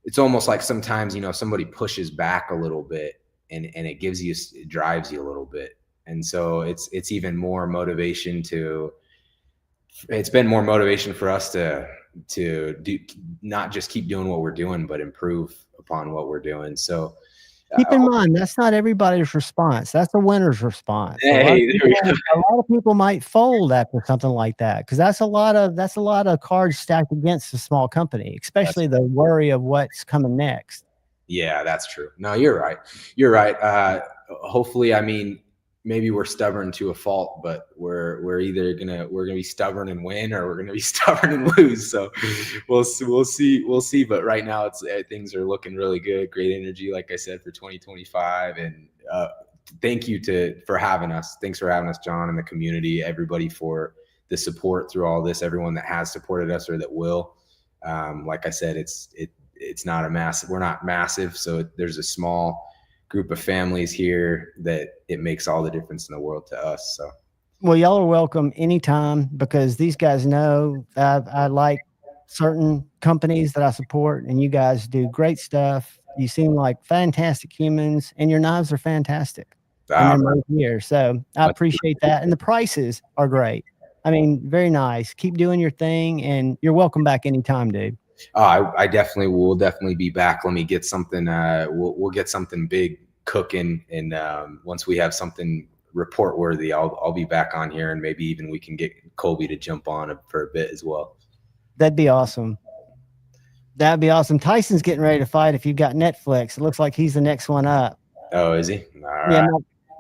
it's almost like sometimes, you know, somebody pushes back a little bit and it drives you a little bit. And so it's even more motivation it's been more motivation for us to do, not just keep doing what we're doing, but improve upon what we're doing. So keep in mind, that's not everybody's response. That's a winner's response. Hey, a lot of people might fold after something like that, because that's a lot of cards stacked against a small company, especially the worry of what's coming next. Yeah, that's true. No, you're right. Hopefully, I mean, maybe we're stubborn to a fault, but we're either gonna be stubborn and win, or we're gonna be stubborn and lose. So we'll see. But right now, things are looking really good. Great energy, like I said, for 2025. And thank you for having us. Thanks for having us, John, and the community, everybody, for the support through all this. Everyone that has supported us or that will. Like I said, it's not a massive. We're not massive, so there's a small group of families here that it makes all the difference in the world to us. So, well, y'all are welcome anytime, because these guys know I like certain companies that I support, and you guys do great stuff. You seem like fantastic humans, and your knives are fantastic. And they're right here. So I appreciate that. And the prices are great. I mean, very nice. Keep doing your thing, and you're welcome back anytime, dude. I definitely will be back. Let me get something. We'll get something big cooking, and once we have something report worthy, I'll be back on here, and maybe even we can get Colby to jump on for a bit as well. That'd be awesome. Tyson's getting ready to fight. If you've got Netflix, it looks like he's the next one up. Oh, is he? All right. Yeah,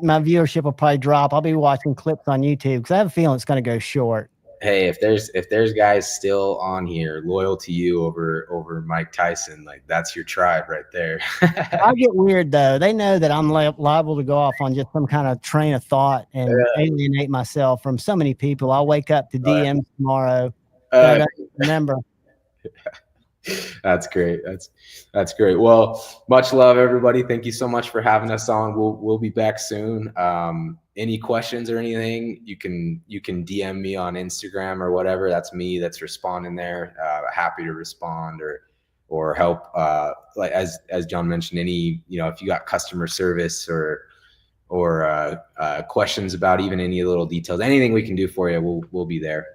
my viewership will probably drop. I'll be watching clips on YouTube because I have a feeling it's going to go short. hey, if there's guys still on here loyal to you over Mike Tyson, like that's your tribe right there. I get weird though. They know that I'm liable to go off on just some kind of train of thought and alienate myself from so many people. I'll wake up to DMs tomorrow that I don't remember. That's great. That's great. Well, much love, everybody. Thank you so much for having us on. We'll be back soon. Any questions or anything, you can DM me on Instagram or whatever. That's me that's responding there. Happy to respond or help. Like as John mentioned, any, if you got customer service or questions about even any little details, anything we can do for you, we'll be there.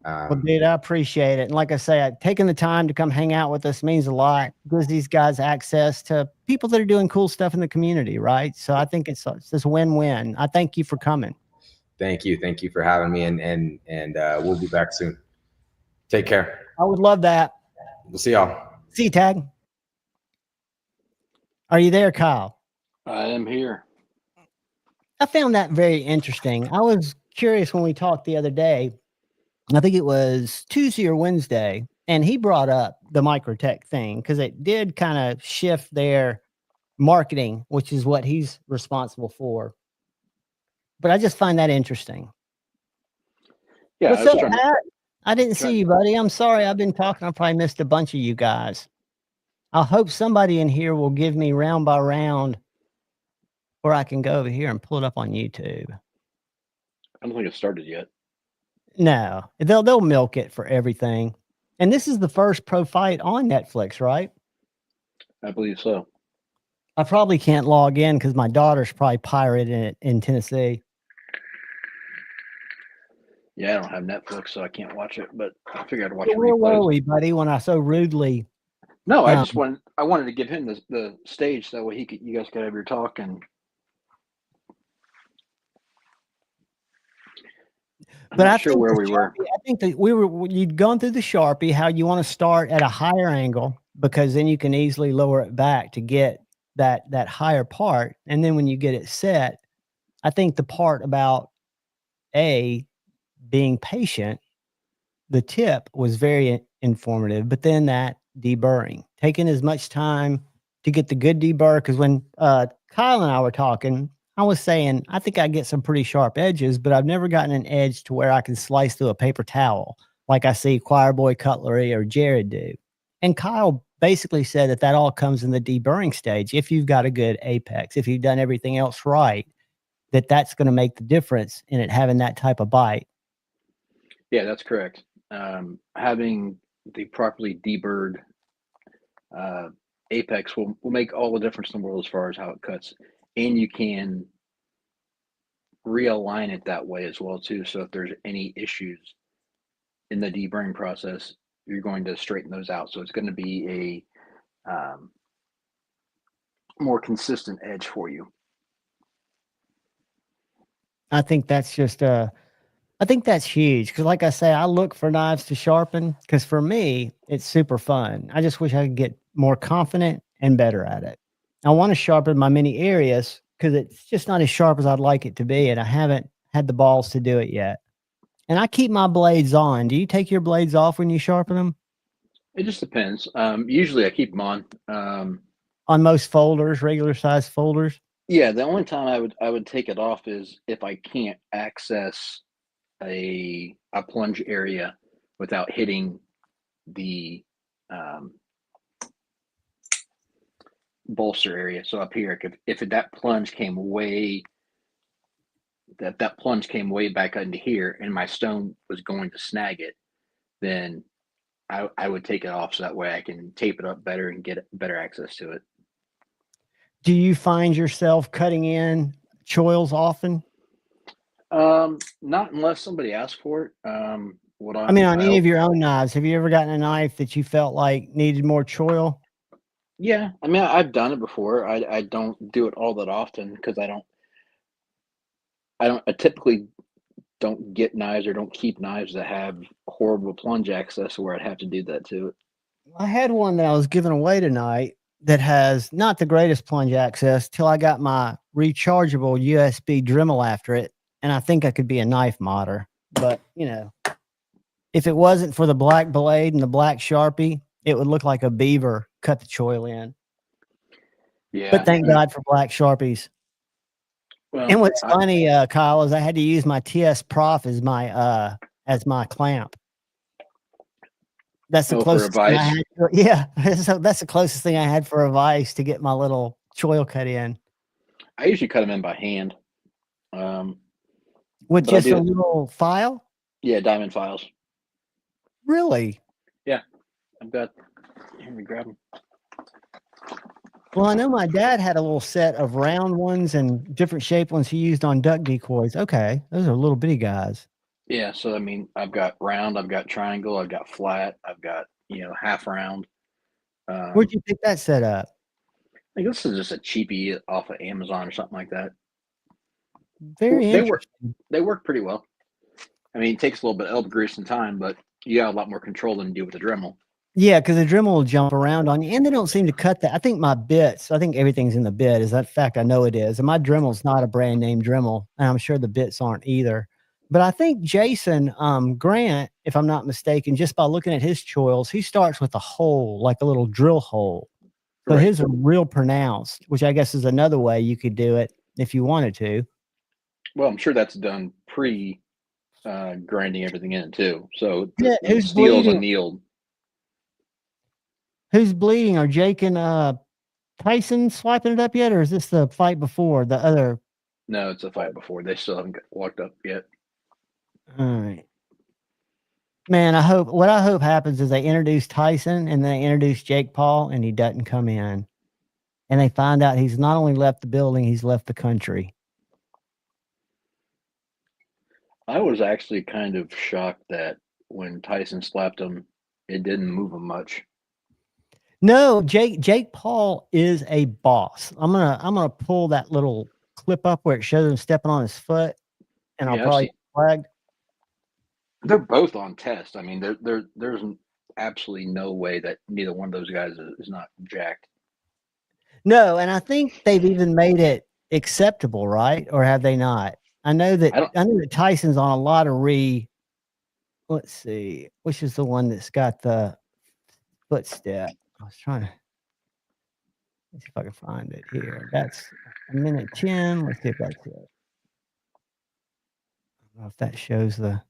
Well, dude, I appreciate it. And like I say, taking the time to come hang out with us means a lot. Gives these guys access to people that are doing cool stuff in the community, right? So I think it's this win-win. I thank you for coming. Thank you for having me, and we'll be back soon. Take care. I would love that. We'll see y'all. See you, Tag. Are you there, Kyle? I am here. I found that very interesting. I was curious when we talked the other day. I think it was Tuesday or Wednesday, and he brought up the Microtech thing because it did kind of shift their marketing, which is what he's responsible for. But I just find that interesting. Yeah, what's up, Pat? I didn't see you, buddy. I'm sorry. I've been talking. I probably missed a bunch of you guys. I hope somebody in here will give me round by round, or I can go over here and pull it up on YouTube. I don't think it started yet. No, they'll milk it for everything. And this is the first pro fight on Netflix, right? I believe so. I probably can't log in because my daughter's probably pirating it in Tennessee. Yeah, I don't have Netflix, so I can't watch it, but I figured I'd watch it. Where were we, buddy, when I so rudely... No, I wanted to give him the stage so you guys could have your talk. And but I'm not sure where we were. I think that you'd gone through the Sharpie, how you want to start at a higher angle because then you can easily lower it back to get that higher part. And then when you get it set, I think the part about being patient, the tip was very informative, but then that deburring, taking as much time to get the good deburr. Because when Kyle and I were talking, I was saying, I think I get some pretty sharp edges, but I've never gotten an edge to where I can slice through a paper towel like I see Choir Boy Cutlery or Jared do. And Kyle basically said that all comes in the deburring stage. If you've got a good apex, if you've done everything else right, that's going to make the difference in it having that type of bite. Yeah, that's correct. Having the properly deburred apex will make all the difference in the world as far as how it cuts. And you can realign it that way as well too. So if there's any issues in the deburring process, you're going to straighten those out. So it's going to be a more consistent edge for you. I think that's just I think that's huge because, like I say, I look for knives to sharpen because for me, it's super fun. I just wish I could get more confident and better at it. I want to sharpen my many areas because it's just not as sharp as I'd like it to be, and I haven't had the balls to do it yet. And I keep my blades on. Do you take your blades off when you sharpen them? It just depends. Usually I keep them on. On most folders, regular size folders? Yeah, the only time I would take it off is if I can't access a plunge area without hitting the bolster area. So up here, if that plunge came way back into here and my stone was going to snag it, then I would take it off so that way I can tape it up better and get better access to it. Do you find yourself cutting in choils often? Not unless somebody asks for it. I mean, on any of your own knives, have you ever gotten a knife that you felt like needed more choil? Yeah, I mean, I've done it before. I don't do it all that often because I typically don't get knives or don't keep knives that have horrible plunge access where I'd have to do that to it. I had one that I was giving away tonight that has not the greatest plunge access till I got my rechargeable USB Dremel after it. And I think I could be a knife modder, but you know, If it wasn't for the black blade and the black Sharpie, it would look like a beaver cut the choil in. Yeah. But thank God for black Sharpies. Well, And what's funny, Kyle, is I had to use my TS Prof as my clamp. That's the for a closest thing I vise. had. Yeah, so that's the closest thing I had for a vise to get my little choil cut in. I usually cut them in by hand. With but I just do a it- little file? Yeah, diamond files. Really? Yeah, I've got. Let me grab them. Well, I know my dad had a little set of round ones and different shape ones he used on duck decoys. Okay, those are little bitty guys. Yeah, so I mean, I've got round, I've got triangle, I've got flat, I've got half round. Where'd you pick that set up? I think this is just a cheapie off of Amazon or something like that. Very interesting. They work pretty well. I mean, it takes a little bit of elbow grease and time, but you got a lot more control than you do with the Dremel. Yeah, because the Dremel will jump around on you, and they don't seem to cut that. I think my bits, I think everything's in the bit. Is that fact? I know it is. And my Dremel's not a brand name Dremel, and I'm sure the bits aren't either. But I think Jason Grant, if I'm not mistaken, just by looking at his choils, he starts with a hole, like a little drill hole. So Right. his are real pronounced, which I guess is another way you could do it if you wanted to. Well, I'm sure that's done pre grinding everything in too. So Yeah, the who's steel's bleeding? annealed. Who's bleeding? Are Jake and Tyson swiping it up yet, or is this the fight before the other? No, it's a fight before. They still haven't walked up yet. All right. Man, what I hope happens is they introduce Tyson and then they introduce Jake Paul and he doesn't come in. And they find out he's not only left the building, he's left the country. I was actually kind of shocked that when Tyson slapped him, it didn't move him much. No, Jake Paul is a boss. I'm gonna pull that little clip up where it shows him stepping on his foot, and I'll Yeah, probably flag. they're both on test. I mean, there's absolutely no way that neither one of those guys is not jacked. No, and I think they've even made it acceptable, right? Or have they not? I know that Tyson's on a lot of let's see, which is the one that's got the footstep. I was trying to let's see if I can find it here. That's a minute 10. Let's see if that's it. I don't know if that shows that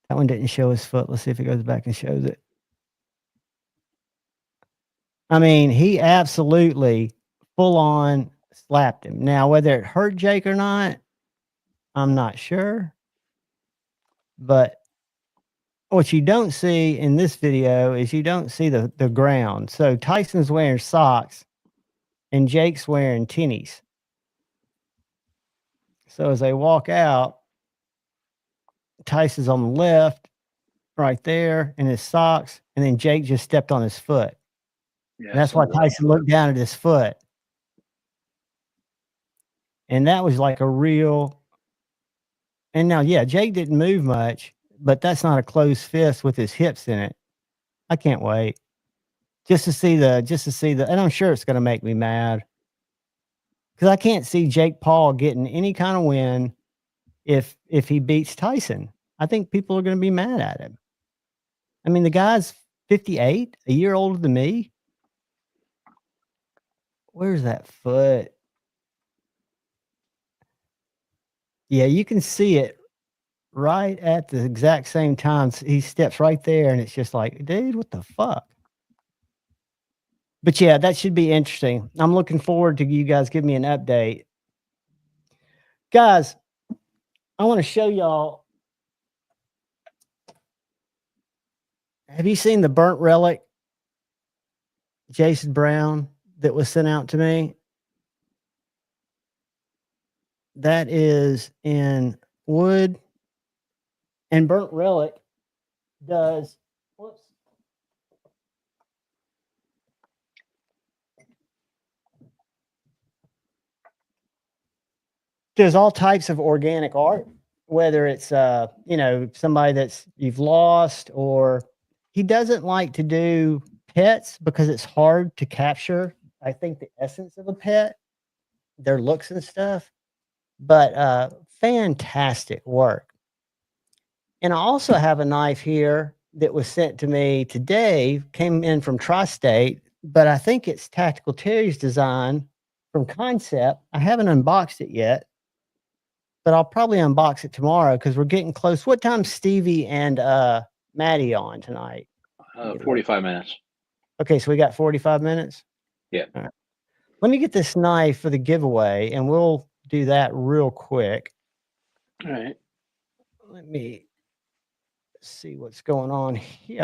one didn't show his foot. Let's see if it goes back and shows it. I mean, he absolutely full on slapped him. Now, whether it hurt Jake or not, I'm not sure. But what you don't see in this video is you don't see the ground. So Tyson's wearing socks and Jake's wearing tennies. So as they walk out, Tyson's on the left, right there, in his socks, and then Jake just stepped on his foot. Yeah, and that's why Tyson looked down at his foot. And that was like a real. And now, yeah, Jake didn't move much, but that's not a closed fist with his hips in it. I can't wait just to see the, and I'm sure it's going to make me mad because I can't see Jake Paul getting any kind of win if he beats Tyson. I think people are going to be mad at him. I mean, the guy's 58, a year older than me. Where's that foot? Yeah, you can see it right at the exact same time. He steps right there, and it's just like, dude, what the fuck? But yeah, that should be interesting. I'm looking forward to you guys giving me an update. Guys, I want to show y'all. Have you seen the burnt relic, Jason Brown, that was sent out to me? That is in wood. And burnt relic does, whoops. There's all types of organic art, whether it's, somebody that's you've lost, or he doesn't like to do pets because it's hard to capture, I think, the essence of a pet, their looks and stuff, but fantastic work. And I also have a knife here that was sent to me today, came in from Tri-State, but I think it's Tactical Terry's design from Concept. I haven't unboxed it yet, but I'll probably unbox it tomorrow because we're getting close. What time's Stevie and Maddie on tonight? 45 minutes. Okay, so we got 45 minutes. Yeah. All right. Let me get this knife for the giveaway, and we'll do that real quick. All right. Let me see what's going on here.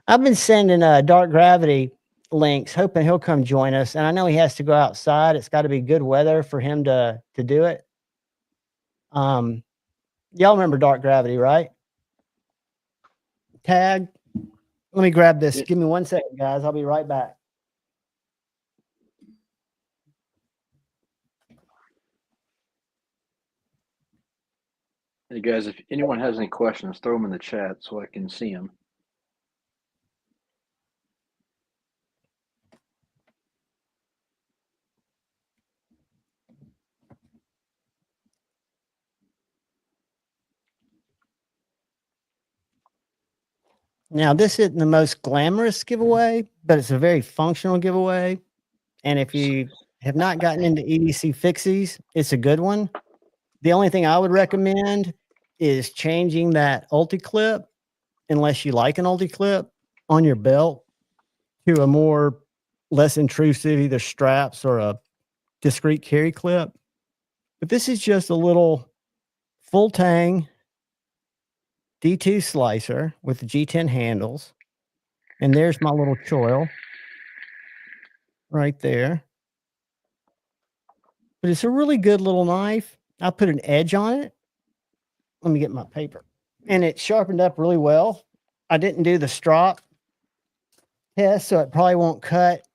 I've been sending Dark Gravity links, hoping he'll come join us. And I know he has to go outside. It's got to be good weather for him to do it. Y'all remember Dark Gravity, right? Tag. Let me grab this. Give me 1 second, guys. I'll be right back. Hey guys, if anyone has any questions, throw them in the chat so I can see them. Now, this isn't the most glamorous giveaway, but it's a very functional giveaway. And if you have not gotten into EDC Fixies, it's a good one. The only thing I would recommend is changing that ulti-clip, unless you like an ulti-clip, on your belt to a more less intrusive, either straps or a discrete carry clip. But this is just a little full tang D2 slicer with the G10 handles. And there's my little choil right there. But it's a really good little knife. I put an edge on it. Let me get my paper. And it sharpened up really well. I didn't do the strop test, so it probably won't cut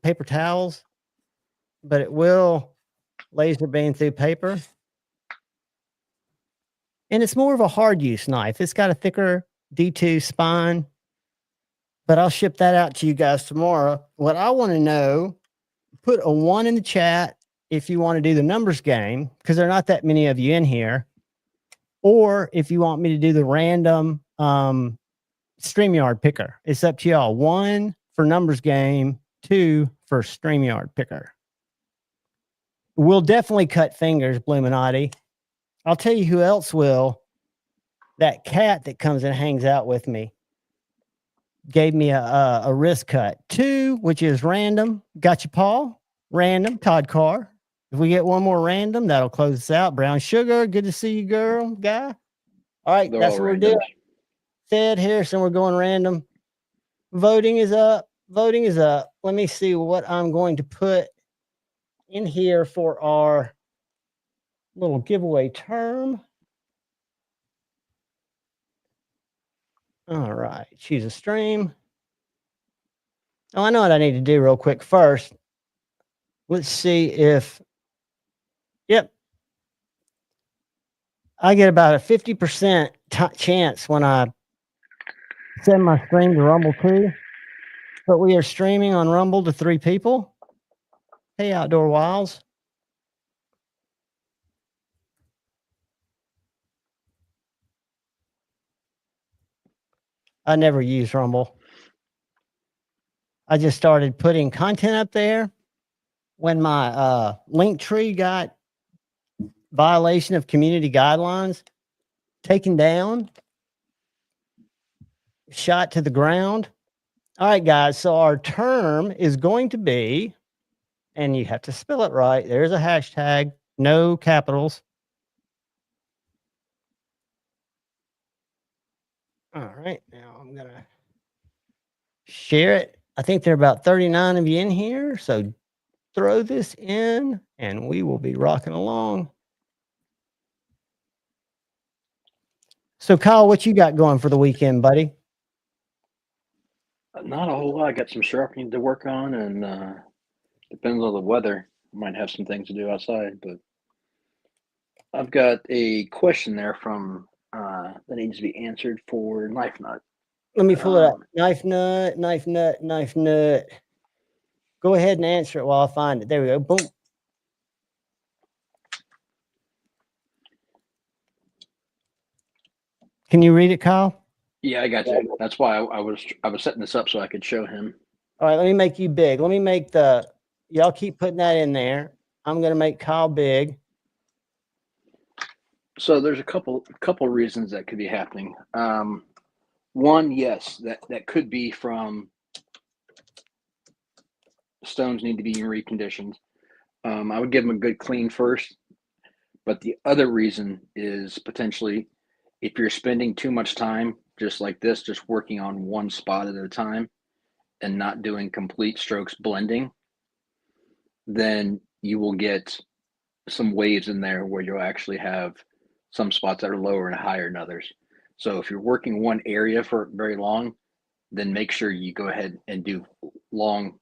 paper towels, but it will laser beam through paper. And it's more of a hard use knife. It's got a thicker D2 spine, but I'll ship that out to you guys tomorrow. What I want to know, put a 1 in the chat if you want to do the numbers game, because there are not that many of you in here, or if you want me to do the random StreamYard picker. It's up to y'all. 1 for numbers game, 2 for StreamYard picker. We'll definitely cut fingers, Bluminati. I'll tell you who else will. That cat that comes and hangs out with me gave me a wrist cut. 2, which is random. Got you, Paul. Random. Todd Carr. If we get one more random, that'll close us out. Brown Sugar. Good to see you, girl, guy. All right, that's what we're doing. Ted Harrison, we're going random. Voting is up. Voting is up. Let me see what I'm going to put in here for our little giveaway term. All right, choose a stream. Oh, I know what I need to do real quick first. Let's see if, yep. I get about a 50% chance when I send my stream to Rumble too. But we are streaming on Rumble to 3 people. Hey, Outdoor Wilds. I never use Rumble. I just started putting content up there when my link tree got violation of community guidelines taken down, shot to the ground. All right, guys. So our term is going to be, and you have to spell it right. There's a hashtag, no capitals. All right. Now I'm going to share it. I think there are about 39 of you in here. So throw this in and we will be rocking along. So Kyle, what you got going for the weekend, buddy? Not a whole lot. I got some sharpening to work on, and depends on the weather. I might have some things to do outside, but I've got a question there from that needs to be answered for Knife Nut. Let me pull it up. Knife Nut, Knife Nut, Knife Nut. Go ahead and answer it while I find it. There we go. Boom. Can you read it, Kyle? Yeah, I got you. That's why I was setting this up so I could show him. All right, let me make you big. Let me make y'all keep putting that in there. I'm going to make Kyle big. So there's a couple reasons that could be happening. One, yes, that could be from stones need to be reconditioned. I would give them a good clean first. But the other reason is potentially if you're spending too much time, just like this, just working on one spot at a time and not doing complete strokes blending, then you will get some waves in there where you'll actually have some spots that are lower and higher than others. So if you're working one area for very long, then make sure you go ahead and do long,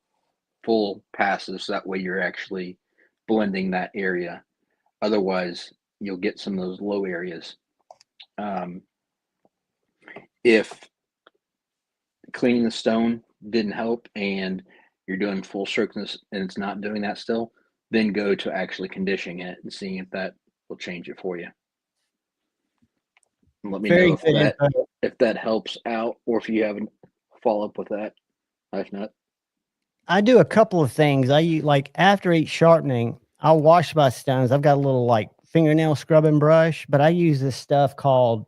full passes. That way you're actually blending that area. Otherwise, you'll get some of those low areas. If cleaning the stone didn't help and you're doing full strokes and it's not doing that still, then go to actually conditioning it and seeing if that will change it for you. And let me know if that helps out, or if you have a follow up with that. If not, I do a couple of things. After each sharpening, I'll wash my stones. I've got a little like fingernail scrubbing brush, but I use this stuff called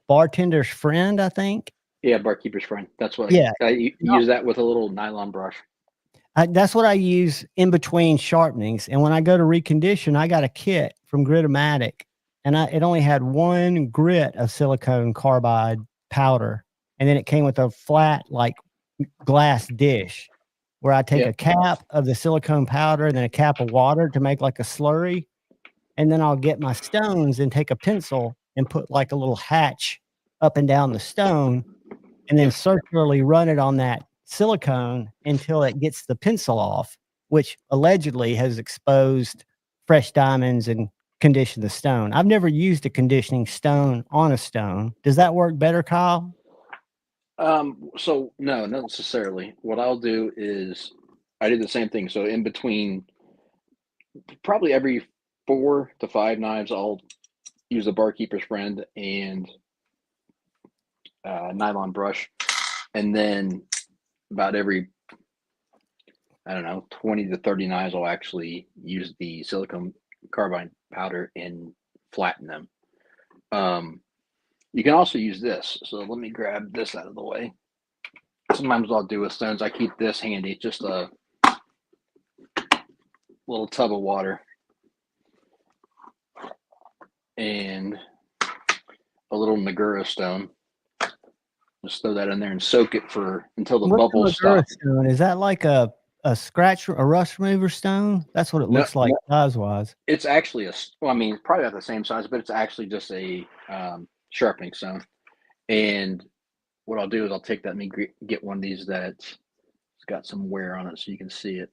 Bartender's Friend, I think. Yeah, Barkeeper's Friend. That's what I use that with a little nylon brush. That's what I use in between sharpenings. And when I go to recondition, I got a kit from Gritomatic, and it only had 1 grit of silicone carbide powder. And then it came with a flat, like glass dish where I take a cap of the silicone powder and then a cap of water to make like a slurry. And then I'll get my stones and take a pencil and put like a little hatch up and down the stone, and then circularly run it on that silicone until it gets the pencil off, which allegedly has exposed fresh diamonds and conditioned the stone. I've never used a conditioning stone on a stone. Does that work better, Kyle? So no, not necessarily. What I'll do is I do the same thing. So in between probably every 4 to 5 knives, I'll use the Barkeeper's Friend and nylon brush. And then about every, 20 to 30 knives, I'll actually use the silicone carbide powder and flatten them. You can also use this. So let me grab this out of the way. Sometimes what I'll do with stones, I keep this handy, just a little tub of water and a little Nagura stone. Just throw that in there and soak it until the bubbles stop. Stone? Is that like a rust remover stone? That's what it looks like size-wise. It's actually probably about the same size, but it's actually just a sharpening stone. And what I'll do is I'll take that and get one of these that's got some wear on it so you can see it.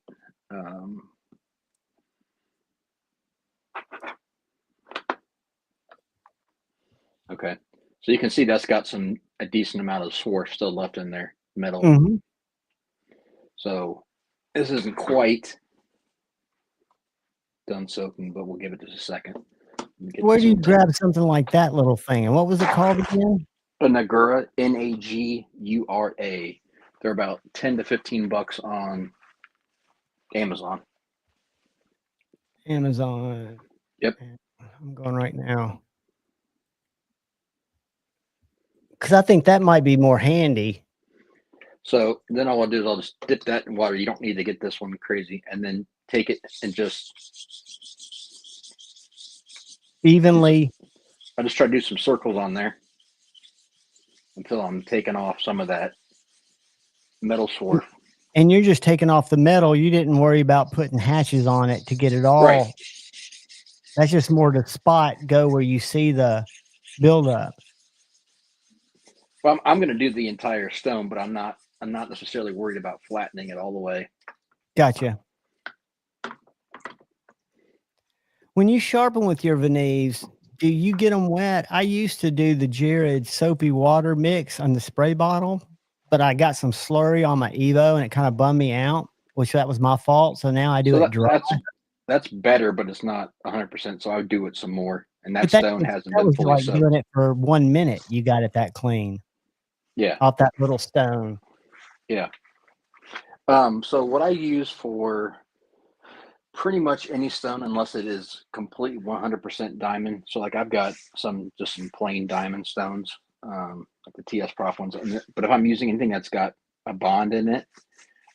Okay, so you can see that's got a decent amount of swarf still left in there, metal. Mm-hmm. So this isn't quite done soaking, but we'll give it just a second. Where do you grab something like that little thing? And what was it called again? A Nagura, Nagura. They're about $10 to $15 on Amazon. Amazon. Yep. I'm going right now. Because I think that might be more handy. So then all I'll do is I'll just dip that in water. You don't need to get this one crazy. And then take it and just evenly. I just try to do some circles on there until I'm taking off some of that metal swarf. And you're just taking off the metal. You didn't worry about putting hatches on it to get it all. Right. That's just more to spot go where you see the buildup. Well, I'm going to do the entire stone, but I'm not necessarily worried about flattening it all the way. Gotcha. When you sharpen with your veneers, do you get them wet? I used to do the Jared soapy water mix on the spray bottle, but I got some slurry on my Evo and it kind of bummed me out, which that was my fault. So now I do it dry. That's better, but it's not 100%. So I would do it some more and that But that stone hasn't that been was fully like soaked. doing it for 1 minute. You got it that clean Yeah, off that little stone. yeah. So what I use for pretty much any stone, unless it is complete 100% diamond. So like I've got some plain diamond stones, like the TS Prof ones. But if I'm using anything that's got a bond in it,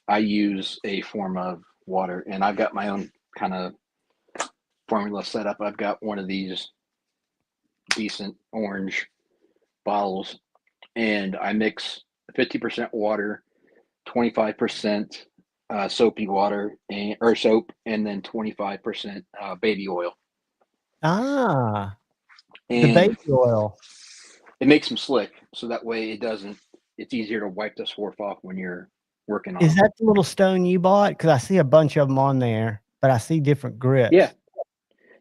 I use a form of water, and I've got my own kind of formula set up. I've got one of these decent orange bottles, and I mix 50% water, 25% soapy water or soap, and then 25% baby oil. Ah, the And baby oil. it makes them slick, so that way it's easier to wipe the swarf off when you're working on Is them. that the little stone you bought? Because I see a bunch of them on there, but I see different grips.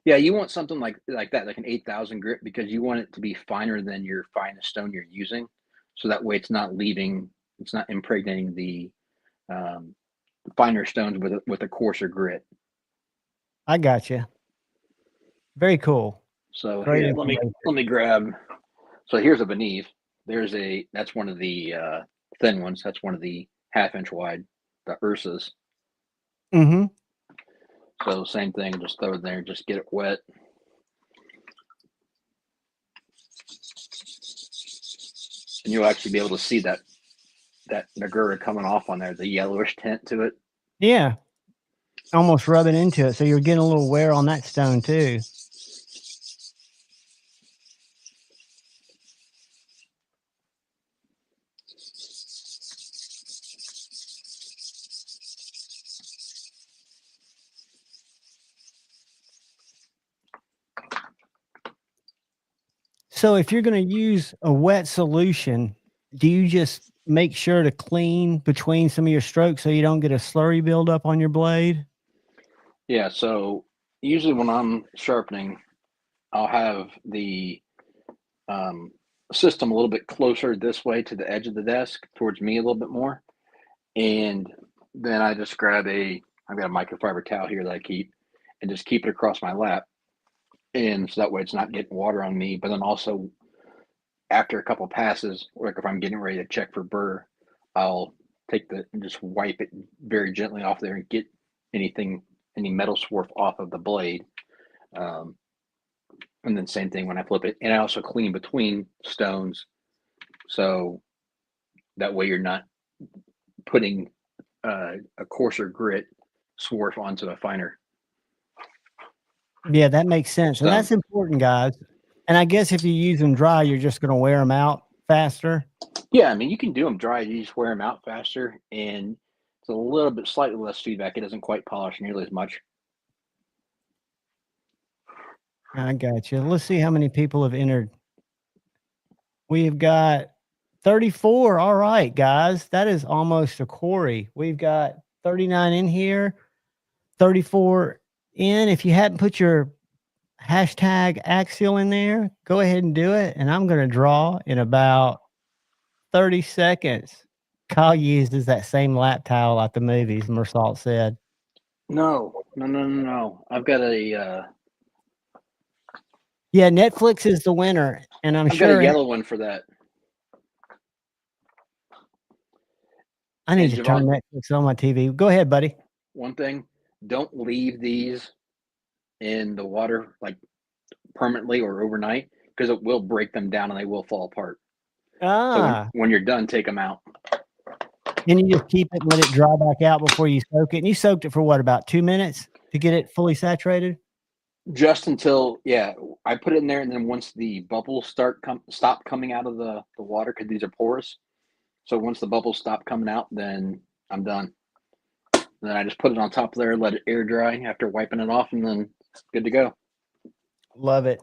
Yeah, you want something like that, like an 8,000 grit, because you want it to be finer than your finest stone you're using, so that way it's not impregnating the finer stones with a coarser grit. I got you. Very cool. So Great here, let me grab. So here's a Beneve. That's one of the thin ones. That's one of the 1/2 inch wide, the Ursas. Mm-hmm. So same thing, just throw it there, just get it wet. And you'll actually be able to see that Nagura coming off on there, the yellowish tint to it. Yeah. Almost rubbing into it. So you're getting a little wear on that stone too. So if you're going to use a wet solution, do you just make sure to clean between some of your strokes so you don't get a slurry buildup on your blade? Yeah, so usually when I'm sharpening, I'll have the system a little bit closer this way to the edge of the desk, towards me a little bit more. And then I just I've got a microfiber towel here that I keep, and just keep it across my lap. And so that way it's not getting water on me. But then also after a couple passes, like if I'm getting ready to check for burr, I'll and just wipe it very gently off there and get any metal swarf off of the blade. And then same thing when I flip it. And I also clean between stones, so that way you're not putting a coarser grit swarf onto a finer. Yeah, that makes sense. And that's important, guys. And I guess if you use them dry, you're just going to wear them out faster. Yeah, I mean, you can do them dry. You just wear them out faster, and it's a little bit slightly less feedback. It doesn't quite polish nearly as much. I got you. Let's see how many people have entered. We've got 34. All right, guys. That is almost a quarry. We've got 39 in here, 34 in. If you hadn't put your hashtag Axial in there, go ahead and do it. And I'm going to draw in about 30 seconds. Kyle uses that same lap towel like the movies, Mersalt said. No. I've got yeah, Netflix is the winner. And I've got a yellow one for that. I need to turn Netflix on my TV. Go ahead, buddy. One thing, don't leave these in the water like permanently or overnight, because it will break them down and they will fall apart. So when you're done, take them out. And you just keep it and let it dry back out before you soak it. And you soaked it for what, about 2 minutes to get it fully saturated? Just until, I put it in there, and then once the bubbles stop coming out of the water, because these are porous. So once the bubbles stop coming out, then I'm done. Then I just put it on top there, let it air dry after wiping it off, and then good to go. Love it.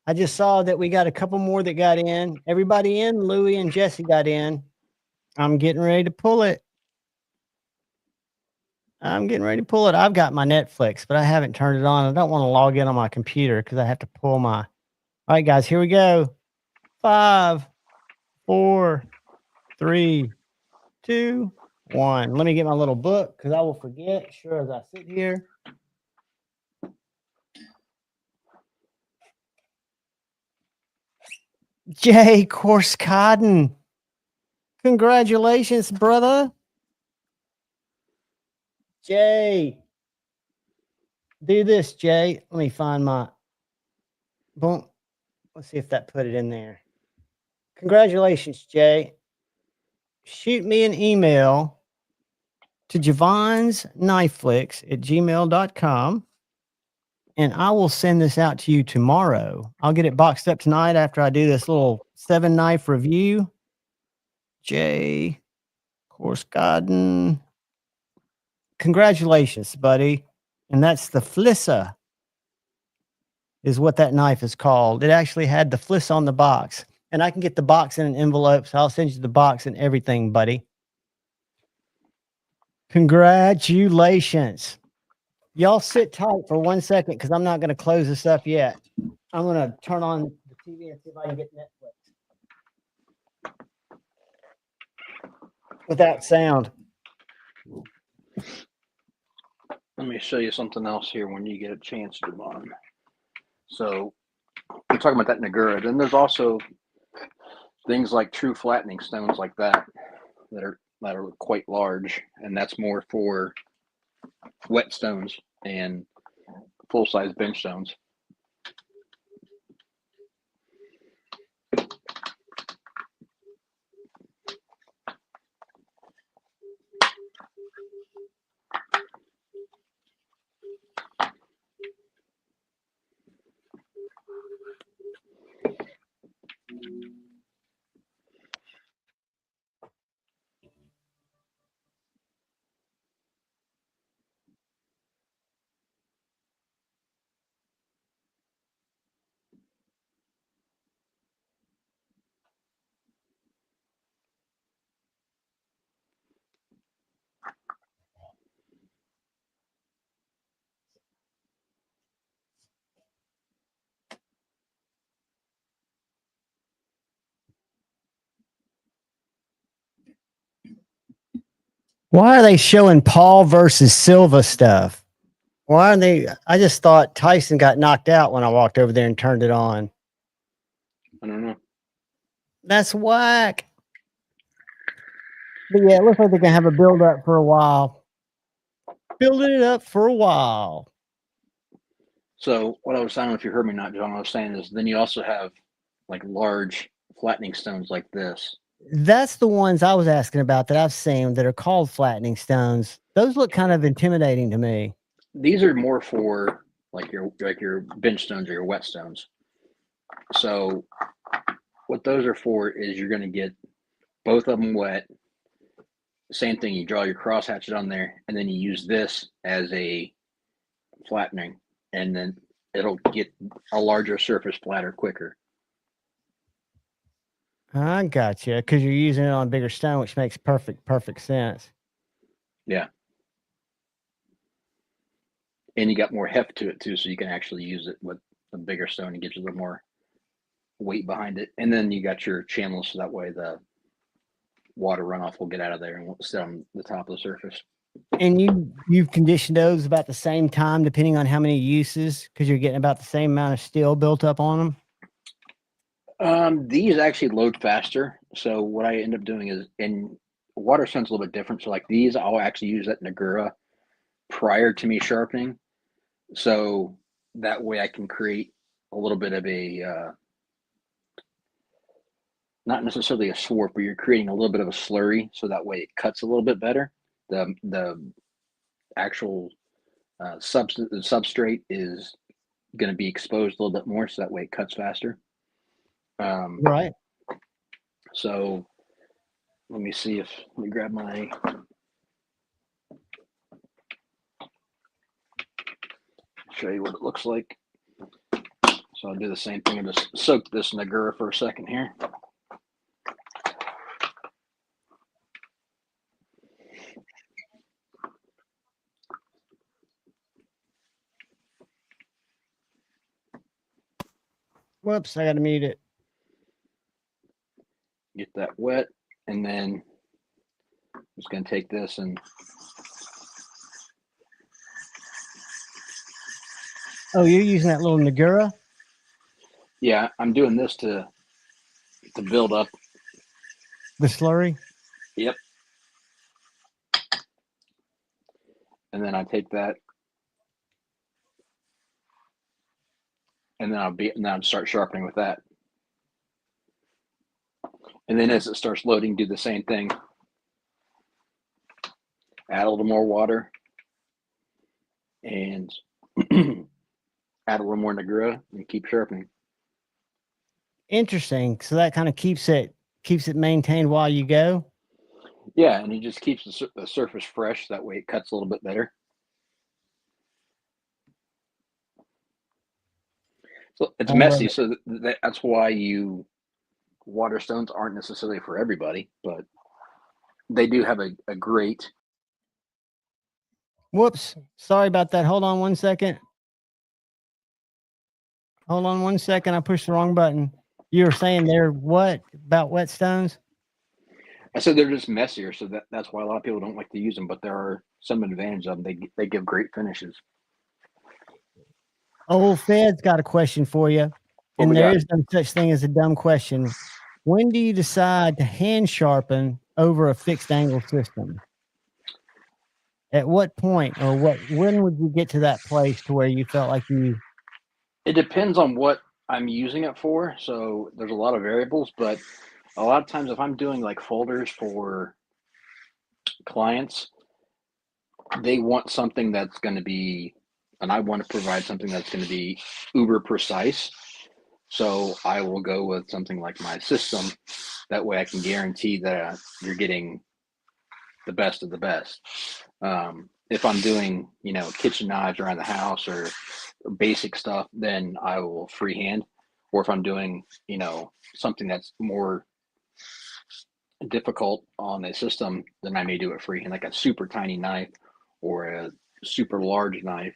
I just saw that we got a couple more that got in. Everybody in? Louie and Jesse got in. I'm getting ready to pull it. I've got my Netflix, but I haven't turned it on. I don't want to log in on my computer because I have to pull my. All right, guys, here we go. 5, 4, 3, 2, 1. Let me get my little book because I will forget. Sure, as I sit here. Jay Course Cotton. Congratulations, brother. Jay. Do this, Jay. Let me find my boom. Let's see if that put it in there. Congratulations, Jay. Shoot me an email to javonsknifeflicks@gmail.com and I will send this out to you tomorrow. I'll get it boxed up tonight after I do this little 7 knife review. Jay Course Garden. Congratulations, buddy. And that's the Flissa, is what that knife is called. It actually had the Fliss on the box. And I can get the box in an envelope, so I'll send you the box and everything, buddy. Congratulations. Y'all sit tight for 1 second because I'm not going to close this up yet. I'm going to turn on the TV and see if I can get Netflix without sound. Let me show you something else here when you get a chance, Javon. So we're talking about that Nagura. Then there's also things like true flattening stones like that are quite large, and that's more for wet stones and full-size bench stones. Why are they showing Paul versus Silva stuff? Why are they? I just thought Tyson got knocked out when I walked over there and turned it on. I don't know. That's whack. But yeah, it looks like they're going to have a build up for a while. Building it up for a while. So what I don't know if you heard me or not, John, what I was saying is then you also have like large flattening stones like this. That's the ones I was asking about that I've seen that are called flattening stones. Those look kind of intimidating to me. These are more for like your bench stones or your wet stones. So what those are for is you're going to get both of them wet. Same thing, you draw your cross hatchet on there, and then you use this as a flattening, and then it'll get a larger surface flatter quicker. I got you, because you're using it on a bigger stone, which makes perfect sense. Yeah. And you got more heft to it too, so you can actually use it with a bigger stone and get you a little more weight behind it. And then you got your channels, so that way the water runoff will get out of there and won't sit on the top of the surface. And you've conditioned those about the same time, depending on how many uses, because you're getting about the same amount of steel built up on them. These actually load faster. So what I end up doing is, in water stone's a little bit different. So like these, I'll actually use that Nagura prior to me sharpening. So that way I can create a little bit of a, not necessarily a swarf, but you're creating a little bit of a slurry. So that way it cuts a little bit better. The actual substrate is going to be exposed a little bit more. So that way it cuts faster. Right. So let me see if, let me grab my, show you what it looks like. So I'll do the same thing and just soak this Nagura for a second here. Whoops, I got to mute it. Get that wet, and then I'm just going to take this and Oh, you're using that little Nagura? yeah, I'm doing this to to build up. The slurry? Yep. And then I take that, and then I'll start sharpening with that. And then as it starts loading, do the same thing. Add a little more water and add a little more Negra and keep sharpening. Interesting. So that kind of keeps it maintained while you go. Yeah, and it just keeps the surface fresh. That way it cuts a little bit better. So it's messy. So that's why water stones aren't necessarily for everybody, but they do have a great. Whoops. Sorry about that. Hold on 1 second. Hold on 1 second. I pushed the wrong button. You were saying they're what about whetstones? I said they're just messier, so that's why a lot of people don't like to use them. But there are some advantages of them. They give great finishes. Old Fed's got a question for you, and there is no such thing as a dumb question. When do you decide to hand sharpen over a fixed angle system? At what point, or when would you get to that place to where you felt like you? It depends on what I'm using it for. So there's a lot of variables, but a lot of times if I'm doing like folders for clients, they want something that's going to be, and I want to provide something that's going to be uber precise. So I will go with something like my system. That way I can guarantee that you're getting the best of the best. If I'm doing, kitchen knives around the house or basic stuff, then I will freehand. Or if I'm doing, something that's more difficult on a system, then I may do it freehand, like a super tiny knife or a super large knife,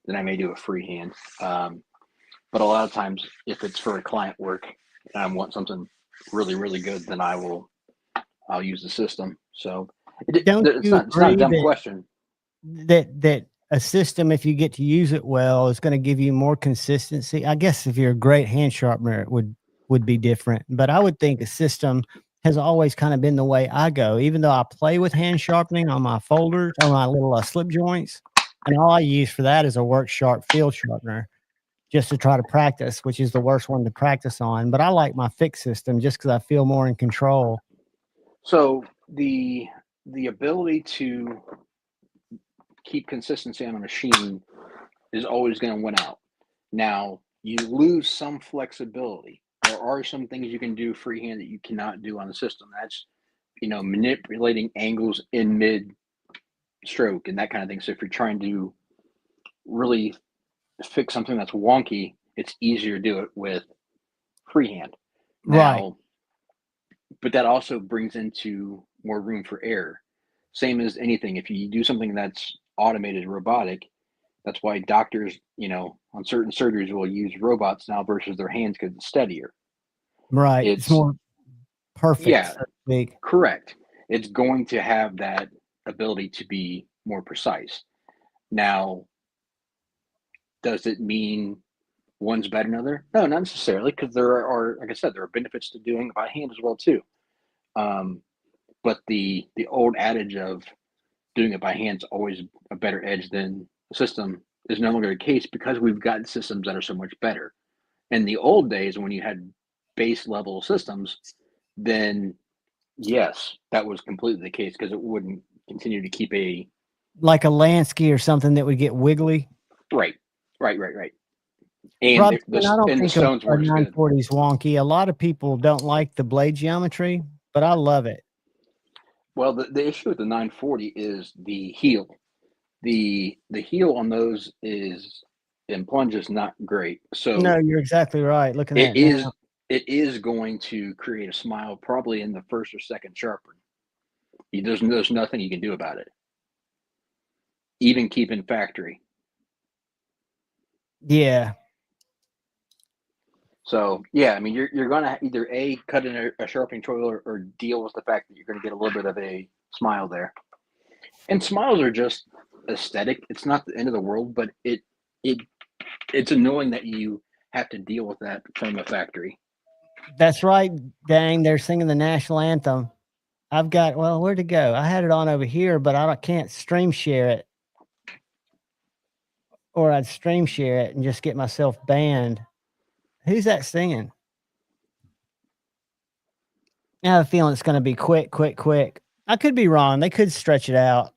then I may do it freehand. But a lot of times, if it's for a client work and I want something really, really good, then I'll use the system. So it's not a dumb question. That a system, if you get to use it well, is going to give you more consistency. I guess if you're a great hand sharpener, it would be different. But I would think a system has always kind of been the way I go, even though I play with hand sharpening on my folders, on my little slip joints. And all I use for that is a work sharp field sharpener just to try to practice, which is the worst one to practice on. But I like my fixed system just because I feel more in control. So the ability to keep consistency on a machine is always going to win out. Now, you lose some flexibility. There are some things you can do freehand that you cannot do on the system. That's, manipulating angles in mid stroke and that kind of thing. So if you're trying to really fix something that's wonky, it's easier to do it with freehand. Right. Now, but that also brings into more room for error. Same as anything. If you do something that's automated, robotic, that's why doctors, on certain surgeries will use robots now versus their hands because it's steadier. Right. It's more perfect. Yeah, so correct. It's going to have that ability to be more precise. Now, does it mean one's better than another? No, not necessarily, because there are, like I said, there are benefits to doing it by hand as well too. But the old adage of doing it by hand is always a better edge than a system is no longer the case because we've got systems that are so much better. In the old days, when you had base level systems, then yes, that was completely the case because it wouldn't continue to keep like a Lansky or something that would get wiggly. Right. And Rob, I don't think the stones our weren't as good. 940 is wonky. A lot of people don't like the blade geometry, but I love it. Well, the issue with the 940 is the heel. The heel on those in plunge is not great. So no, you're exactly right. Looking at it is going to create a smile probably in the first or second sharpen. There's nothing you can do about it. Even keeping factory. Yeah. So yeah, I mean you're gonna either cut in a sharpening tool or deal with the fact that you're gonna get a little bit of a smile there. And smiles are just aesthetic. It's not the end of the world, but it's annoying that you have to deal with that from a factory. That's right. Dang, they're singing the national anthem. I've got, well, where'd it go? I had it on over here, but can't stream share it. Or I'd stream share it and just get myself banned. Who's that singing? I have a feeling it's going to be quick, quick, quick. I could be wrong. They could stretch it out.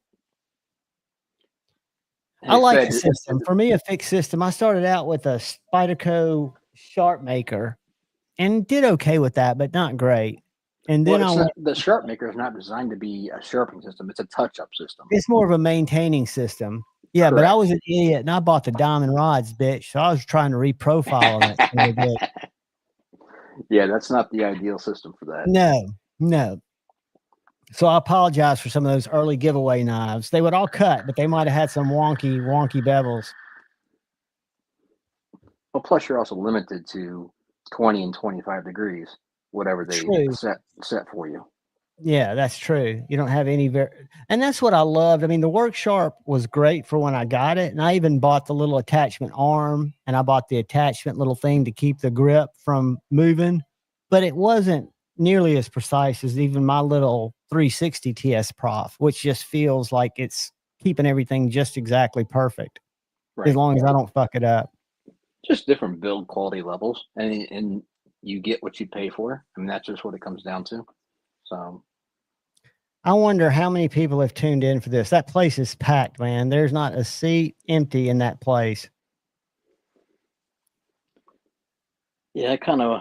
Hey, I like Fed, the system. For me, a fixed system. I started out with a Spyderco Sharp Maker and did okay with that, but not great. And then the Sharp Maker is not designed to be a sharpening system. It's a touch-up system. It's more of a maintaining system. Yeah, Correct. But I was an idiot and I bought the diamond rods, bitch. So I was trying to reprofile on it. Yeah, that's not the ideal system for that. No. So I apologize for some of those early giveaway knives. They would all cut, but they might have had some wonky bevels. Well, plus you're also limited to 20 and 25 degrees, whatever they set for you. Yeah, that's true. You don't have any and that's what I loved. I mean, the Work Sharp was great for when I got it. And I even bought the little attachment arm and I bought the attachment little thing to keep the grip from moving, but it wasn't nearly as precise as even my little 360 TS Prof, which just feels like it's keeping everything just exactly perfect. Right. As long as I don't fuck it up. Just different build quality levels and you get what you pay for. I mean, that's just what it comes down to. So I wonder how many people have tuned in for this. That place is packed, man. There's not a seat empty in that place. Yeah, I kind of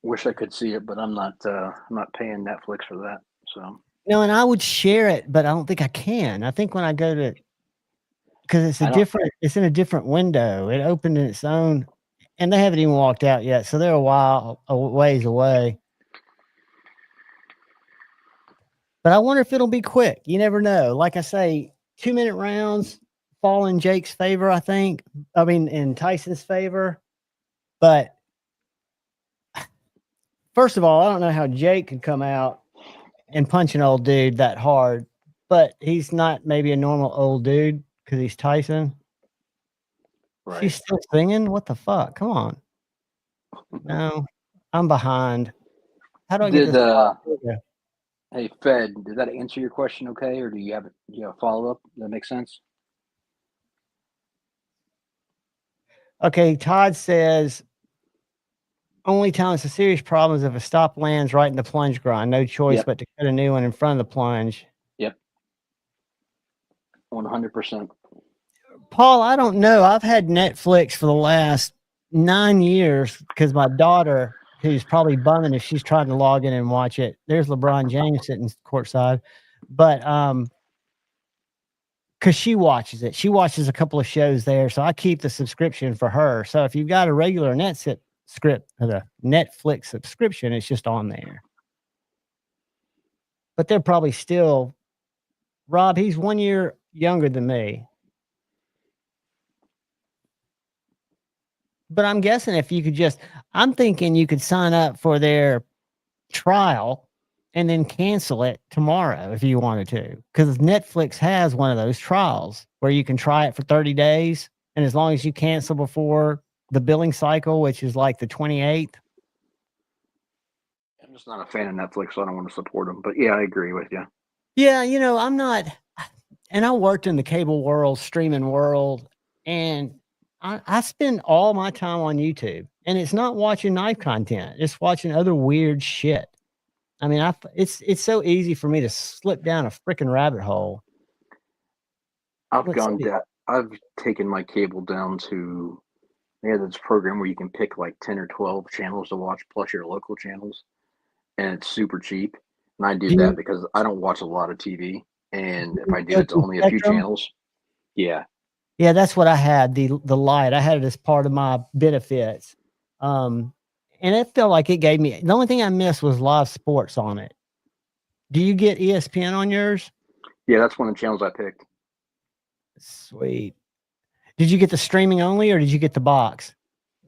wish I could see it, but I'm not paying Netflix for that. So no, and I would share it, but I don't think I can. I think when I go to, because it's in a different window. It opened in its own, and they haven't even walked out yet, so they're a ways away. But I wonder if it'll be quick. You never know. Like I say, 2-minute rounds fall in Jake's favor, I think. I mean, in Tyson's favor. But first of all, I don't know how Jake could come out and punch an old dude that hard. But he's not maybe a normal old dude because he's Tyson. Right. She's still singing? What the fuck? Come on. No, I'm behind. How do I get this? Hey, Fed, did that answer your question okay? Or do you have a follow-up? Does that make sense? Okay, Todd says, only time it's a serious problem is if a stop lands right in the plunge grind. No choice but to cut a new one in front of the plunge. Yep. 100%. Paul, I don't know. I've had Netflix for the last 9 years because my daughter, who's probably bumming if she's trying to log in and watch it. There's LeBron James sitting courtside. But because she watches it. She watches a couple of shows there. So I keep the subscription for her. So if you've got a regular Netflix subscription, it's just on there. But they're probably still, Rob, he's 1 year younger than me. But I'm guessing if you could I'm thinking you could sign up for their trial and then cancel it tomorrow if you wanted to. Because Netflix has one of those trials where you can try it for 30 days. And as long as you cancel before the billing cycle, which is like the 28th. I'm just not a fan of Netflix, so I don't want to support them. But yeah, I agree with you. Yeah, I'm not. And I worked in the cable world, streaming world, and I spend all my time on YouTube, and it's not watching knife content. It's watching other weird shit. I mean, it's so easy for me to slip down a freaking rabbit hole. I've taken my cable down to, they have this program where you can pick like 10 or 12 channels to watch plus your local channels, and it's super cheap. And I do that because I don't watch a lot of TV, and if I do, it's only a few channels. Yeah. Yeah, that's what I had, the light. I had it as part of my benefits. And it felt like it gave me, the only thing I missed was live sports on it. Do you get ESPN on yours? Yeah, that's one of the channels I picked. Sweet. Did you get the streaming only or did you get the box?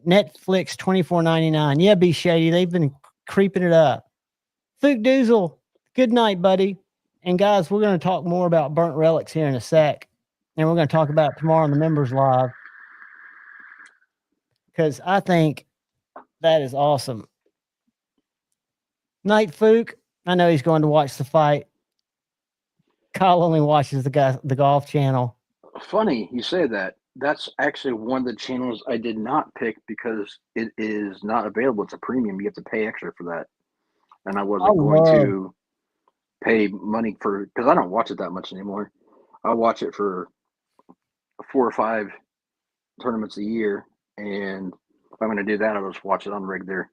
Netflix $24.99. Yeah, be shady. They've been creeping it up. Fook Doozle, good night, buddy. And guys, we're going to talk more about burnt relics here in a sec. And we're going to talk about it tomorrow on the Members Live. Because I think That is awesome. Night Fook. I know he's going to watch the fight. Kyle only watches the golf channel. Funny you say that. That's actually one of the channels I did not pick because it is not available. It's a premium. You have to pay extra for that. And I wasn't going to pay money for, because I don't watch it that much anymore. I watch it for 4 or 5 tournaments a year. And if I'm going to do that, I'll just watch it on regular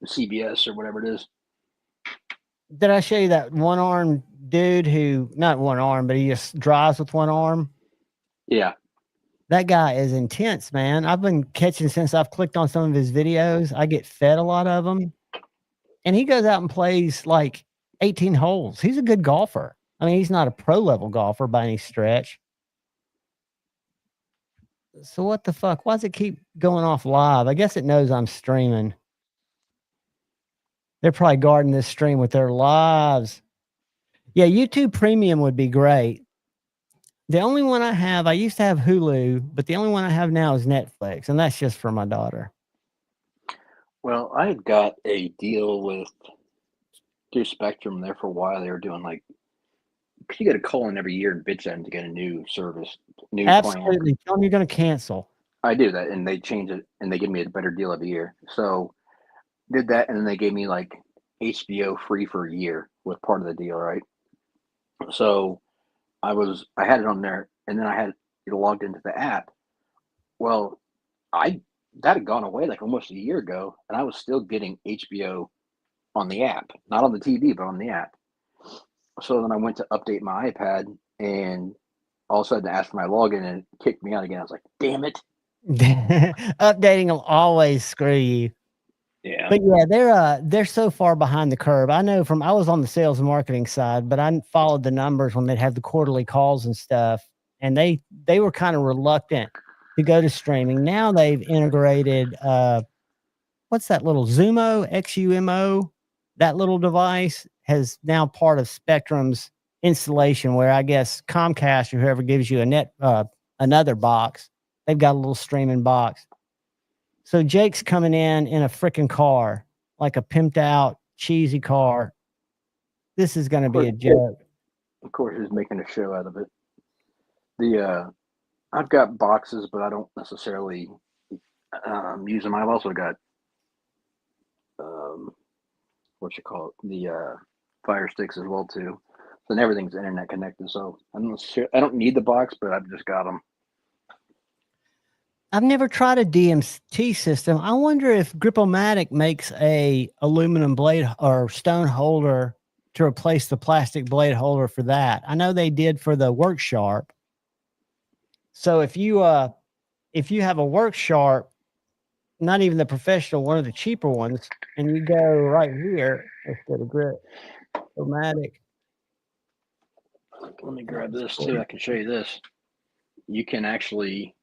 CBS or whatever it is. Did I show you that one armed dude who, not one arm, but he just drives with one arm? Yeah. That guy is intense, man. I've been catching since I've clicked on some of his videos. I get fed a lot of them. And he goes out and plays like 18 holes. He's a good golfer. I mean, he's not a pro level golfer by any stretch. So what the fuck? Why does it keep going off live? I guess it knows I'm streaming. They're probably guarding this stream with their lives. Yeah, YouTube Premium would be great. The only one I used to have Hulu, but the only one I have now is Netflix, and that's just for my daughter. Well, I had got a deal with Spectrum there for a while. They were doing like, you get a call in every year and bitch at them to get a new service, new Absolutely. plan. Tell them you're going to cancel. I do that, and they change it, and they give me a better deal every year. So did that, and then they gave me like HBO free for a year with part of the deal, right? So I had it on there, and then I had it logged into the app. Well, that had gone away like almost a year ago, and I was still getting HBO on the app, not on the TV, but on the app. So then I went to update my iPad, and all of a sudden asked for my login, and it kicked me out again. I was like, damn it. Updating will always screw you. Yeah. But yeah, they're so far behind the curve. I know I was on the sales and marketing side, but I followed the numbers when they'd have the quarterly calls and stuff, and they were kind of reluctant to go to streaming. Now they've integrated what's that little Xumo, XUMO? That little device has now part of Spectrum's installation, where I guess Comcast or whoever gives you another box, they've got a little streaming box. So Jake's coming in a freaking car, like a pimped out, cheesy car. This is going to be a joke. Of course, he's making a show out of it. I've got boxes, but I don't necessarily use them. I've also got the Fire Sticks as well too. And everything's internet connected, so I don't need the box, but I've just got them. I've never tried a DMT system. I wonder if Grip-O-Matic makes a aluminum blade or stone holder to replace the plastic blade holder for that. I know they did for the Work Sharp. So if you have a Work Sharp, not even the professional, one of the cheaper ones, and you go right here, let's go to Grip-O-Matic. Let me grab this too. I can show you this. You can actually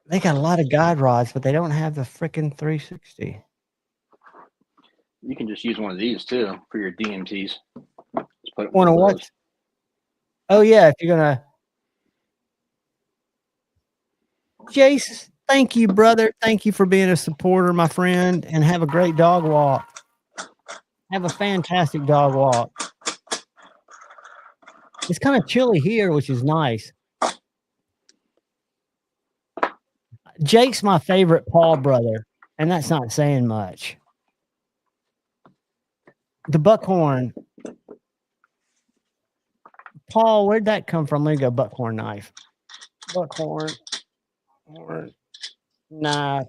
they got a lot of guide rods, but they don't have the freaking 360. You can just use one of these too for your DMTs. Want to watch? Oh yeah, if you're gonna. Jace, thank you, brother. Thank you for being a supporter, my friend, and have a great dog walk. Have a fantastic dog walk. It's kind of chilly here, which is nice. Jake's my favorite Paul brother, and that's not saying much. The buckhorn. Paul, where'd that come from? Let me go buckhorn knife. Buckhorn knife.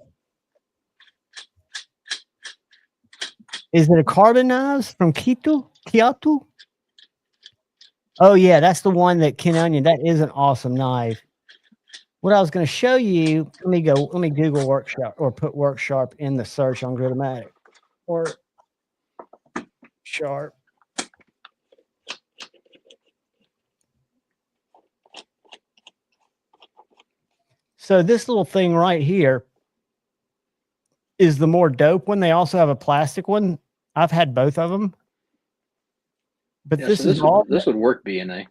Is it a carbon knives from Kyoto? Oh yeah, that's the one that Ken Onion. That is an awesome knife. What I was going to show you, let me Google Work Sharp or put Work Sharp in the search on Grip-O-Matic. Work Sharp. So this little thing right here is the more dope one. They also have a plastic one. I've had both of them. But yeah, this would work, BNA.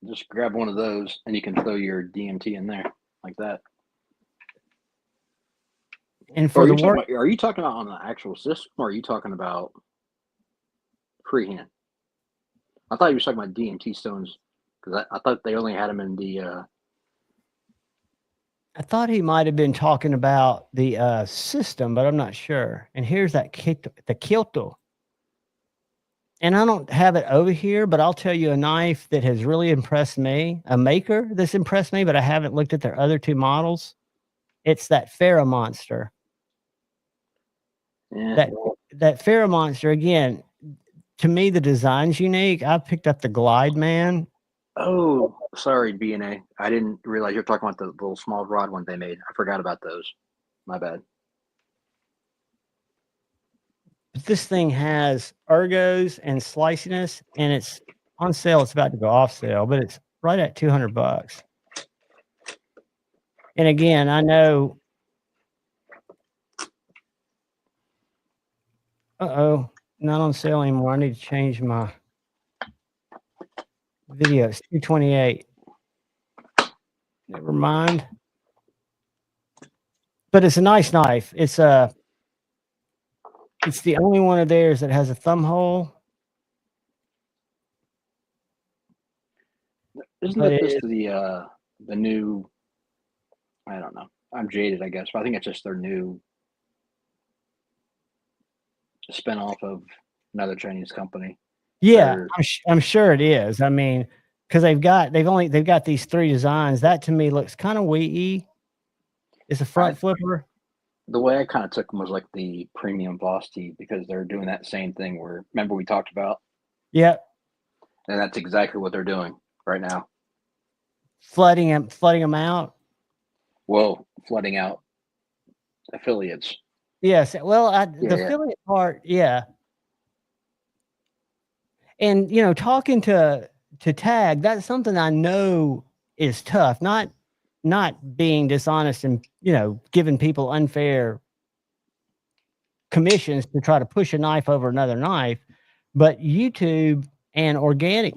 Just grab one of those and you can throw your DMT in there. like that. And for the work, Are you talking about on the actual system, or are you talking about freehand? I thought you were talking about DMT stones, because I thought they only had them in the. I thought he might have been talking about the system, but I'm not sure. And here's the Kyoto. And I don't have it over here, but I'll tell you a knife that has really impressed me, a maker that's impressed me, but I haven't looked at their other two models. It's that Farrah Monster. Yeah. That Farrah Monster, again, to me, the design's unique. I picked up the Glide Man. Oh, sorry, B&A. I didn't realize you were talking about the little small rod one they made. I forgot about those. My bad. But this thing has ergos and sliciness, and it's on sale. It's about to go off sale, but it's right at $200. And again, I know. Not on sale anymore. I need to change my video. It's $228. Never mind. But it's a nice knife. It's the only one of theirs that has a thumb hole. Isn't it just the new? I don't know. I'm jaded, I guess, but I think it's just their new spinoff of another Chinese company. Yeah, I'm sure it is. I mean, because they've got these three designs. That to me looks kind of wee. It's a front flipper. The way I kind of took them was like the premium Boss Tee, because they're doing that same thing where, remember we talked about? Yep. And that's exactly what they're doing right now. Flooding them out. Well, flooding out affiliates. Yes. Well, the affiliate part, yeah. And talking to Tag, that's something I know is tough. Not being dishonest and giving people unfair commissions to try to push a knife over another knife, but YouTube and organic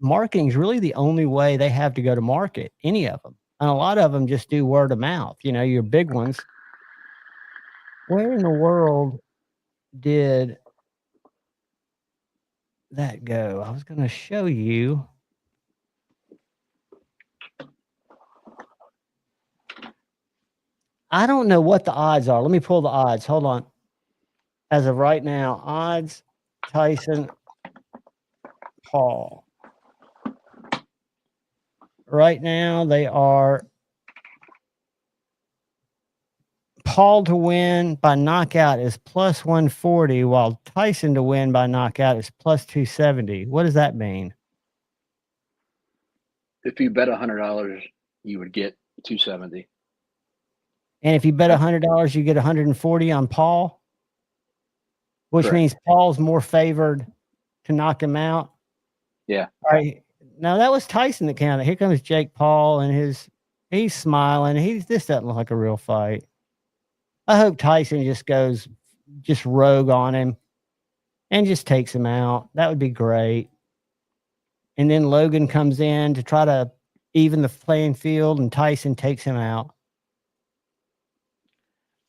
marketing is really the only way they have to go to market, any of them. And a lot of them just do word of mouth, your big ones. Where in the world did that go? I was going to show you. I don't know what the odds are. Let me pull the odds. Hold on. As of right now, odds, Tyson, Paul. Right now, they are Paul to win by knockout is plus 140, while Tyson to win by knockout is plus 270. What does that mean? If you bet $100, you would get 270. And if you bet $100, you get 140 on Paul, which means Paul's more favored to knock him out. Yeah. All right. Now that was Tyson that counted. Here comes Jake Paul, and he's smiling. This doesn't look like a real fight. I hope Tyson just goes rogue on him and just takes him out. That would be great. And then Logan comes in to try to even the playing field, and Tyson takes him out.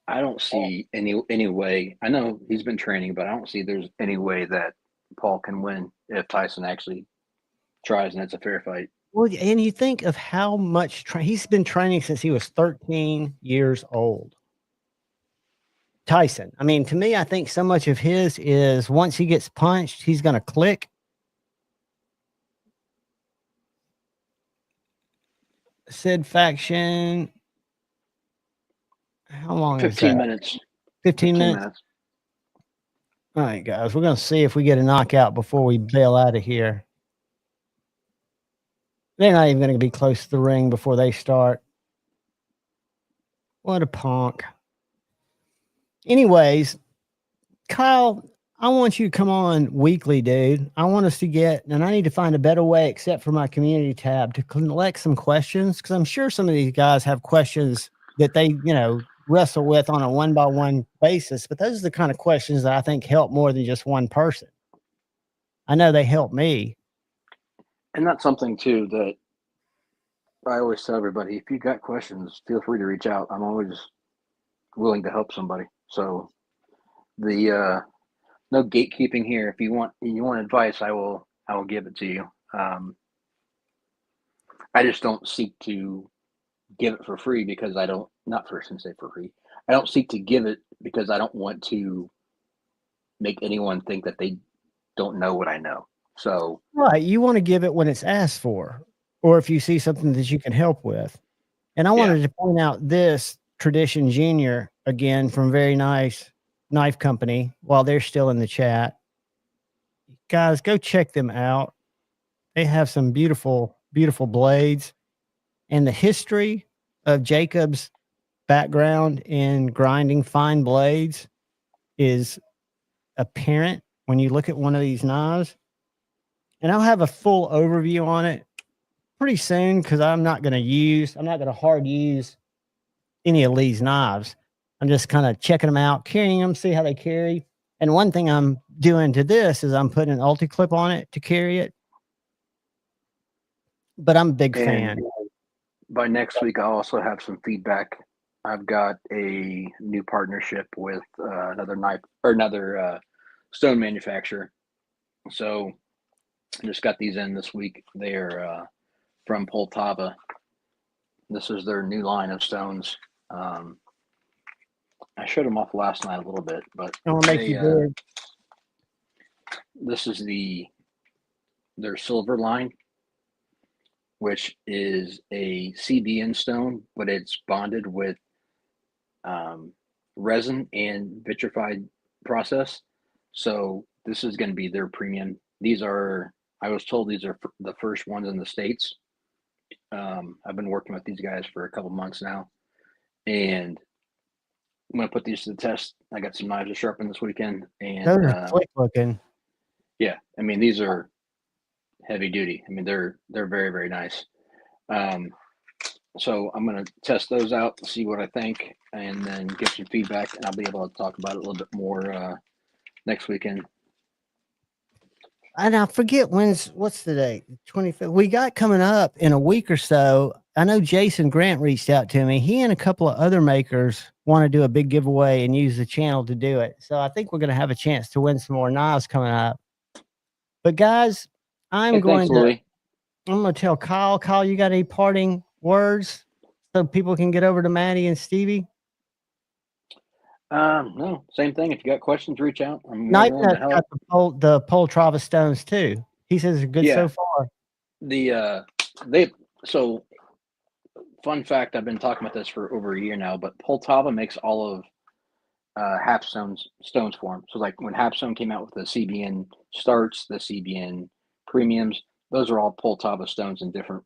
I don't see any way. I know he's been training, but I don't see there's any way that Paul can win if Tyson actually tries and it's a fair fight. Well, and you think of how much he's been training since he was 13 years old. Tyson. I mean, to me, I think so much of his is once he gets punched, he's going to click. Sid Faction. How long 15 is that? minutes. 15 minutes? All right, guys. We're going to see if we get a knockout before we bail out of here. They're not even going to be close to the ring before they start. What a punk. Anyways, Kyle, I want you to come on weekly, dude. I want us to and I need to find a better way, except for my community tab, to collect some questions, because I'm sure some of these guys have questions that they, wrestle with on a one-by-one basis. But those are the kind of questions that I think help more than just one person. I know they help me. And that's something too that I always tell everybody, if you got questions, feel free to reach out. I'm always willing to help somebody. So the no gatekeeping here. If you want advice, I will give it to you. I just don't seek to give it for free because I don't not first and say for free. I don't seek to give it because I don't want to make anyone think that they don't know what I know. So Right. You want to give it when it's asked for, or if you see something that you can help with. And I Yeah. wanted to point out this Tradition Junior again from Very Nice Knife Company while they're still in the chat. Guys, go check them out. They have some beautiful, beautiful blades. And the history of Jacob's background in grinding fine blades is apparent when you look at one of these knives. And I'll have a full overview on it pretty soon because I'm not going to hard use any of these knives. I'm just kind of checking them out, carrying them, see how they carry. And one thing I'm doing to this is I'm putting an ulti clip on it to carry it. But I'm a big fan. By next week, I'll also have some feedback. I've got a new partnership with another stone manufacturer. So I just got these in this week. They're from Poltava. This is their new line of stones. I showed them off last night a little bit, but I'll make you big. This is their silver line, which is a CBN stone, but it's bonded with resin and vitrified process. So this is going to be their premium. I was told these are the first ones in the States. I've been working with these guys for a couple months now, and I'm going to put these to the test. I got some knives to sharpen this weekend, and Those are slick looking. Yeah, I mean these are heavy duty. I mean they're very, very nice. So I'm going to test those out, see what I think, and then give some feedback, and I'll be able to talk about it a little bit more next weekend. And I forget what's the date? 25th. We got coming up in a week or so. I know Jason Grant reached out to me. He and a couple of other makers want to do a big giveaway and use the channel to do it. So I think we're going to have a chance to win some more knives coming up. But guys, I'm going to tell Kyle. Kyle, you got any parting words so people can get over to Maddie and Stevie? No, same thing. If you got questions, reach out. I'm Knife willing to Nut's help. got the Poltava stones too. He says they're good so far. So fun fact, I've been talking about this for over a year now, but Poltava makes all of Hapstone's stones for them. So like when Hapstone came out with the CBN starts, the CBN premiums, those are all Poltava stones in different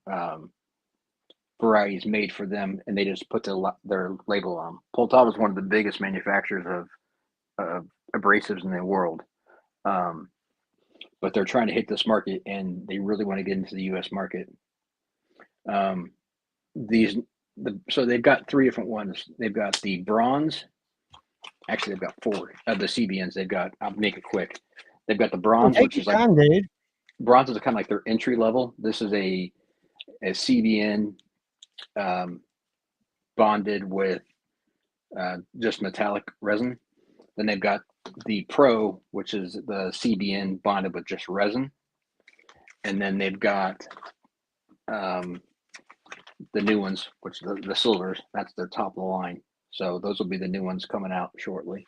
varieties made for them, and they just put their label on them. Poltava is one of the biggest manufacturers of abrasives in the world, but they're trying to hit this market, and they really want to get into the U.S. market. So they've got three different ones. They've got the bronze. Actually, they've got four of the CBNs. I'll make it quick. They've got the bronze, which is like bronze is kind of like their entry level. This is a CBN bonded with just metallic resin. Then they've got the Pro, which is the CBN bonded with just resin. And then they've got the new ones, which are the silvers. That's their top of the line. So those will be the new ones coming out shortly.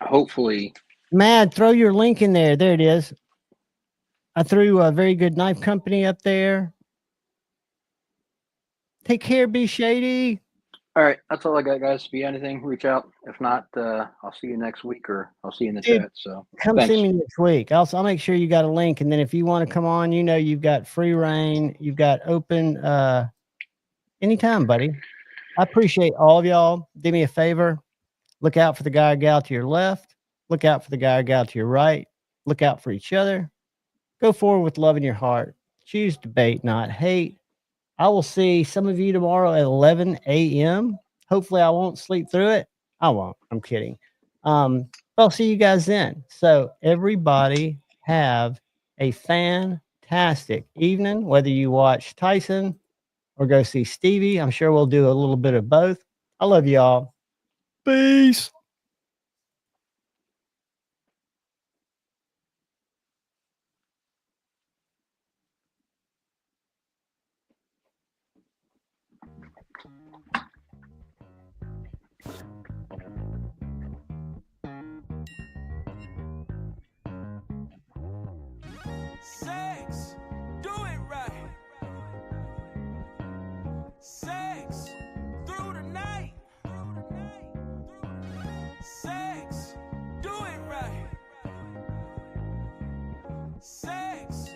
Hopefully. Mad, throw your link in there. There it is. I threw a Very Good Knife Company up there. Take care, be shady. All right, that's all I got, guys. If you got anything, reach out. If not, I'll see you next week, or I'll see you in the chat. So come see me next week. I'll make sure you got a link, and then if you want to come on, you've got free reign. You've got open anytime, buddy. I appreciate all of y'all. Do me a favor. Look out for the guy or gal to your left. Look out for the guy or gal to your right. Look out for each other. Go forward with love in your heart. Choose debate, not hate. I will see some of you tomorrow at 11 a.m. Hopefully I won't sleep through it. I won't. I'm kidding. I'll see you guys then. So everybody have a fantastic fantastic evening, whether you watch Tyson or go see Stevie. I'm sure we'll do a little bit of both. I love y'all. Peace. Sex, do it right. Sex, through the night. Sex, do it right. Sex.